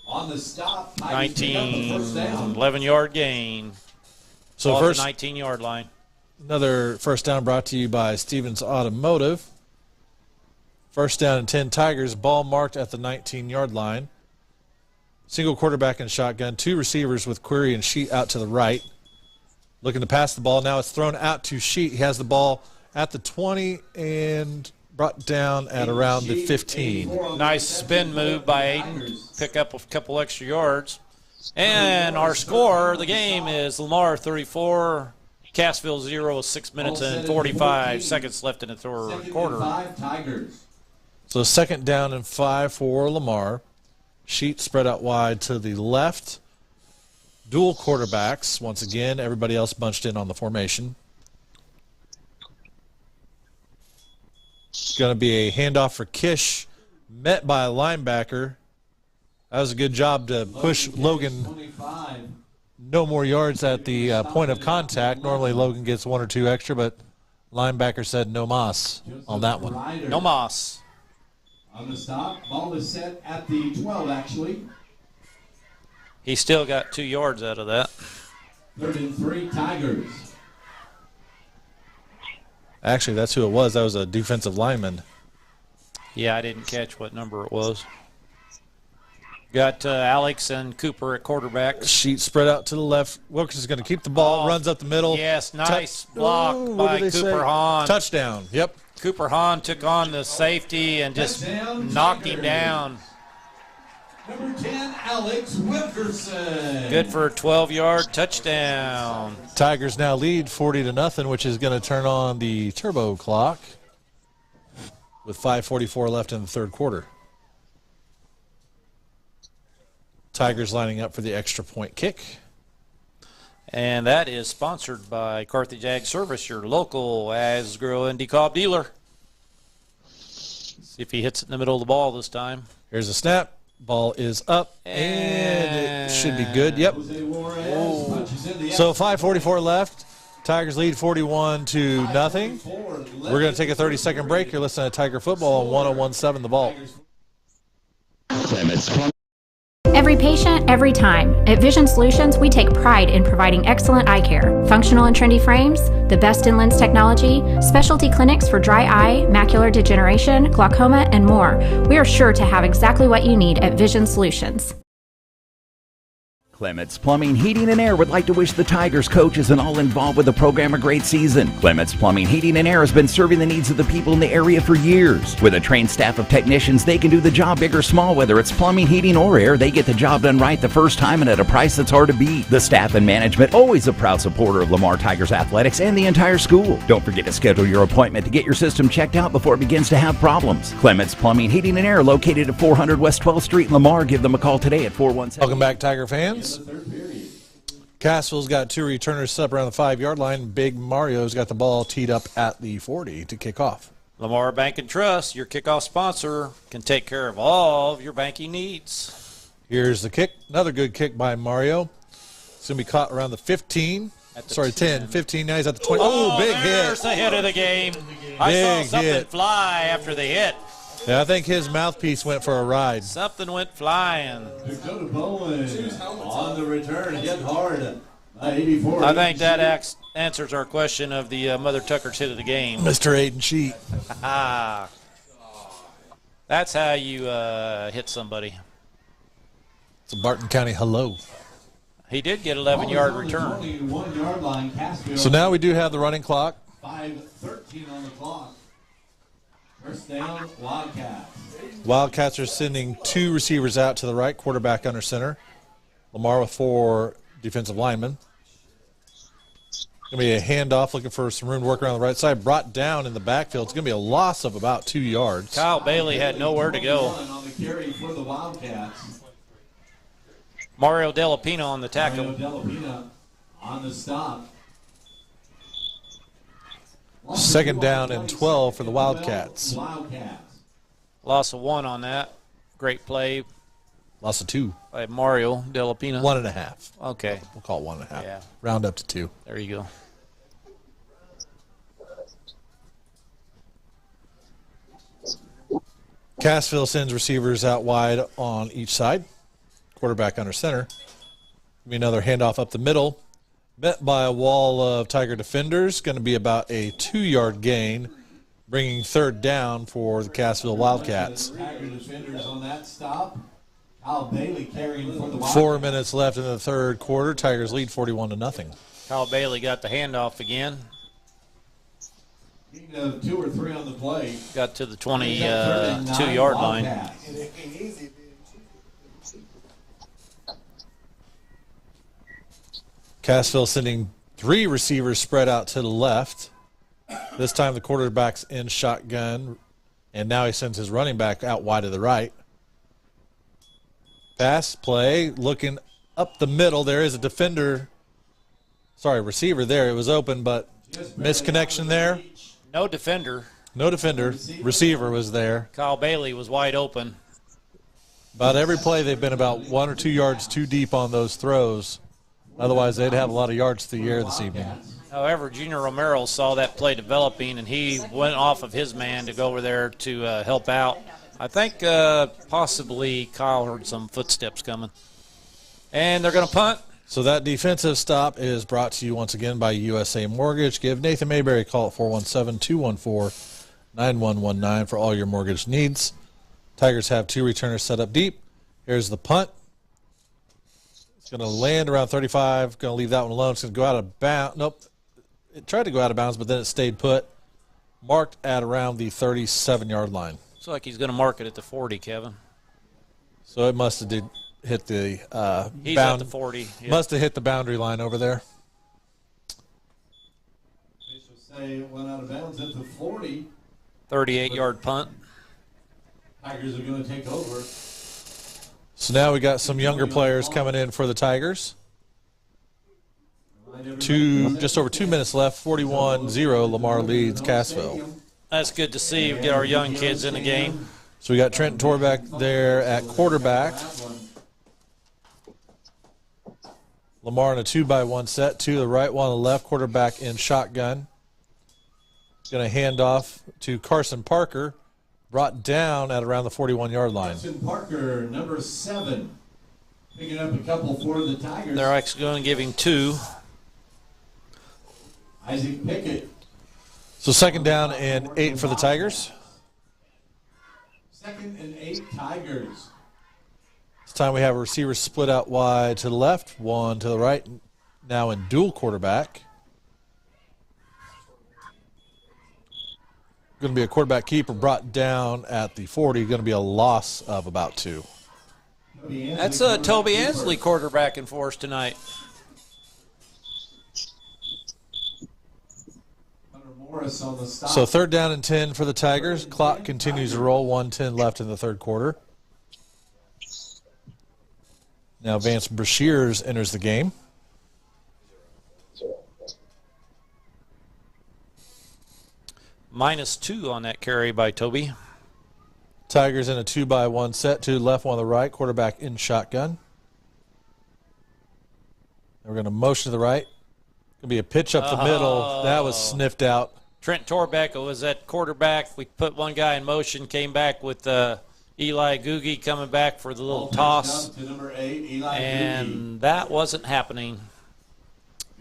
on the stop. 11-yard gain. So first 19-yard line. Another first down brought to you by Stevens Automotive. First down and 10 Tigers. Ball marked at the 19-yard line. Single quarterback and shotgun. 2 receivers with Query and Sheet out to the right. Looking to pass the ball. Now it's thrown out to Sheet. He has the ball at the 20 and brought down at around the 15. Nice spin move by Aiden. Pick up a couple extra yards. And our score of the game is Lamar 34, Cassville 0 with 6 minutes and 45 seconds left in the third quarter. So second down and 5 for Lamar. Sheet spread out wide to the left. Dual quarterbacks. Once again, everybody else bunched in on the formation. It's going to be a handoff for Kish, met by a linebacker. That was a good job to push Logan no more yards at the point of contact. Normally Logan gets 1 or 2 extra, but linebacker said no mas on that one. No mas. On the stop, ball is set at the 12, actually. He still got 2 yards out of that. 3rd and 3, Tigers. Actually, that's who it was. That was a defensive lineman. Yeah, I didn't catch what number it was. Got Alex and Cooper at quarterback. Sheet spread out to the left. Wilkins is going to keep the ball, runs up the middle. Yes, nice block by Cooper Hahn. Touchdown, yep. Cooper Hahn took on the safety and just knocked him down. Number 10, Alex Wilkerson. Good for a 12-yard touchdown. Tigers now lead 40-0, which is going to turn on the turbo clock with 5:44 left in the third quarter. Tigers lining up for the extra point kick. And that is sponsored by Carthage Ag Service, your local Asgrow and DeKalb dealer. See if he hits it in the middle of the ball this time. Here's a snap. Ball is up, and it should be good. Yep. So 5:44 left. Tigers lead 41-0. We're going to take a 30-second break. You're listening to Tiger Football on 101.7 The Vault. Every patient, every time. At Vision Solutions, we take pride in providing excellent eye care. Functional and trendy frames, the best in lens technology, specialty clinics for dry eye, macular degeneration, glaucoma, and more. We are sure to have exactly what you need at Vision Solutions. Clements Plumbing, Heating, and Air would like to wish the Tigers coaches and all involved with the program a great season. Clements Plumbing, Heating, and Air has been serving the needs of the people in the area for years. With a trained staff of technicians, they can do the job big or small. Whether it's plumbing, heating, or air, they get the job done right the first time and at a price that's hard to beat. The staff and management, always a proud supporter of Lamar Tigers athletics and the entire school. Don't forget to schedule your appointment to get your system checked out before it begins to have problems. Clements Plumbing, Heating, and Air, located at 400 West 12th Street in Lamar. Give them a call today at 417. Welcome back, Tiger fans. Cassville's got 2 returners set up around the 5-yard line. Big Mario's got the ball teed up at the 40 to kick off. Lamar Bank and Trust, your kickoff sponsor, can take care of all of your banking needs. Here's the kick. Another good kick by Mario. It's going to be caught around the 15. Sorry, 10. 15. Now he's at the 20. Oh, big hit. There's the hit of the game. I saw something fly after the hit. Yeah, I think his mouthpiece went for a ride. Something went flying. Dakota Bowen on the return, hit hard. 84. I think that answers our question of the Mother Tucker's hit of the game. Mr. Aiden Sheet. That's how you hit somebody. It's a Barton County hello. He did get 11-yard return. 1 yard line, so now we do have the running clock. 5:13 on the clock. First down, Wildcats. Wildcats are sending 2 receivers out to the right, quarterback under center. Lamar with 4 defensive linemen. Going to be a handoff, looking for some room to work around the right side. Brought down in the backfield. It's going to be a loss of about 2 yards. Kyle Bailey had nowhere to go. On the carry for the Wildcats. Mario Delapino on the tackle. Mario Delapino on the stop. Second down and 12 for the Wildcats. Loss of 1 on that. Great play. Loss of 2. By Mario Delapina. 1.5. Okay. We'll call it 1.5. Yeah. Round up to 2. There you go. Cassville sends receivers out wide on each side. Quarterback under center. Be another handoff up the middle. Met by a wall of Tiger defenders. Going to be about a 2-yard gain, bringing third down for the Cassville Wildcats. Tiger defenders on that stop. Kyle Bailey carrying for the Wildcats. 4 minutes left in the third quarter. Tigers lead 41-0. Kyle Bailey got the handoff again. Speaking of 2 or 3 on the play. Got to the 22-yard line. Cassville sending 3 receivers spread out to the left. This time the quarterback's in shotgun, and now he sends his running back out wide to the right. Pass play, looking up the middle. There is a receiver there. It was open, but misconnection there. No defender. No defender. Receiver was there. Kyle Bailey was wide open. About every play they've been about 1 or 2 yards too deep on those throws. Otherwise, they'd have a lot of yards through the air this evening. However, Junior Romero saw that play developing, and he went off of his man to go over there to help out. I think possibly Kyle heard some footsteps coming. And they're going to punt. So that defensive stop is brought to you once again by USA Mortgage. Give Nathan Mayberry a call at 417-214-9119 for all your mortgage needs. Tigers have 2 returners set up deep. Here's the punt. It's going to land around 35. Going to leave that one alone. It's going to go out of bounds. Nope. It tried to go out of bounds, but then it stayed put. Marked at around the 37-yard line. Looks like he's going to mark it at the 40, Kevin. So it must have hit the he's at the 40. Yep. Must have hit the boundary line over there. Officials say it went out of bounds at the 40. 38-yard punt. Tigers are going to take over. So now we got some younger players coming in for the Tigers. Just over 2 minutes left. 41-0. Lamar leads Cassville. That's good to see. We get our young kids in the game. So we got Trent Torbeck there at quarterback. Lamar in a 2-by-1 set. 2 to the right, 1 to the left. Quarterback in shotgun. Going to hand off to Carson Parker. Brought down at around the 41-yard line. Carson Parker, number 7. Picking up a couple for the Tigers. They're actually going to give him 2. Isaac Pickett. So second down and 8 for the Tigers. Second and 8 Tigers. This time we have a receiver split out wide to the left, 1 to the right, now in dual quarterback. Going to be a quarterback keeper brought down at the 40. Going to be a loss of about 2. That's Toby Ansley quarterbacking for us tonight. So third down and 10 for the Tigers. Clock continues to roll. 1:10 left in the third quarter. Now Vance Brashears enters the game. -2 on that carry by Toby. Tigers in a 2-by-1 set. 2 left, 1 to the right. Quarterback in shotgun. We're going to motion to the right. Going to be a pitch up the middle. That was sniffed out. Trent Torbeck was at quarterback. We put one guy in motion, came back with Eli Googie coming back for the little toss. To number 8, Eli and that wasn't happening.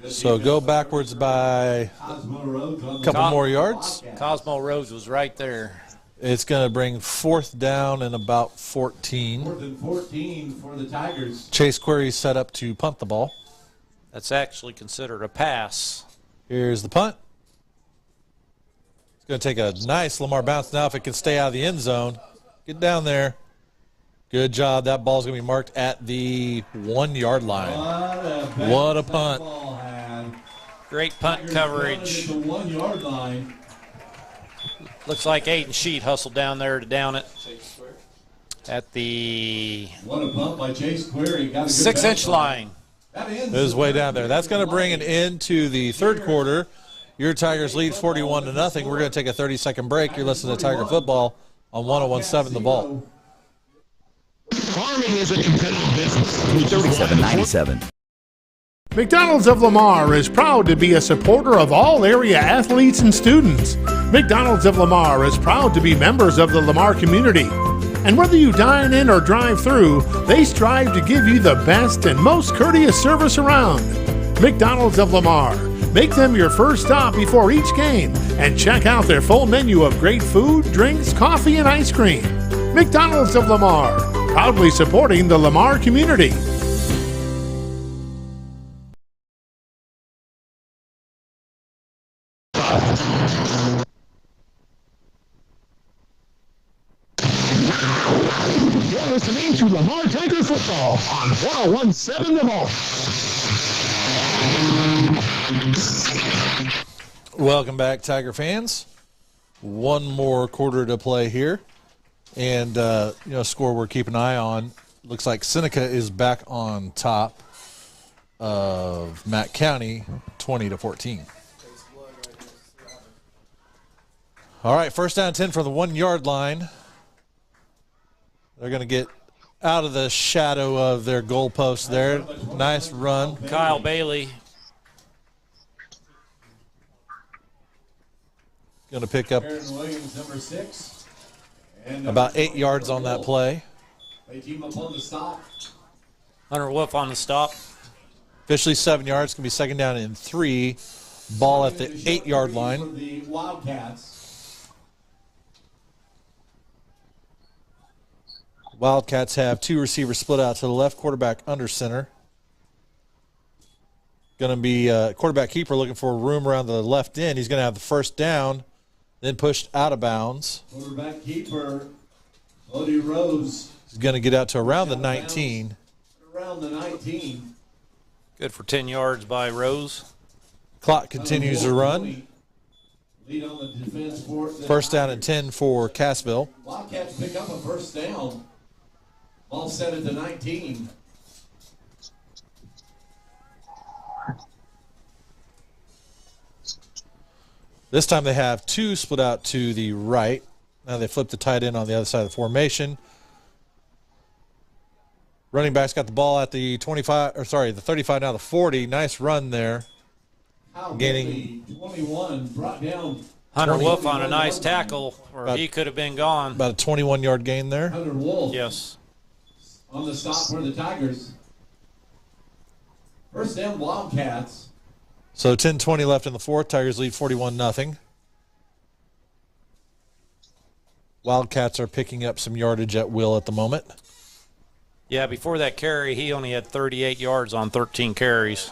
So go backwards by a couple more yards. Cosmo Rhodes was right there. It's going to bring fourth down and about 14. 4th and 14 for the Tigers. Chase Query set up to punt the ball. That's actually considered a pass. Here's the punt. It's going to take a nice Lamar bounce now if it can stay out of the end zone. Get down there. Good job. That ball's going to be marked at the 1-yard line. What a punt. Great punt coverage. The 1-yard line. Looks like Aiden Sheet hustled down there to down it. At the What a punt by Chase Query. 6-inch line. It was way down there. That's going to bring an end to the third quarter. Your Tigers lead 41-0. We're going to take a 30-second break. You're listening to Tiger Football on 101.7 The Vault. Farming is a competitive business. 37.97. McDonald's of Lamar is proud to be a supporter of all area athletes and students. McDonald's of Lamar is proud to be members of the Lamar community. And whether you dine in or drive through, they strive to give you the best and most courteous service around. McDonald's of Lamar. Make them your first stop before each game and check out their full menu of great food, drinks, coffee, and ice cream. McDonald's of Lamar, proudly supporting the Lamar community. You're listening to Lamar Tiger Football on 101.7 The Vault. Welcome back, Tiger fans. One more quarter to play here. And, score we're keeping an eye on. Looks like Seneca is back on top of Matt County, 20-14. All right, first down 10 for the 1 yard line. They're going to get out of the shadow of their goalpost there. Nice run. Kyle Bailey. Going to pick up Williams, number 6. And about 8 yards on that play. They team up on the stop. Hunter Wolf on the stop. Officially 7 yards. Going to be second down and 3. Ball at the 8 yard line. For the Wildcats. Wildcats have 2 receivers split out to the left, quarterback under center. Going to be quarterback keeper looking for room around the left end. He's going to have the first down, then pushed out of bounds. Quarterback keeper, Odie Rose. He's going to get out to around the 19. Around the 19. Good for 10 yards by Rose. Clock continues to run. Lead on the defense for First down and 10 for Cassville. Wildcats pick up a first down. Ball set at the 19. This time they have 2 split out to the right. Now they flip the tight end on the other side of the formation. Running back's got the ball at the 35, now the 40. Nice run there. Gaining 21, brought down. Hunter Wolf on a nice tackle, or he could have been gone. About a 21-yard gain there. Hunter Wolf. Yes. On the stop for the Tigers. First down, Wildcats. So 10-20 left in the fourth. Tigers lead 41-0. Wildcats are picking up some yardage at will at the moment. Yeah, before that carry, he only had 38 yards on 13 carries.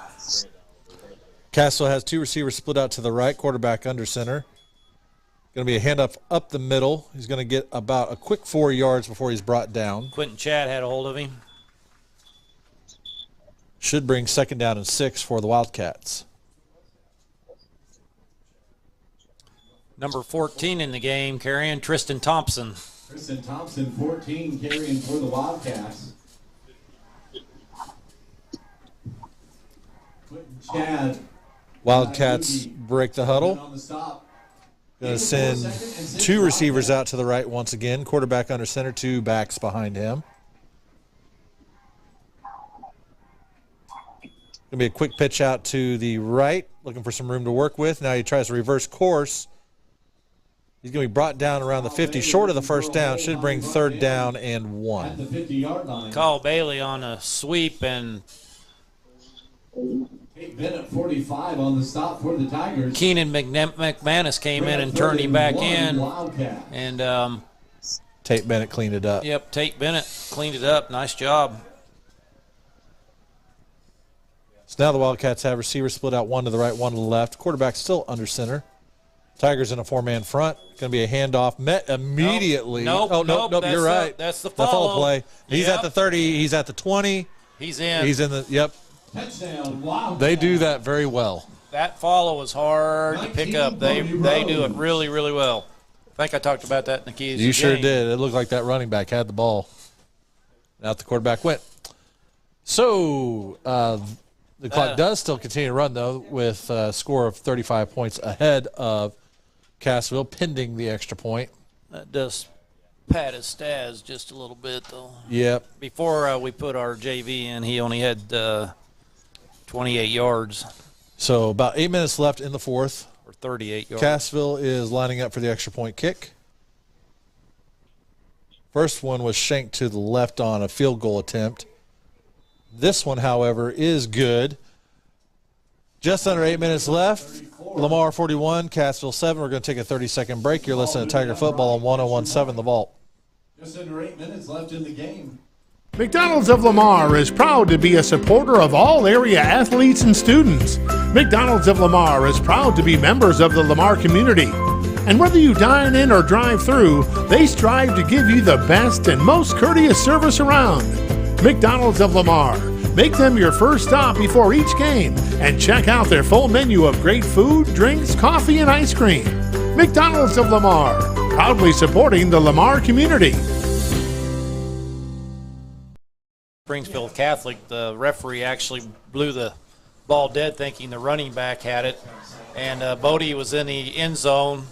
Cassville has 2 receivers split out to the right, quarterback under center. Going to be a handoff up the middle. He's going to get about a quick 4 yards before he's brought down. Quentin Chad had a hold of him. Should bring second down and 6 for the Wildcats. Number 14 in the game, carrying Tristan Thompson. Tristan Thompson, 14, carrying for the Wildcats. Quentin Chad. Wildcats break the huddle. On the stop. Going to send 2 receivers out to the right once again. Quarterback under center, 2 backs behind him. Going to be a quick pitch out to the right, looking for some room to work with. Now he tries to reverse course. He's going to be brought down around the 50, short of the first down. Should bring third down and 1. At the 50-yard line. Kyle Bailey on a sweep, and Tate Bennett, 45, on the stop for the Tigers. Keenan McManus came in and turned him back in. Wildcat. And Tate Bennett cleaned it up. Yep, Tate Bennett cleaned it up. Nice job. So now the Wildcats have receivers split out, 1 to the right, 1 to the left. Quarterback still under center. Tigers in a 4-man front. Going to be a handoff. Met immediately. Nope, You're right. That's the follow. The follow play. He's Yep. at the 30. He's at the 20. He's in. He's in the, yep. Touchdown, Wildcat. They do that very well. That follow was hard to pick up. They do it really, really well. I think I talked about that in the keys. You sure did. It looked like that running back had the ball. Out the quarterback went. So The clock does still continue to run, though, with a score of 35 points ahead of Cassville, pending the extra point. That does pad his stats just a little bit, though. Yep. Before we put our JV in, he only had 28 yards. So about 8 minutes left in the fourth. Or 38 yards. Cassville is lining up for the extra point kick. First one was shanked to the left on a field goal attempt. This one, however, is good. Just under 8 minutes left. Lamar 41, Cassville 7. We're going to take a 30-second break. You're listening to Tiger Football on 101.7 The Vault. Just under 8 minutes left in the game. McDonald's of Lamar is proud to be a supporter of all area athletes and students. McDonald's of Lamar is proud to be members of the Lamar community. And whether you dine in or drive through, they strive to give you the best and most courteous service around. McDonald's of Lamar. Make them your first stop before each game and check out their full menu of great food, drinks, coffee, and ice cream. McDonald's of Lamar, proudly supporting the Lamar community. Springfield Catholic, the referee actually blew the ball dead thinking the running back had it. And Bodie was in the end zone,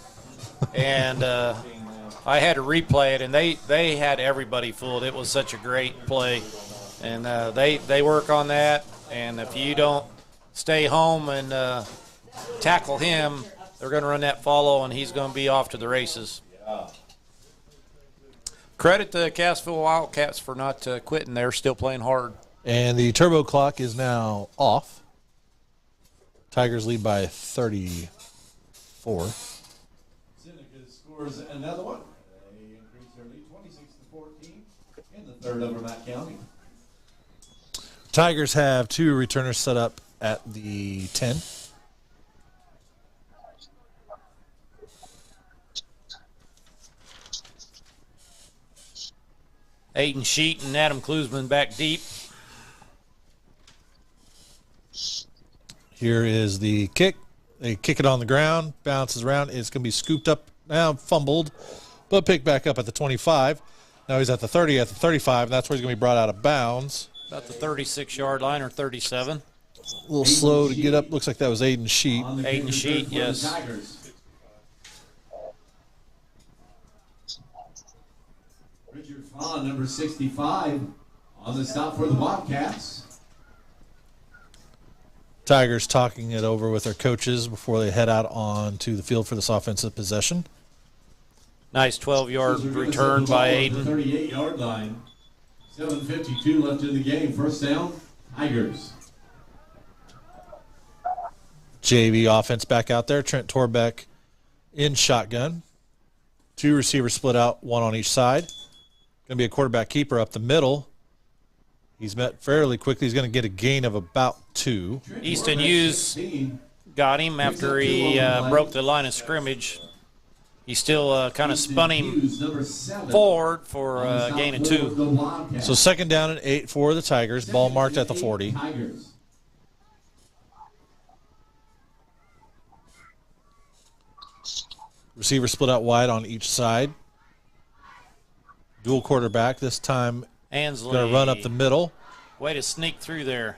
and I had to replay it, and they had everybody fooled. It was such a great play. And they work on that, and if you don't stay home and tackle him, they're going to run that follow, and he's going to be off to the races. Credit to Cassville Wildcats for not quitting. They're still playing hard. And the clock is now off. Tigers lead by 34. Seneca scores another one. They increase their lead 26-14 in the third over Matt County. Tigers have two returners set up at the 10. Aiden Sheet and Adam Klusman back deep. Here is the kick. They kick it on the ground, bounces around. It's going to be scooped up now, fumbled, but picked back up at the 25. Now he's at the 30, at the 35, and that's where he's going to be brought out of bounds. About the 36-yard line or 37. A little slow to get up. Looks like that was Aiden Sheet. Aiden Sheet, yes. Richard Fawn, number 65, on the stop for the Wildcats. Tigers talking it over with their coaches before they head out onto the field for this offensive possession. Nice 12-yard return by Aiden. 38-yard line. 7:52 left in the game. First down, Tigers. JV offense back out there. Trent Torbeck in shotgun. Two receivers split out, one on each side. Going to be a quarterback keeper up the middle. He's met fairly quickly. He's going to get a gain of about 2. Easton Hughes got him after he broke the line of scrimmage. He still kind of spun him forward for a gain of 2. So second down and 8 for the Tigers. Ball marked at the 40. Receiver split out wide on each side. Dual quarterback. This time Ansley going to run up the middle. Way to sneak through there.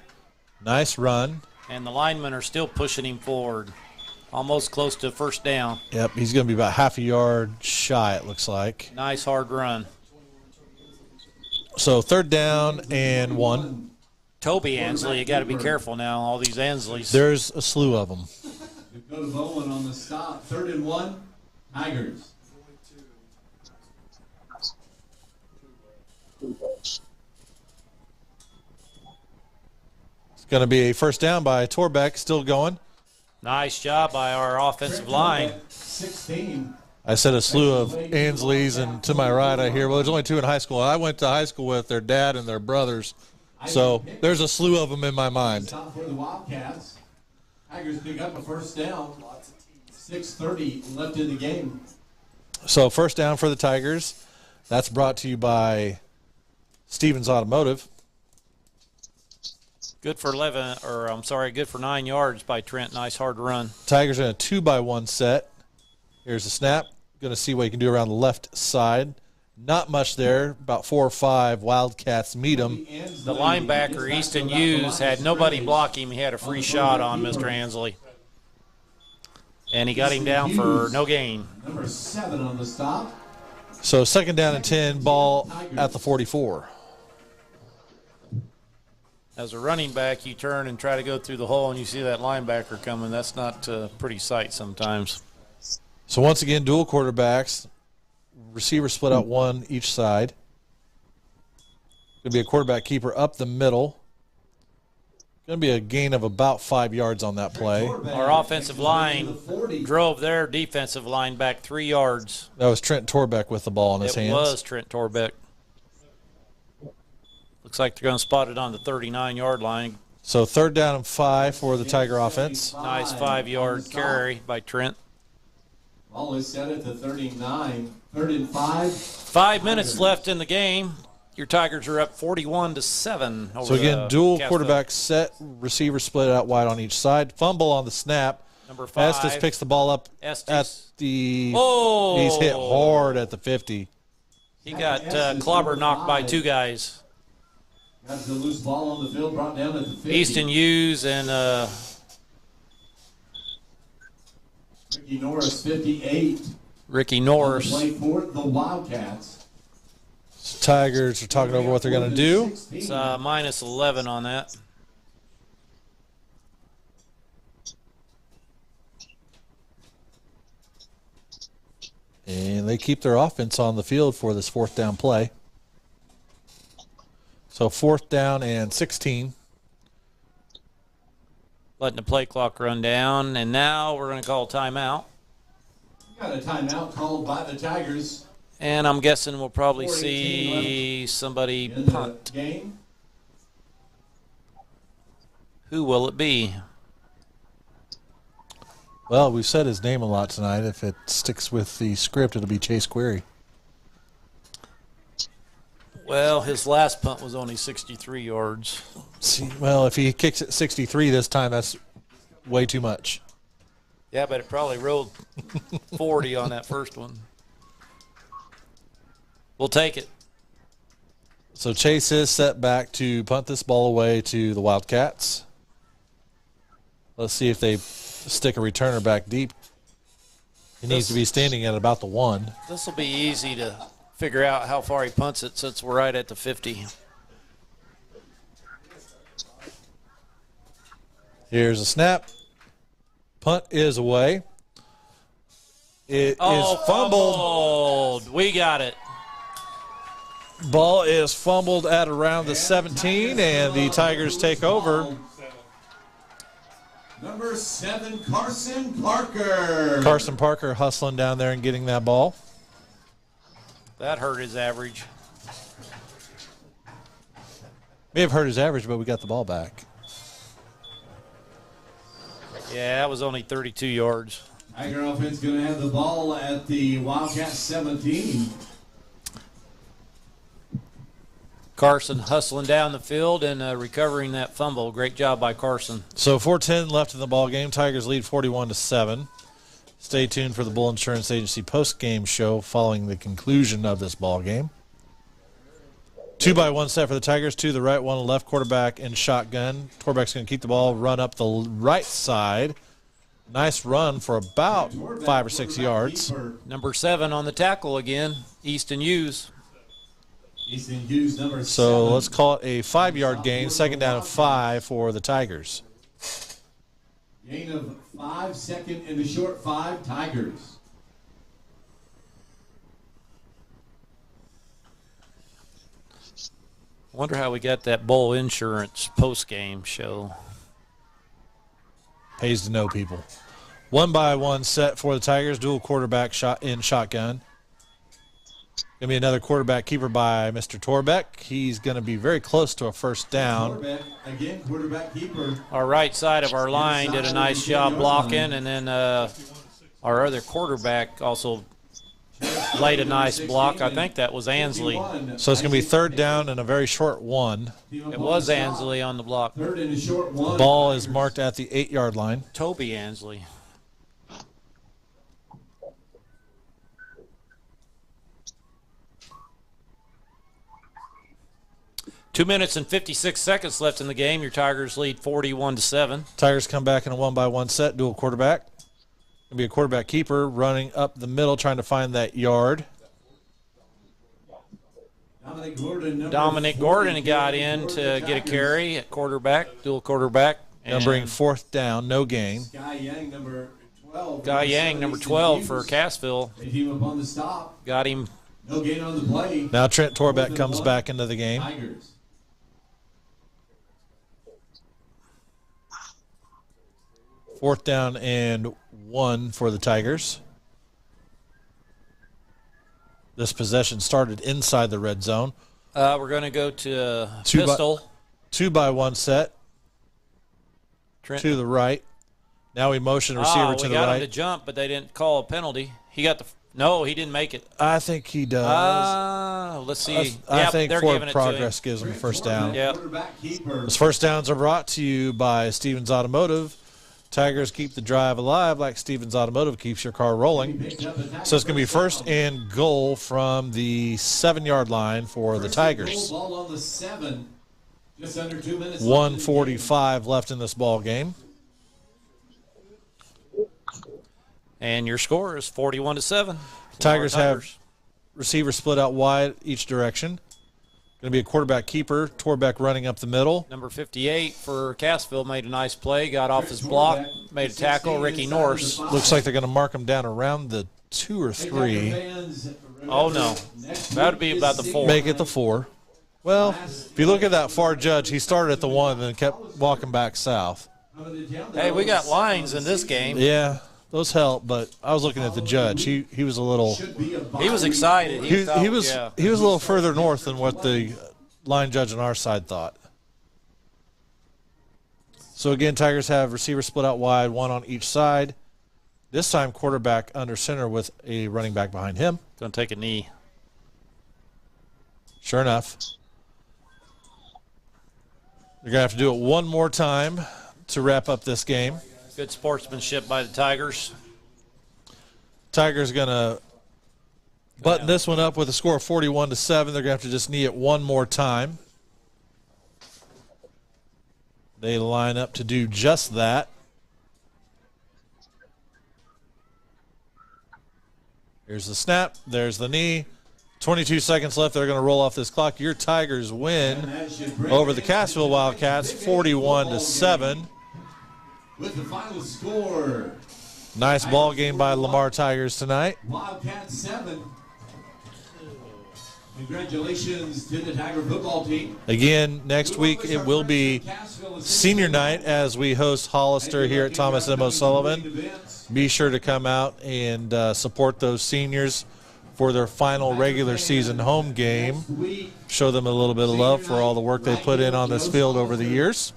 Nice run. And the linemen are still pushing him forward. Almost close to first down. Yep, he's going to be about half a yard shy, it looks like. Nice hard run. So third down and 1. Toby Ansley, you got to be careful now. All these Ansleys. There's a slew of them. Dakota Bowman on the stop. 3rd and 1, Tigers. It's going to be a first down by Torbeck, still going. Nice job by our offensive line. 16. I said a slew of Ansleys, and to my right I hear, well, there's only 2 in high school. I went to high school with their dad and their brothers, so there's a slew of them in my mind. Stop for the Wildcats. Tigers pick up a first down. 6:30 left in the game. So first down for the Tigers. That's brought to you by Stevens Automotive. Good for 9 yards by Trent. Nice hard run. Tigers in a 2-by-1 set. Here's the snap. Going to see what you can do around the left side. Not much there. About 4 or 5 Wildcats meet him. The linebacker, Easton Hughes, had nobody block him. He had a free shot on Mr. Ansley. And he got him down for no gain. Number 7 on the stop. So 2nd down and 10, ball at the 44. As a running back, you turn and try to go through the hole, and you see that linebacker coming. That's not a pretty sight sometimes. So once again, dual quarterbacks. Receiver split out one each side. Going to be a quarterback keeper up the middle. Going to be a gain of about 5 yards on that play. Our offensive line drove their defensive line back 3 yards. That was Trent Torbeck with the ball in his hands. It was Trent Torbeck. Looks like they're going to spot it on the 39-yard line. So 3rd down and 5 for the Tiger offense. Nice 5-yard carry by Trent. Ball is set at the 39. 3rd and 5. 5 minutes left in the game. Your Tigers are up 41-7. So again, dual quarterback set, receiver split out wide on each side. Fumble on the snap. Number 5. Estes picks the ball up at the. Oh! He's hit hard at the 50. He got clobber knocked by 2 guys. Got the loose ball on the field, brought down at the 50. Easton Hughes and Ricky Norris, 58. Ricky Norris. Play for the Wildcats. Tigers are talking over what they're going to do. It's minus 11 on that. And they keep their offense on the field for this 4th down play. So 4th down and 16. Letting the play clock run down, and now we're going to call timeout. Got a timeout called by the Tigers. And I'm guessing we'll probably see somebody punt. Game. Who will it be? Well, we've said his name a lot tonight. If it sticks with the script, it'll be Chase Query. Well, his last punt was only 63 yards. See, well, if he kicks it 63 this time, that's way too much. Yeah, but it probably rolled 40 on that first one. We'll take it. So Chase is set back to punt this ball away to the Wildcats. Let's see if they stick a returner back deep. He needs to be standing at about the 1. This will be easy to figure out how far he punts it since we're right at the 50. Here's a snap. Punt is away. It is fumbled. We got it. Ball is fumbled at around the 17, and the Tigers take over. Number 7, Carson Parker. Carson Parker hustling down there and getting that ball. That hurt his average. May have hurt his average, but we got the ball back. Yeah, that was only 32 yards. Tiger offense going to have the ball at the Wildcats 17. Carson hustling down the field and recovering that fumble. Great job by Carson. So 4:10 left in the ball game. Tigers lead 41-7. Stay tuned for the Bull Insurance Agency post-game show following the conclusion of this ball game. 2-by-1 set for the Tigers. 2 to the right, 1 to the left. Quarterback in shotgun. Quarterback's going to keep the ball, run up the right side. Nice run for about 5 or 6 yards. Number 7 on the tackle again, Easton Hughes. Easton Hughes, number 7. So let's call it a 5-yard gain. 2nd down and 5 for the Tigers. Gain of 5, 2nd and the short 5, Tigers. Wonder how we got that Bull Insurance post-game show. Pays to know people. 1-by-1 set for the Tigers. Dual quarterback shot in shotgun. Going to be another quarterback keeper by Mr. Torbeck. He's going to be very close to a 1st down. Quarterback, again, quarterback keeper. Our right side of our line did a nice job blocking, and then our other quarterback also laid a nice block. I think that was Ansley. So it's going to be 3rd down and a very short 1. It was Ansley on the block. 3rd and a short 1. Ball is marked at the 8-yard line. Toby Ansley. 2 minutes and 56 seconds left in the game. Your Tigers lead 41-7. Tigers come back in a 1-by-1 set, dual quarterback. Going to be a quarterback keeper running up the middle, trying to find that yard. Dominic Gordon got in to get a carry at quarterback, dual quarterback. They'll bring fourth down, no gain. Guy Yang, number 12. Guy Yang, number 12 for Cassville. They team up on the stop. Got him. No gain on the play. Now Trent Torbeck comes back into the game. Tigers. Fourth down and 1 for the Tigers. This possession started inside the red zone. We're going to go to pistol. 2-by-1 set. Trent. To the right. Now we motion receiver to the we got right. him to jump, but they didn't call a penalty. He got no, he didn't make it. I think he does. Let's see. I think they're forward giving it progress to him. gives him a first down. Yep. Those first downs are brought to you by Stevens Automotive. Tigers keep the drive alive like Stevens Automotive keeps your car rolling. So it's going to be first and goal from the 7-yard line for the Tigers. Ball on the 7. Just under 2 minutes. 1:45 left in this ball game. And your score is 41-7. Tigers have receivers split out wide each direction. Going to be a quarterback keeper. Torbeck running up the middle. Number 58 for Cassville made a nice play. Got off his block. Made a tackle. Ricky Norris. Looks like they're going to mark him down around the 2 or 3. Oh, no. That would be about the 4. Make it the 4. Well, if you look at that far judge, he started at the 1 and then kept walking back south. Hey, we got lines in this game. Yeah, those help, but I was looking at the judge. He was a little... He was excited. He was a little further north than what the line judge on our side thought. So, again, Tigers have receivers split out wide, 1 on each side. This time, quarterback under center with a running back behind him. Going to take a knee. Sure enough. They're going to have to do it one more time to wrap up this game. Good sportsmanship by the Tigers. Tigers going to button this one up with a score of 41-7. They're going to have to just knee it one more time. They line up to do just that. Here's the snap. There's the knee. 22 seconds left. They're going to roll off this clock. Your Tigers win over the Cassville Wildcats, 41-7. With the final score. Nice ball game by Lamar Tigers tonight. Wildcats 7. Congratulations to the Tiger football team. Again, next week it will be senior night as we host Hollister here at Thomas M. O'Sullivan. Be sure to come out and support those seniors for their final regular season home game. Show them a little bit of love for all the work they put in on this field over the years.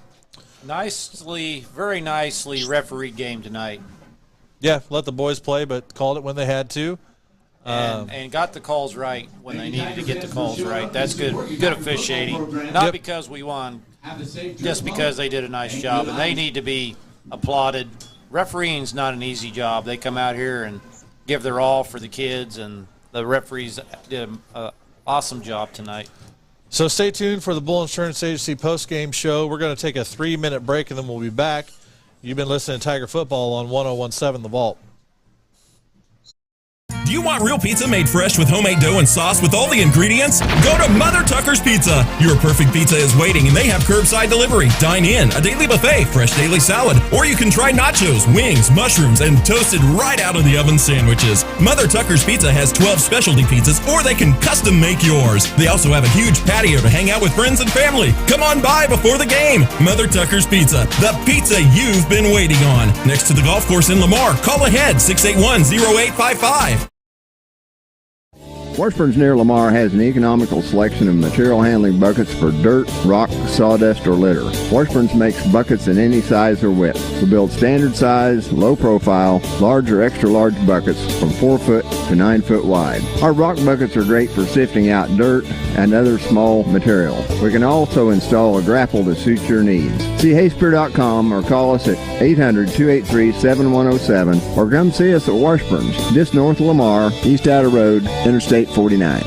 Very nicely refereed game tonight. Yeah, let the boys play, but called it when they had to. And got the calls right when they needed to get the calls right. That's good officiating. Not because we won, just because they did a nice job. And they need to be applauded. Refereeing's not an easy job. They come out here and give their all for the kids, and the referees did an awesome job tonight. So stay tuned for the Bull Insurance Agency post-game show. We're going to take a 3-minute break, and then we'll be back. You've been listening to Tiger Football on 101.7 The Vault. Do you want real pizza made fresh with homemade dough and sauce with all the ingredients? Go to Mother Tucker's Pizza. Your perfect pizza is waiting, and they have curbside delivery. Dine in, a daily buffet, fresh daily salad, or you can try nachos, wings, mushrooms, and toasted right out of the oven sandwiches. Mother Tucker's Pizza has 12 specialty pizzas, or they can custom make yours. They also have a huge patio to hang out with friends and family. Come on by before the game. Mother Tucker's Pizza, the pizza you've been waiting on. Next to the golf course in Lamar. Call ahead, 681-0855. Washburn's near Lamar has an economical selection of material handling buckets for dirt, rock, sawdust, or litter. Washburn's makes buckets in any size or width. We build standard size, low profile, large or extra large buckets from 4 foot to 9 foot wide. Our rock buckets are great for sifting out dirt and other small material. We can also install a grapple to suit your needs. See Hayspear.com or call us at 800-283-7107 or come see us at Washburn's, just north of Lamar, East Outer Road, Interstate 49.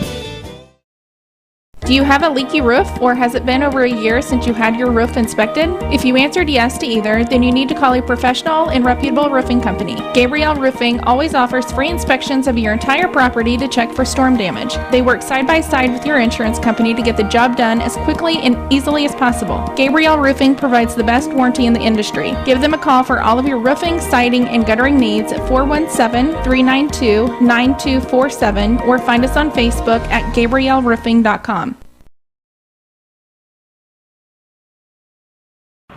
Do you have a leaky roof, or has it been over a year since you had your roof inspected? If you answered yes to either, then you need to call a professional and reputable roofing company. Gabrielle Roofing always offers free inspections of your entire property to check for storm damage. They work side by side with your insurance company to get the job done as quickly and easily as possible. Gabrielle Roofing provides the best warranty in the industry. Give them a call for all of your roofing, siding, and guttering needs at 417-392-9247 or find us on Facebook at GabrielleRoofing.com.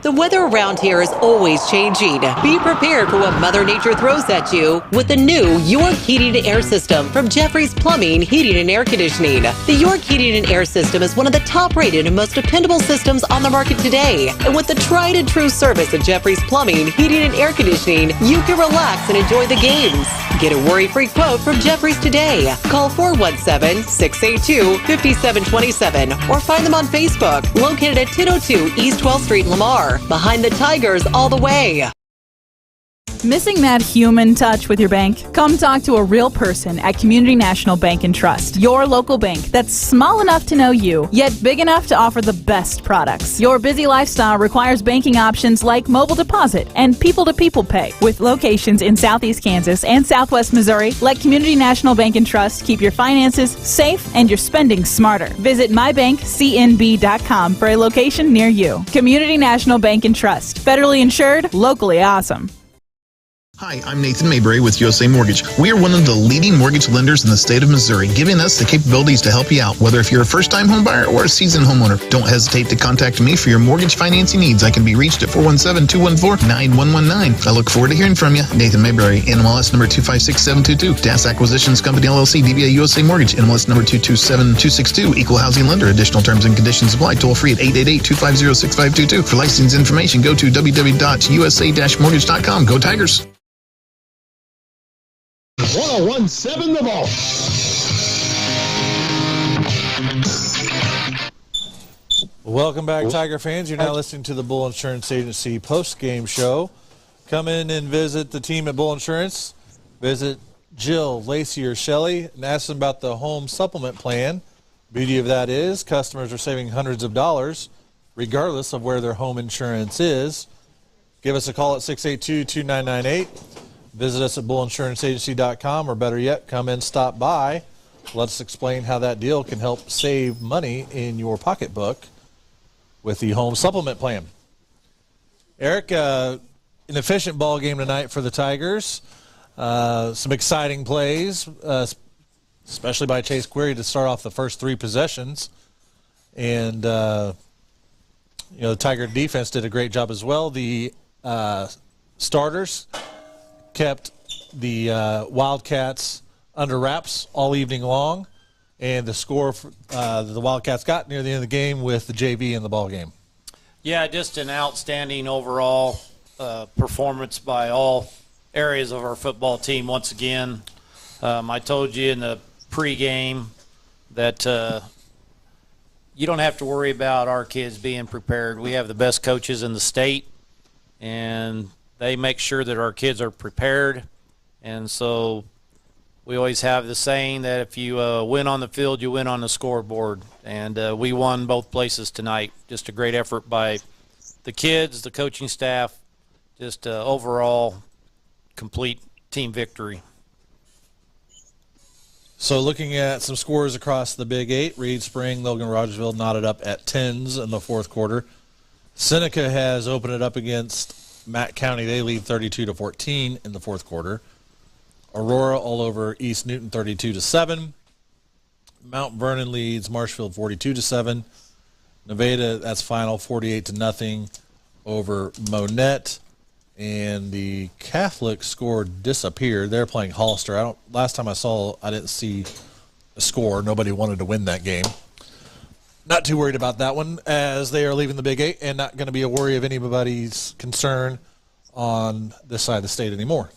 The weather around here is always changing. Be prepared for what Mother Nature throws at you with the new York Heating and Air System from Jeffrey's Plumbing, Heating and Air Conditioning. The York Heating and Air System is one of the top-rated and most dependable systems on the market today. And with the tried and true service of Jeffrey's Plumbing, Heating and Air Conditioning, you can relax and enjoy the games. Get a worry-free quote from Jeffrey's today. Call 417-682-5727 or find them on Facebook, located at 1002 East 12th Street, Lamar. Behind the Tigers all the way. Missing that human touch with your bank? Come talk to a real person at Community National Bank and Trust, your local bank that's small enough to know you, yet big enough to offer the best products. Your busy lifestyle requires banking options like mobile deposit and people-to-people pay. With locations in Southeast Kansas and Southwest Missouri, let Community National Bank and Trust keep your finances safe and your spending smarter. Visit mybankcnb.com for a location near you. Community National Bank and Trust, federally insured, locally awesome. Hi, I'm Nathan Mayberry with USA Mortgage. We are one of the leading mortgage lenders in the state of Missouri, giving us the capabilities to help you out, whether if you're a first-time home buyer or a seasoned homeowner. Don't hesitate to contact me for your mortgage financing needs. I can be reached at 417-214-9119. I look forward to hearing from you. Nathan Mayberry, NMLS number 256722. DAS Acquisitions Company, LLC, DBA USA Mortgage, NMLS number 227262. Equal housing lender. Additional terms and conditions apply. Toll free at 888-250-6522. For license information, go to www.usa-mortgage.com. Go Tigers! 1017 The Vault. Welcome back, Tiger fans. You're now listening to the Bull Insurance Agency post-game show. Come in and visit the team at Bull Insurance. Visit Jill, Lacey, or Shelley and ask them about the home supplement plan. Beauty of that is customers are saving hundreds of dollars regardless of where their home insurance is. Give us a call at 682-2998. Visit us at bullinsuranceagency.com, or better yet, come in, stop by. Let's explain how that deal can help save money in your pocketbook with the home supplement plan. Eric, an efficient ball game tonight for the Tigers. Some exciting plays, especially by Chase Query to start off the first three possessions. And, the Tiger defense did a great job as well. The starters kept the Wildcats under wraps all evening long, and the score the Wildcats got near the end of the game with the JV in the ball game. Yeah, just an outstanding overall performance by all areas of our football team once again. I told you in the pregame that you don't have to worry about our kids being prepared. We have the best coaches in the state, and they make sure that our kids are prepared. And so we always have the saying that if you win on the field, you win on the scoreboard. And we won both places tonight. Just a great effort by the kids, the coaching staff, just overall complete team victory. So looking at some scores across the Big Eight, Reed, Spring, Logan, Rogersville knotted up at 10s in the fourth quarter. Seneca has opened it up against Matt County. They lead 32-14 in the fourth quarter. Aurora all over East Newton 32-7. Mount Vernon leads Marshfield 42-7. Nevada, that's final 48-0 over Monette. And the Catholic score disappeared. They're playing Hollister. Last time I saw, I didn't see a score. Nobody wanted to win that game. Not too worried about that one, as they are leaving the Big Eight and not going to be a worry of anybody's concern on this side of the state anymore.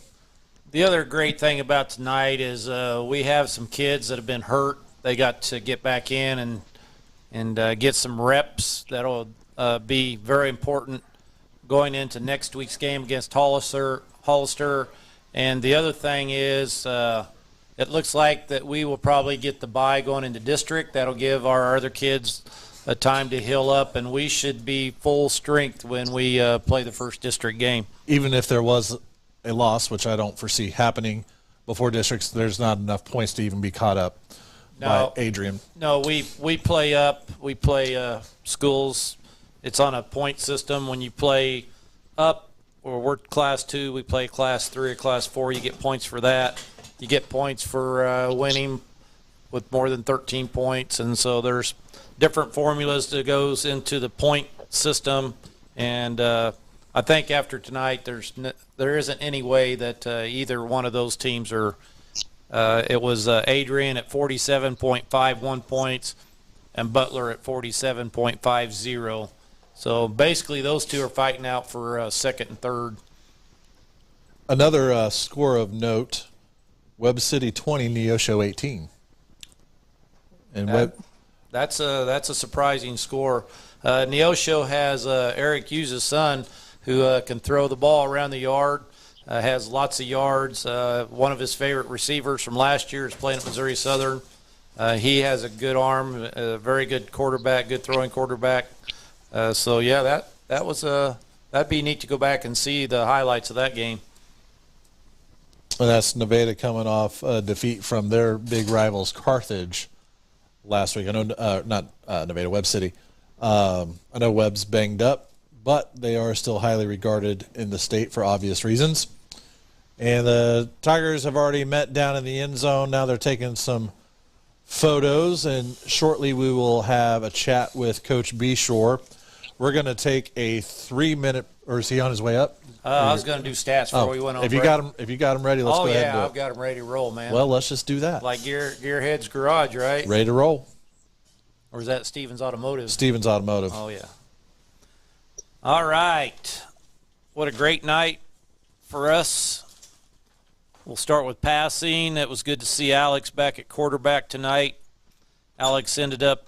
The other great thing about tonight is we have some kids that have been hurt. They got to get back in and get some reps. That'll be very important going into next week's game against Hollister. And the other thing is it looks like that we will probably get the bye going into district. That'll give our other kids a time to heal up, and we should be full strength when we play the first district game. Even if there was a loss, which I don't foresee happening before districts, there's not enough points to even be caught up by Adrian. No, we play up. We play schools. It's on a point system. When you play up, or we're Class 2, we play Class 3 or Class 4, you get points for that. You get points for winning with more than 13 points, and so there's different formulas that goes into the point system, and I think after tonight there isn't any way that either one of those teams are it was Adrian at 47.51 points and Butler at 47.50. So basically those two are fighting out for second and third. Another score of note, Webb City 20, Neosho 18. And that's a surprising score. Neosho has Eric Hughes' son who can throw the ball around the yard, has lots of yards. One of his favorite receivers from last year is playing at Missouri Southern. He has a good arm, a very good quarterback, good throwing quarterback. So yeah, that'd be neat to go back and see the highlights of that game. And that's Nevada coming off a defeat from their big rivals Carthage last week. I know not Nevada, Webb City. I know Webb's banged up, but they are still highly regarded in the state for obvious reasons. And the Tigers have already met down in the end zone. Now they're taking some photos, and shortly we will have a chat with Coach Beshore. We're going to take a 3-minute, or is he on his way up? I was going to do stats before we went on. If you got him ready, let's go ahead and do it. I've got them ready to roll, man. Well, let's just do that. Like Gearhead's Garage, right? Ready to roll. Or is that Stevens Automotive? Stevens Automotive. Oh, yeah. All right. What a great night for us. We'll start with passing. It was good to see Alex back at quarterback tonight. Alex ended up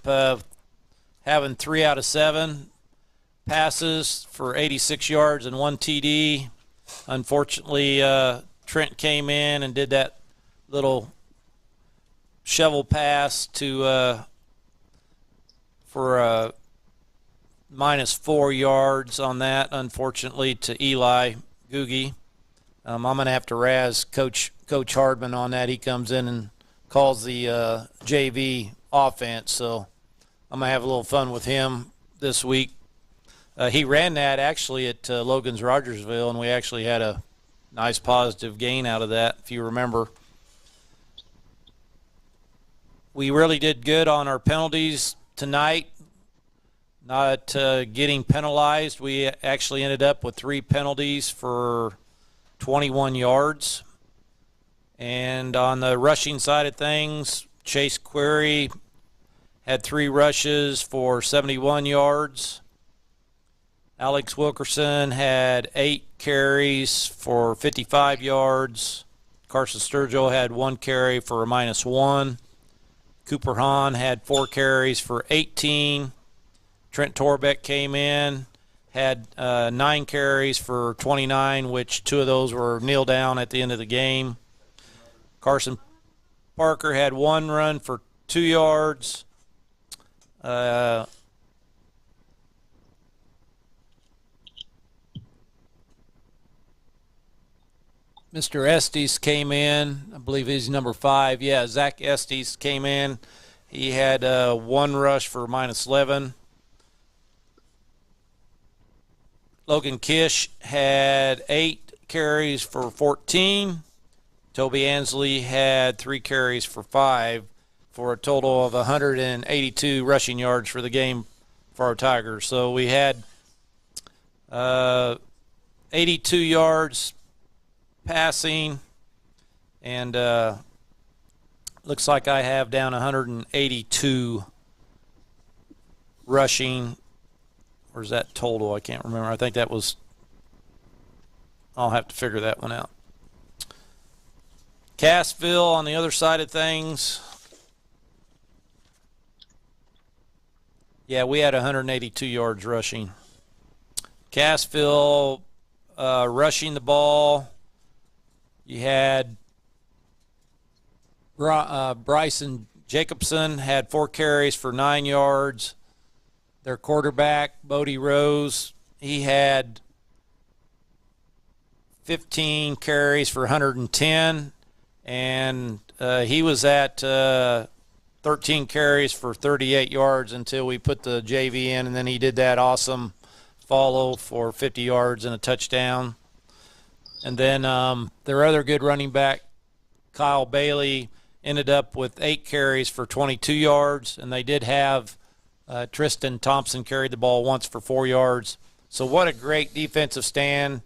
having 3 out of 7 passes for 86 yards and 1 TD. Unfortunately, Trent came in and did that little shovel pass to for -4 yards on that, unfortunately, to Eli Googie. I'm going to have to razz Coach Hardman on that. He comes in and calls the JV offense, so I'm going to have a little fun with him this week. He ran that actually at Logan's Rogersville, and we actually had a nice positive gain out of that, if you remember. We really did good on our penalties tonight, not getting penalized. We actually ended up with 3 penalties for 21 yards. And on the rushing side of things, Chase Query had 3 rushes for 71 yards. Alex Wilkerson had 8 carries for 55 yards. Carson Sturgill had 1 carry for a -1. Cooper Hahn had 4 carries for 18. Trent Torbeck came in, had 9 carries for 29, which 2 of those were kneel down at the end of the game. Carson Parker had 1 run for 2 yards. Mr. Estes came in. I believe he's number 5. Yeah, Zach Estes came in. He had 1 rush for -11. Logan Kish had 8 carries for 14. Toby Ansley had 3 carries for 5 for a total of 182 rushing yards for the game for our Tigers. So we had 82 yards passing, and looks like I have down 182 rushing. Where's that total? I can't remember. I think that was, I'll have to figure that one out. Cassville on the other side of things. Yeah, we had 182 yards rushing. Cassville rushing the ball. You had Bryson Jacobson had 4 carries for 9 yards. Their quarterback, Bodie Rose, he had 15 carries for 110, and he was at 13 carries for 38 yards until we put the JV in, and then he did that awesome follow for 50 yards and a touchdown. And then their other good running back, Kyle Bailey, ended up with 8 carries for 22 yards, and they did have Tristan Thompson carried the ball once for 4 yards. So what a great defensive stand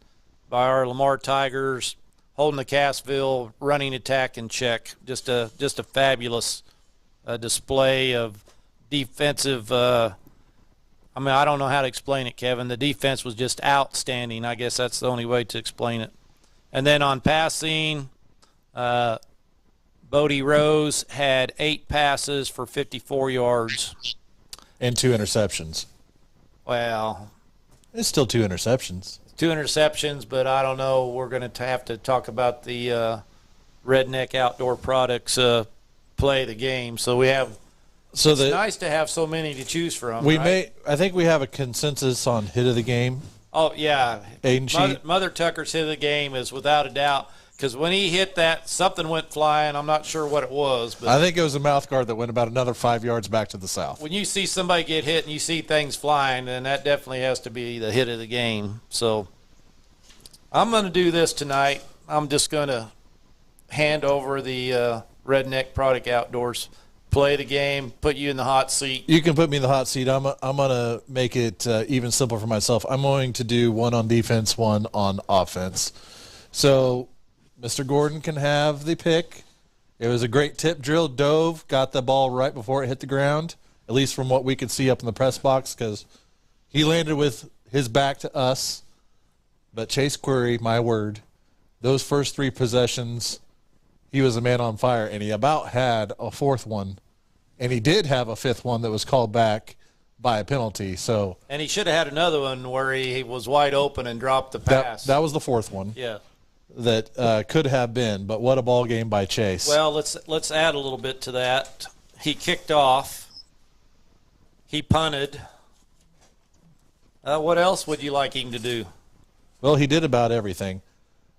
by our Lamar Tigers, holding the Cassville running attack in check. Just a fabulous display of defensive. I don't know how to explain it, Kevin. The defense was just outstanding. I guess that's the only way to explain it. And then on passing, Bodie Rose had 8 passes for 54 yards. And 2 interceptions. Well, it's still 2 interceptions. 2 interceptions, but I don't know. We're going to have to talk about the Redneck Outdoor Products play the game. So we have. So it's nice to have so many to choose from. I think we have a consensus on hit of the game. Oh yeah, Aiden Mother Tucker's hit of the game is without a doubt. Because when he hit that, something went flying. I'm not sure what it was. But I think it was a mouth guard that went about another 5 yards back to the south. When you see somebody get hit and you see things flying, then that definitely has to be the hit of the game. So I'm going to do this tonight. I'm just going to hand over the Redneck Product Outdoors, play the game, put you in the hot seat. You can put me in the hot seat. I'm going to make it even simpler for myself. I'm going to do 1 on defense, 1 on offense. So Mr. Gordon can have the pick. It was a great tip drill. Dove got the ball right before it hit the ground, at least from what we could see up in the press box, because he landed with his back to us. But Chase Query, my word, those first 3 possessions, he was a man on fire, and he about had a 4th one. And he did have a 5th one that was called back by a penalty. So, and he should have had another one where he was wide open and dropped the pass. That was the 4th one. Yeah. That could have been, but what a ball game by Chase. Well, let's add a little bit to that. He kicked off. He punted. What else would you like him to do? Well, he did about everything.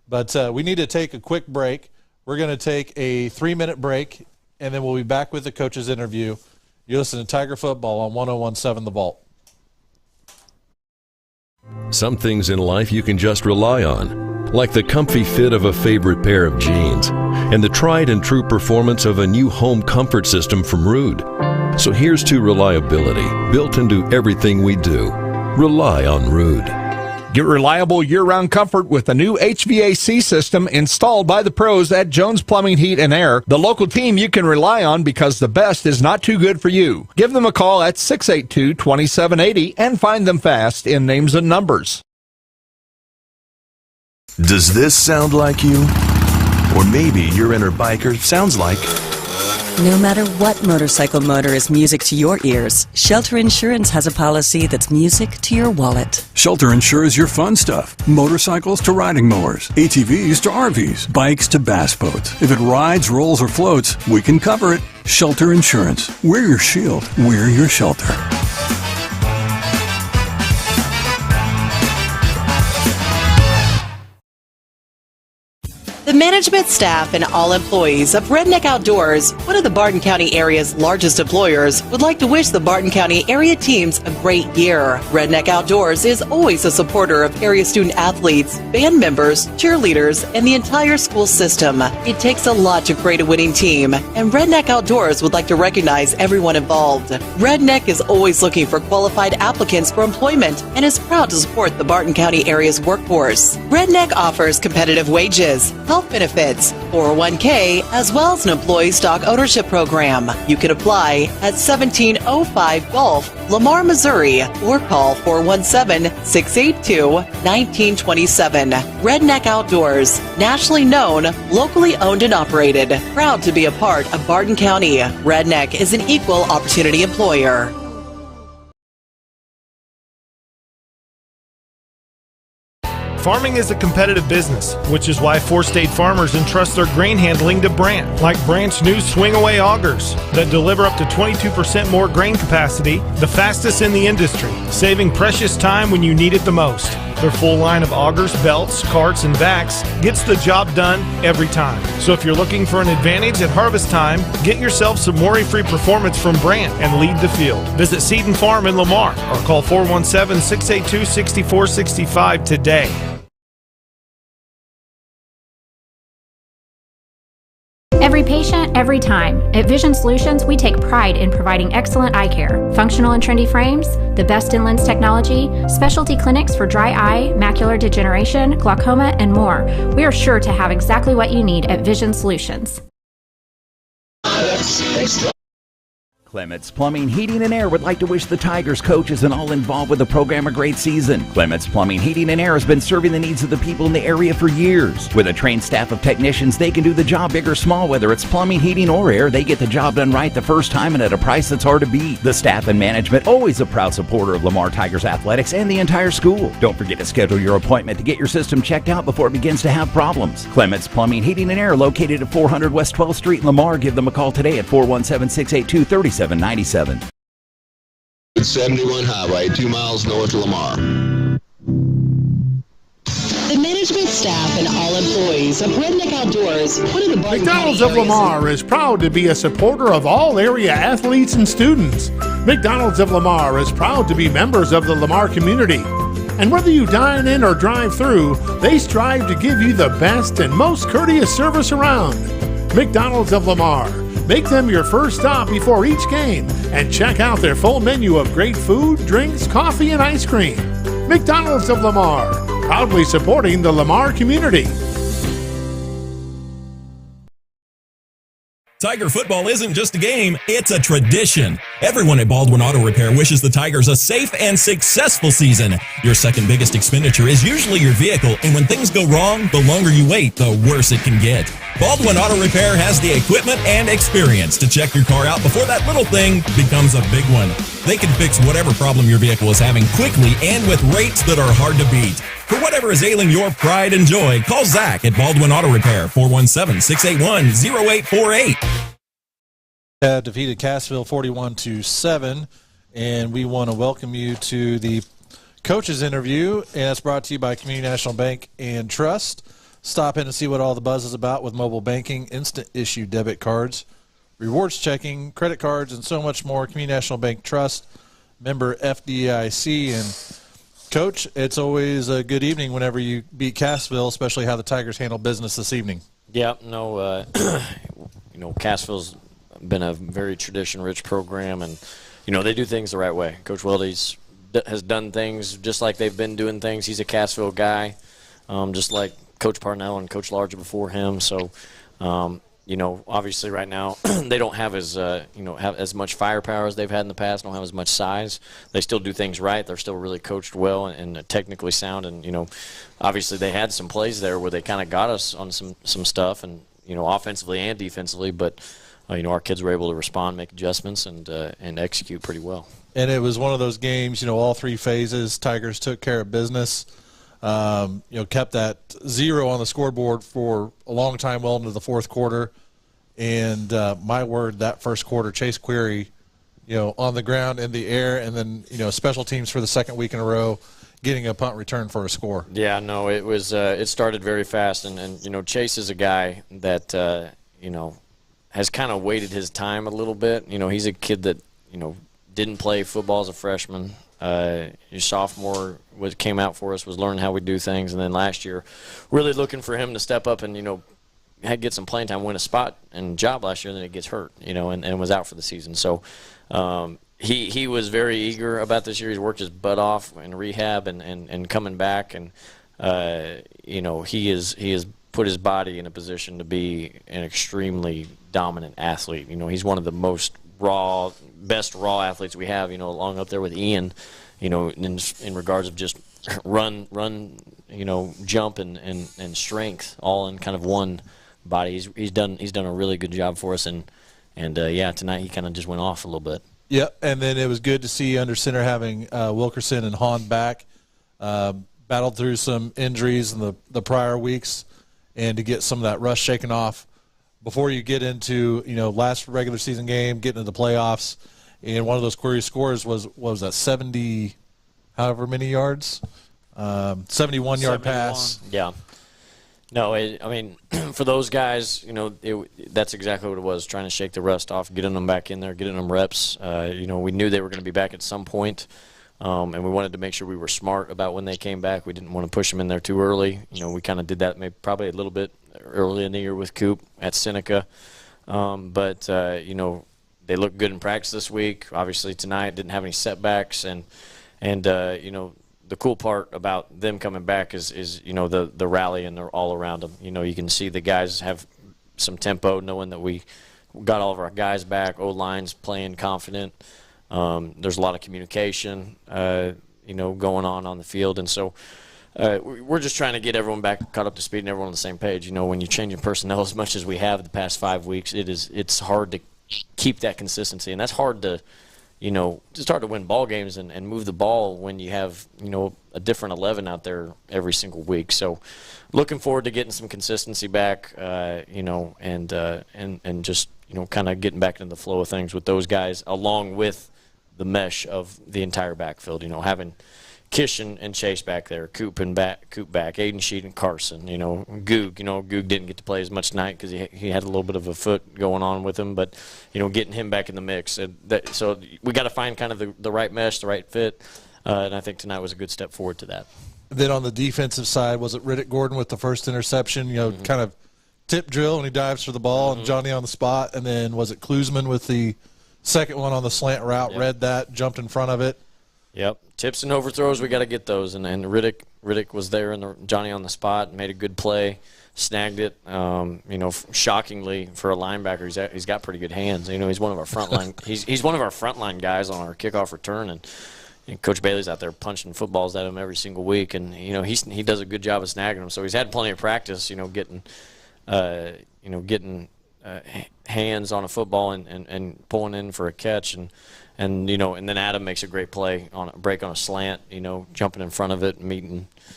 But we need to take a quick break. We're going to take a 3-minute break, and then we'll be back with the coach's interview. You listen to Tiger Football on 101.7 The Vault. Some things in life you can just rely on, like the comfy fit of a favorite pair of jeans and the tried and true performance of a new home comfort system from Rude. So here's to reliability, built into everything we do. Rely on Rude. Get reliable year-round comfort with a new HVAC system installed by the pros at Jones Plumbing, Heat, and Air, the local team you can rely on because the best is not too good for you. Give them a call at 682-2780 and find them fast in names and numbers. Does this sound like you? Or maybe your inner biker sounds like... No matter what motorcycle motor is music to your ears, Shelter Insurance has a policy that's music to your wallet. Shelter insures your fun stuff. Motorcycles to riding mowers, ATVs to RVs, bikes to bass boats. If it rides, rolls, or floats, we can cover it. Shelter Insurance. We're your shield. We're your shelter. The management staff and all employees of Redneck Outdoors, one of the Barton County area's largest employers, would like to wish the Barton County area teams a great year. Redneck Outdoors is always a supporter of area student athletes, band members, cheerleaders, and the entire school system. It takes a lot to create a winning team, and Redneck Outdoors would like to recognize everyone involved. Redneck is always looking for qualified applicants for employment and is proud to support the Barton County area's workforce. Redneck offers competitive wages, health benefits, 401k, as well as an employee stock ownership program. You can apply at 1705 Gulf, Lamar, Missouri, or call 417-682-1927. Redneck Outdoors, nationally known, locally owned and operated, proud to be a part of Barton County. Redneck is an equal opportunity employer. Farming is a competitive business, which is why Four-State farmers entrust their grain handling to Brandt, like Brandt's new swing-away augers that deliver up to 22% more grain capacity, the fastest in the industry, saving precious time when you need it the most. Their full line of augers, belts, carts, and vacs gets the job done every time. So if you're looking for an advantage at harvest time, get yourself some worry-free performance from Brandt and lead the field. Visit Seed and Farm in Lamar or call 417-682-6465 today. Every patient, every time. At Vision Solutions, we take pride in providing excellent eye care. Functional and trendy frames, the best in lens technology, specialty clinics for dry eye, macular degeneration, glaucoma, and more. We are sure to have exactly what you need at Vision Solutions. Clements Plumbing, Heating, and Air would like to wish the Tigers coaches and all involved with the program a great season. Clements Plumbing, Heating, and Air has been serving the needs of the people in the area for years. With a trained staff of technicians, they can do the job big or small. Whether it's plumbing, heating, or air, they get the job done right the first time and at a price that's hard to beat. The staff and management, always a proud supporter of Lamar Tigers athletics and the entire school. Don't forget to schedule your appointment to get your system checked out before it begins to have problems. Clements Plumbing, Heating, and Air, located at 400 West 12th Street in Lamar. Give them a call today at 417-682-3797. 71 Highway, 2 miles north of Lamar. The management staff and all employees of Redneck Outdoors, one of the Barton McDonald's County of Lamar is proud to be a supporter of all area athletes and students. McDonald's of Lamar is proud to be members of the Lamar community. And whether you dine in or drive through, they strive to give you the best and most courteous service around. McDonald's of Lamar. Make them your first stop before each game and check out their full menu of great food, drinks, coffee, and ice cream. McDonald's of Lamar, proudly supporting the Lamar community. Tiger football isn't just a game, it's a tradition. Everyone at Baldwin Auto Repair wishes the Tigers a safe and successful season. Your second biggest expenditure is usually your vehicle, and when things go wrong, the longer you wait, the worse it can get. Baldwin Auto Repair has the equipment and experience to check your car out before that little thing becomes a big one. They can fix whatever problem your vehicle is having quickly and with rates that are hard to beat. For whatever is ailing your pride and joy, call Zach at Baldwin Auto Repair, 417-681-0848. Defeated Cassville 41-7, and we want to welcome you to the coaches interview, and it's brought to you by Community National Bank and Trust. Stop in and see what all the buzz is about with mobile banking, instant issue debit cards, rewards checking, credit cards, and so much more. Community National Bank Trust, member FDIC. And Coach, it's always a good evening whenever you beat Cassville, especially how the Tigers handle business this evening. Yeah, no, Cassville's been a very tradition-rich program, and they do things the right way. Coach Weldy's has done things just like they've been doing things. He's a Cassville guy, just like Coach Parnell and Coach Larger before him. So, obviously right now they don't have as much firepower as they've had in the past. Don't have as much size. They still do things right. They're still really coached well and technically sound. And obviously they had some plays there where they kind of got us on some stuff, and offensively and defensively. But our kids were able to respond, make adjustments, and execute pretty well. And it was one of those games. All three phases, Tigers took care of business. Kept that 0 on the scoreboard for a long time, well into the fourth quarter. And my word, that first quarter, Chase Query, on the ground, in the air, and then, special teams for the second week in a row, getting a punt return for a score. Yeah, no, it was it started very fast. And Chase is a guy that, has kind of waited his time a little bit. He's a kid that, didn't play football as a freshman. His sophomore came out for us, was learning how we do things, and then last year really looking for him to step up and get some playing time, win a spot and job last year, and then he gets hurt, and was out for the season. So he was very eager about this year. He's worked his butt off in rehab and coming back, and he has put his body in a position to be an extremely dominant athlete. He's one of the best raw athletes we have, along up there with Ian, in regards of just run, jump and strength, all in kind of one body. He's done a really good job for us, and tonight he kind of just went off a little bit. Yeah, and then it was good to see under center having Wilkerson and Hahn back. battled through some injuries in the prior weeks, and to get some of that rust shaken off before you get into, last regular season game, getting into the playoffs. And one of those query scores was that 70, however many yards, 71-yard pass. Yeah. No, for those guys, that's exactly what it was, trying to shake the rust off, getting them back in there, getting them reps. We knew they were going to be back at some point, and we wanted to make sure we were smart about when they came back. We didn't want to push them in there too early. We kind of did that probably a little bit early in the year with Coop at Seneca. But they looked good in practice this week. Obviously tonight didn't have any setbacks, and the cool part about them coming back is the rally and they're all around them. You can see the guys have some tempo, knowing that we got all of our guys back. O-line's playing confident. There's a lot of communication, going on the field, and so we're just trying to get everyone back caught up to speed and everyone on the same page. When you're changing personnel as much as we have the past 5 weeks, it's hard to keep that consistency, and that's hard to. It's hard to win ball games and move the ball when you have, a different 11 out there every single week. So looking forward to getting some consistency back, and just, kind of getting back into the flow of things with those guys, along with the mesh of the entire backfield, having Kish and Chase back there, Coop back, Aiden Sheet and Carson, Goog. Goog didn't get to play as much tonight because he had a little bit of a foot going on with him, but, getting him back in the mix. So we got to find kind of the right mesh, the right fit, and I think tonight was a good step forward to that. Then on the defensive side, was it Riddick Gordon with the first interception, kind of tip drill, and he dives for the ball, and Johnny on the spot, and then was it Klusman with the second one on the slant route, read that, jumped in front of it? Yep. Tips and overthrows, we got to get those. And Riddick was there, and Johnny on the spot, made a good play, snagged it. Shockingly for a linebacker, he's got pretty good hands. He's one of our frontline. he's one of our frontline guys on our kickoff return, and Coach Bailey's out there punching footballs at him every single week, and he does a good job of snagging them. So he's had plenty of practice, getting hands on a football and pulling in for a catch, and then Adam makes a great play on a break on a slant, jumping in front of it,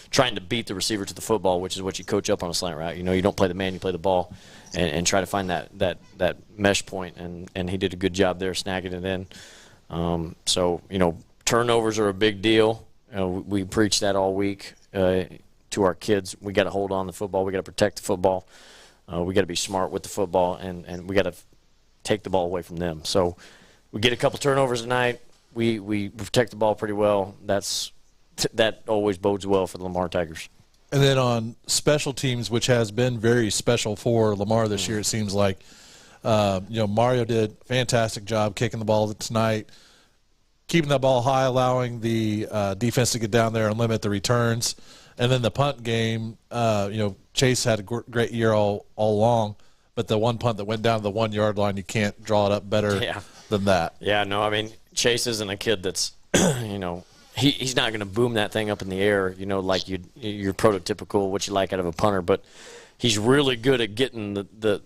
trying to beat the receiver to the football, which is what you coach up on a slant route. You don't play the man, you play the ball, and try to find that mesh point, and he did a good job there snagging it in. So turnovers are a big deal. We preach that all week to our kids. We got to hold on the football. We got to protect the football. We got to be smart with the football, and we got to take the ball away from them. So we get a couple turnovers tonight. We protect the ball pretty well. That always bodes well for the Lamar Tigers. And then on special teams, which has been very special for Lamar this year, it seems like, Mario did a fantastic job kicking the ball tonight, keeping that ball high, allowing the defense to get down there and limit the returns. And then the punt game, Chase had a great year all along, but the one punt that went down to the 1 yard line, you can't draw it up better than that. Yeah, no, Chase isn't a kid that's, he's not going to boom that thing up in the air, like you're prototypical, what you like out of a punter, but he's really good at getting the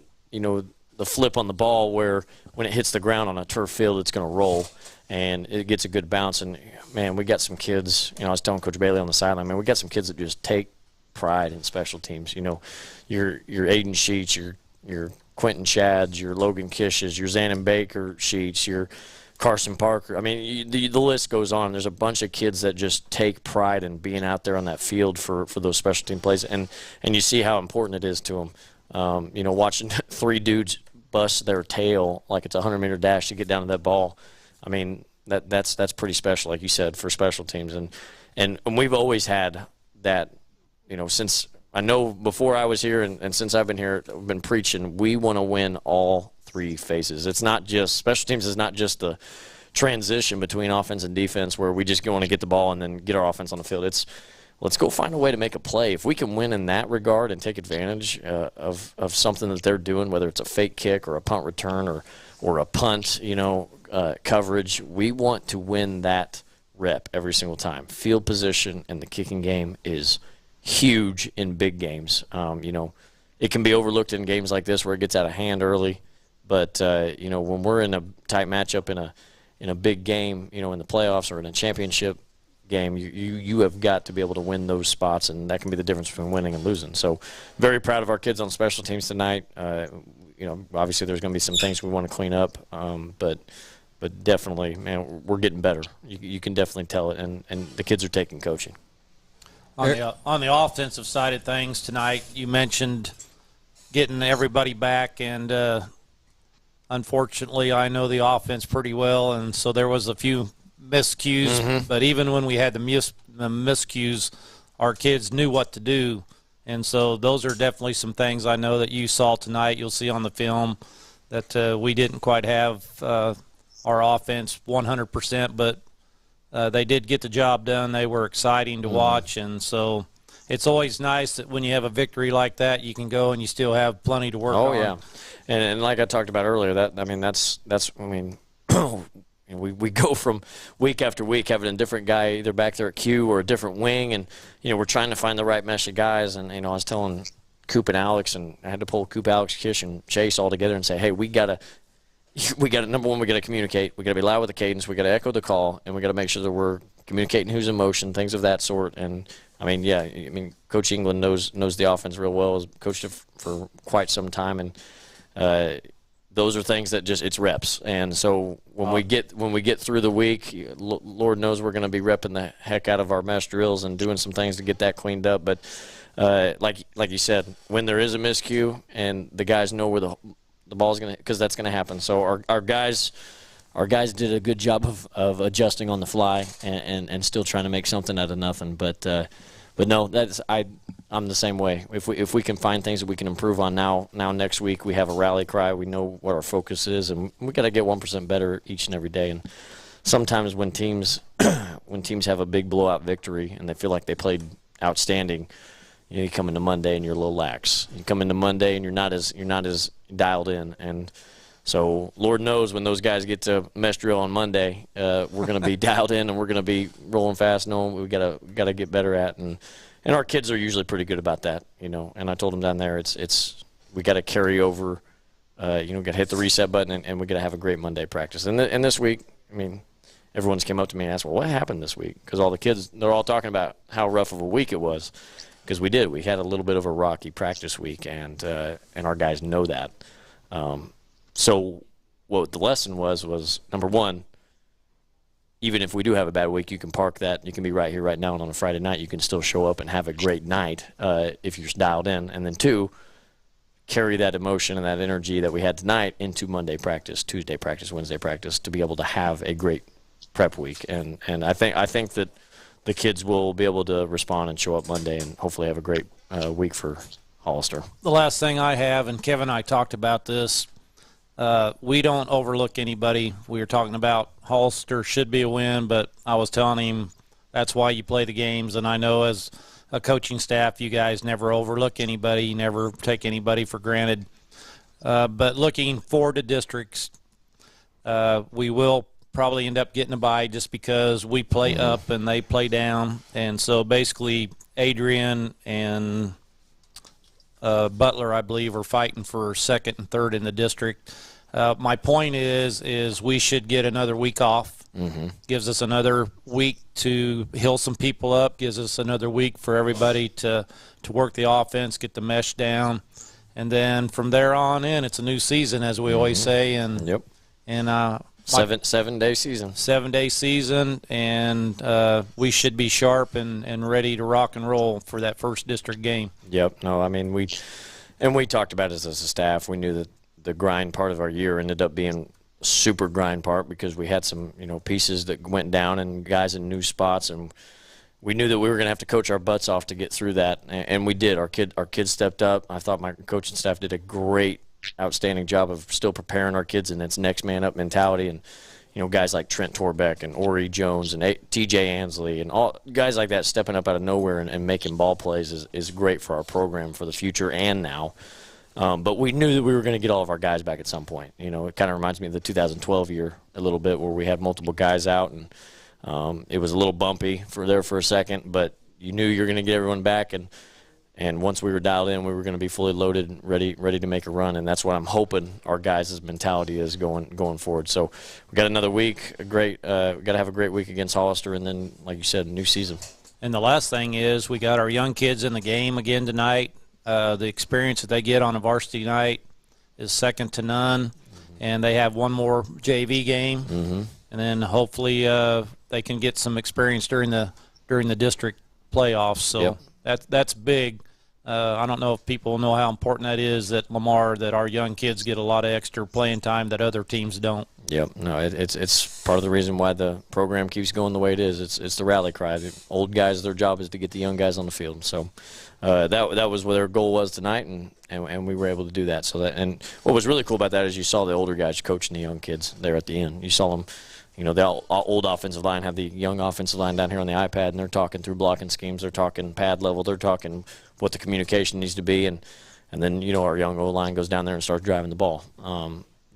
flip on the ball where when it hits the ground on a turf field, it's going to roll, and it gets a good bounce. And, man, we got some kids, I was telling Coach Bailey on the sideline, we got some kids that just take pride in special teams. Your Aiden Sheets, your Quentin Chads, your Logan Kishes, your Xanon Baker Sheets, your Carson Parker. The list goes on. There's a bunch of kids that just take pride in being out there on that field for those special team plays, and you see how important it is to them. Watching three dudes bust their tail like it's a 100-meter dash to get down to that ball. That's pretty special, like you said, for special teams, and we've always had that. Since I know before I was here and since I've been here, I've been preaching we want to win all three phases. It's not just special teams is not just the transition between offense and defense where we just want to get the ball and then get our offense on the field. It's let's go find a way to make a play. If we can win in that regard and take advantage of something that they're doing, whether it's a fake kick or a punt return or a punt, coverage, we want to win that rep every single time. Field position and the kicking game is huge in big games. It can be overlooked in games like this where it gets out of hand early, but when we're in a tight matchup in a big game, in the playoffs or in a championship, game. You have got to be able to win those spots, and that can be the difference between winning and losing. So very proud of our kids on special teams tonight. Obviously there's going to be some things we want to clean up, but definitely, man, we're getting better. You can definitely tell it, and the kids are taking coaching. On the offensive side of things tonight, you mentioned getting everybody back, and unfortunately I know the offense pretty well, and so there was a few miscues, but even when we had the miscues, our kids knew what to do, and so those are definitely some things I know that you saw tonight. You'll see on the film that we didn't quite have our offense 100%, but they did get the job done. They were exciting to watch, and so it's always nice that when you have a victory like that, you can go and you still have plenty to work on. Oh, yeah. And like I talked about earlier, we go from week after week having a different guy either back there at Q or a different wing, and, we're trying to find the right mesh of guys. And, I was telling Coop and Alex, and I had to pull Coop, Alex, Kish, and Chase all together and say, hey, we got to number one, we got to communicate. We got to be loud with the cadence. We got to echo the call, and we got to make sure that we're communicating who's in motion, things of that sort. And Coach England knows the offense real well. Has coached it for quite some time, and those are things that it's reps. And so when we get through the week, Lord knows we're going to be repping the heck out of our mesh drills and doing some things to get that cleaned up. But like you said, when there is a miscue and the guys know where the ball's going to, because that's going to happen. So our guys did a good job of adjusting on the fly and still trying to make something out of nothing. But no, I'm the same way. If we can find things that we can improve on now next week, we have a rally cry. We know what our focus is, and we got to get 1% better each and every day. And sometimes when teams have a big blowout victory and they feel like they played outstanding, you come into Monday and you're a little lax. You come into Monday and you're not as dialed in. And so Lord knows when those guys get to mesh drill on Monday, we're going to be dialed in and we're going to be rolling fast, knowing we got to get better at. And our kids are usually pretty good about that, And I told them down there, we got to carry over, got to hit the reset button, and we got to have a great Monday practice. And this week, everyone's came up to me and asked, well, what happened this week? Because all the kids, they're all talking about how rough of a week it was. Because we did. We had a little bit of a rocky practice week, and our guys know that. So what the lesson was, number one, even if we do have a bad week, you can park that. You can be right here, right now, and on a Friday night, you can still show up and have a great night if you're dialed in. And then two, carry that emotion and that energy that we had tonight into Monday practice, Tuesday practice, Wednesday practice, to be able to have a great prep week. And I think that the kids will be able to respond and show up Monday and hopefully have a great week for Hollister. The last thing I have, and Kevin and I talked about this, we don't overlook anybody. We were talking about Hollister should be a win, but I was telling him that's why you play the games. And I know as a coaching staff, you guys never overlook anybody. You never take anybody for granted. But looking forward to districts, we will probably end up getting a bye just because we play up and they play down. And so basically Adrian and Butler, I believe, are fighting for second and third in the district. My point is we should get another week off. Gives us another week to heal some people up, gives us another week for everybody to work the offense, get the mesh down. And then from there on in, it's a new season, as we always say. And Seven-day season. 7-day season, and we should be sharp and ready to rock and roll for that first district game. Yep. No, we talked about it as a staff. We knew that the grind part of our year ended up being super grind part because we had some pieces that went down and guys in new spots, and we knew that we were going to have to coach our butts off to get through that, and we did. Our kids stepped up. I thought my coaching staff did a great, outstanding job of still preparing our kids in its next man up mentality. And guys like Trent Torbeck and Ori Jones and TJ Ansley and all guys like that stepping up out of nowhere and making ball plays is great for our program for the future and now. But we knew that we were going to get all of our guys back at some point. It kind of reminds me of the 2012 year a little bit, where we had multiple guys out, and it was a little bumpy for a second, but you knew you were going to get everyone back. And And once we were dialed in, we were going to be fully loaded, ready to make a run, and that's what I'm hoping our guys' mentality is going forward. So we got another week, we got to have a great week against Hollister, and then, like you said, new season. And the last thing is we got our young kids in the game again tonight. The experience that they get on a varsity night is second to none, and they have one more JV game, and then hopefully they can get some experience during the district playoffs. So that's big. I don't know if people know how important that is at Lamar, that our young kids get a lot of extra playing time that other teams don't. Yep, no, it's part of the reason why the program keeps going the way it is. It's the rally cry. The old guys, their job is to get the young guys on the field. So that was what their goal was tonight, and we were able to do that. So and what was really cool about that is you saw the older guys coaching the young kids there at the end. You saw them. The old offensive line have the young offensive line down here on the iPad, and they're talking through blocking schemes. They're talking pad level. They're talking what the communication needs to be, and then our young O-line goes down there and starts driving the ball.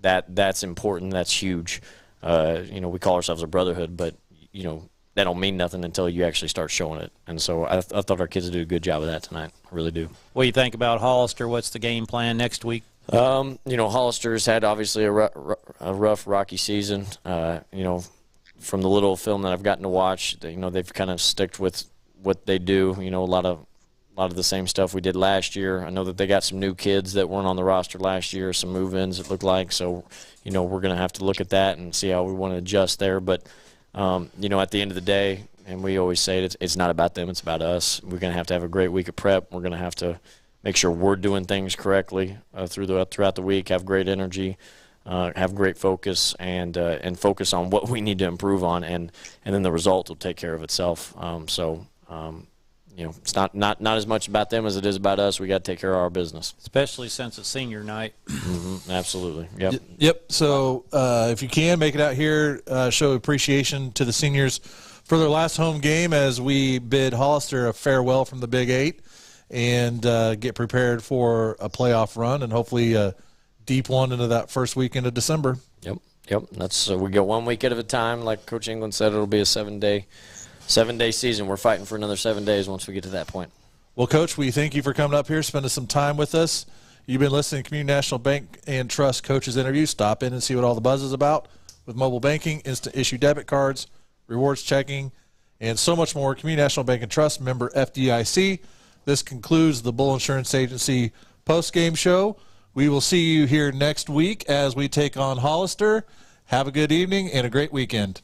That's important. That's huge. We call ourselves a brotherhood, but that don't mean nothing until you actually start showing it. And so I thought our kids did a good job of that tonight. I really do. What do you think about Hollister? What's the game plan next week? Hollister's had obviously a rough, rocky season. From the little film that I've gotten to watch, they've kind of stuck with what they do. A lot of the same stuff we did last year. I know that they got some new kids that weren't on the roster last year, some move-ins it looked like. So, we're going to have to look at that and see how we want to adjust there. But, at the end of the day, and we always say it's not about them, it's about us. We're going to have a great week of prep. We're going to have to make sure we're doing things correctly throughout the week, have great energy, have great focus, and focus on what we need to improve on, and then the result will take care of itself. It's not as much about them as it is about us. We got to take care of our business, especially since it's senior night. Absolutely. Yep. So if you can make it out here, show appreciation to the seniors for their last home game as we bid Hollister a farewell from the Big 8. And get prepared for a playoff run and hopefully a deep one into that first weekend of December. Yep. That's we go 1 week at a time. Like Coach England said, it'll be a 7-day season. We're fighting for another 7 days once we get to that point. Well, Coach, we thank you for coming up here, spending some time with us. You've been listening to Community National Bank and Trust Coaches Interview. Stop in and see what all the buzz is about with mobile banking, instant issue debit cards, rewards checking, and so much more. Community National Bank and Trust, member FDIC. This concludes the Bull Insurance Agency post-game show. We will see you here next week as we take on Hollister. Have a good evening and a great weekend.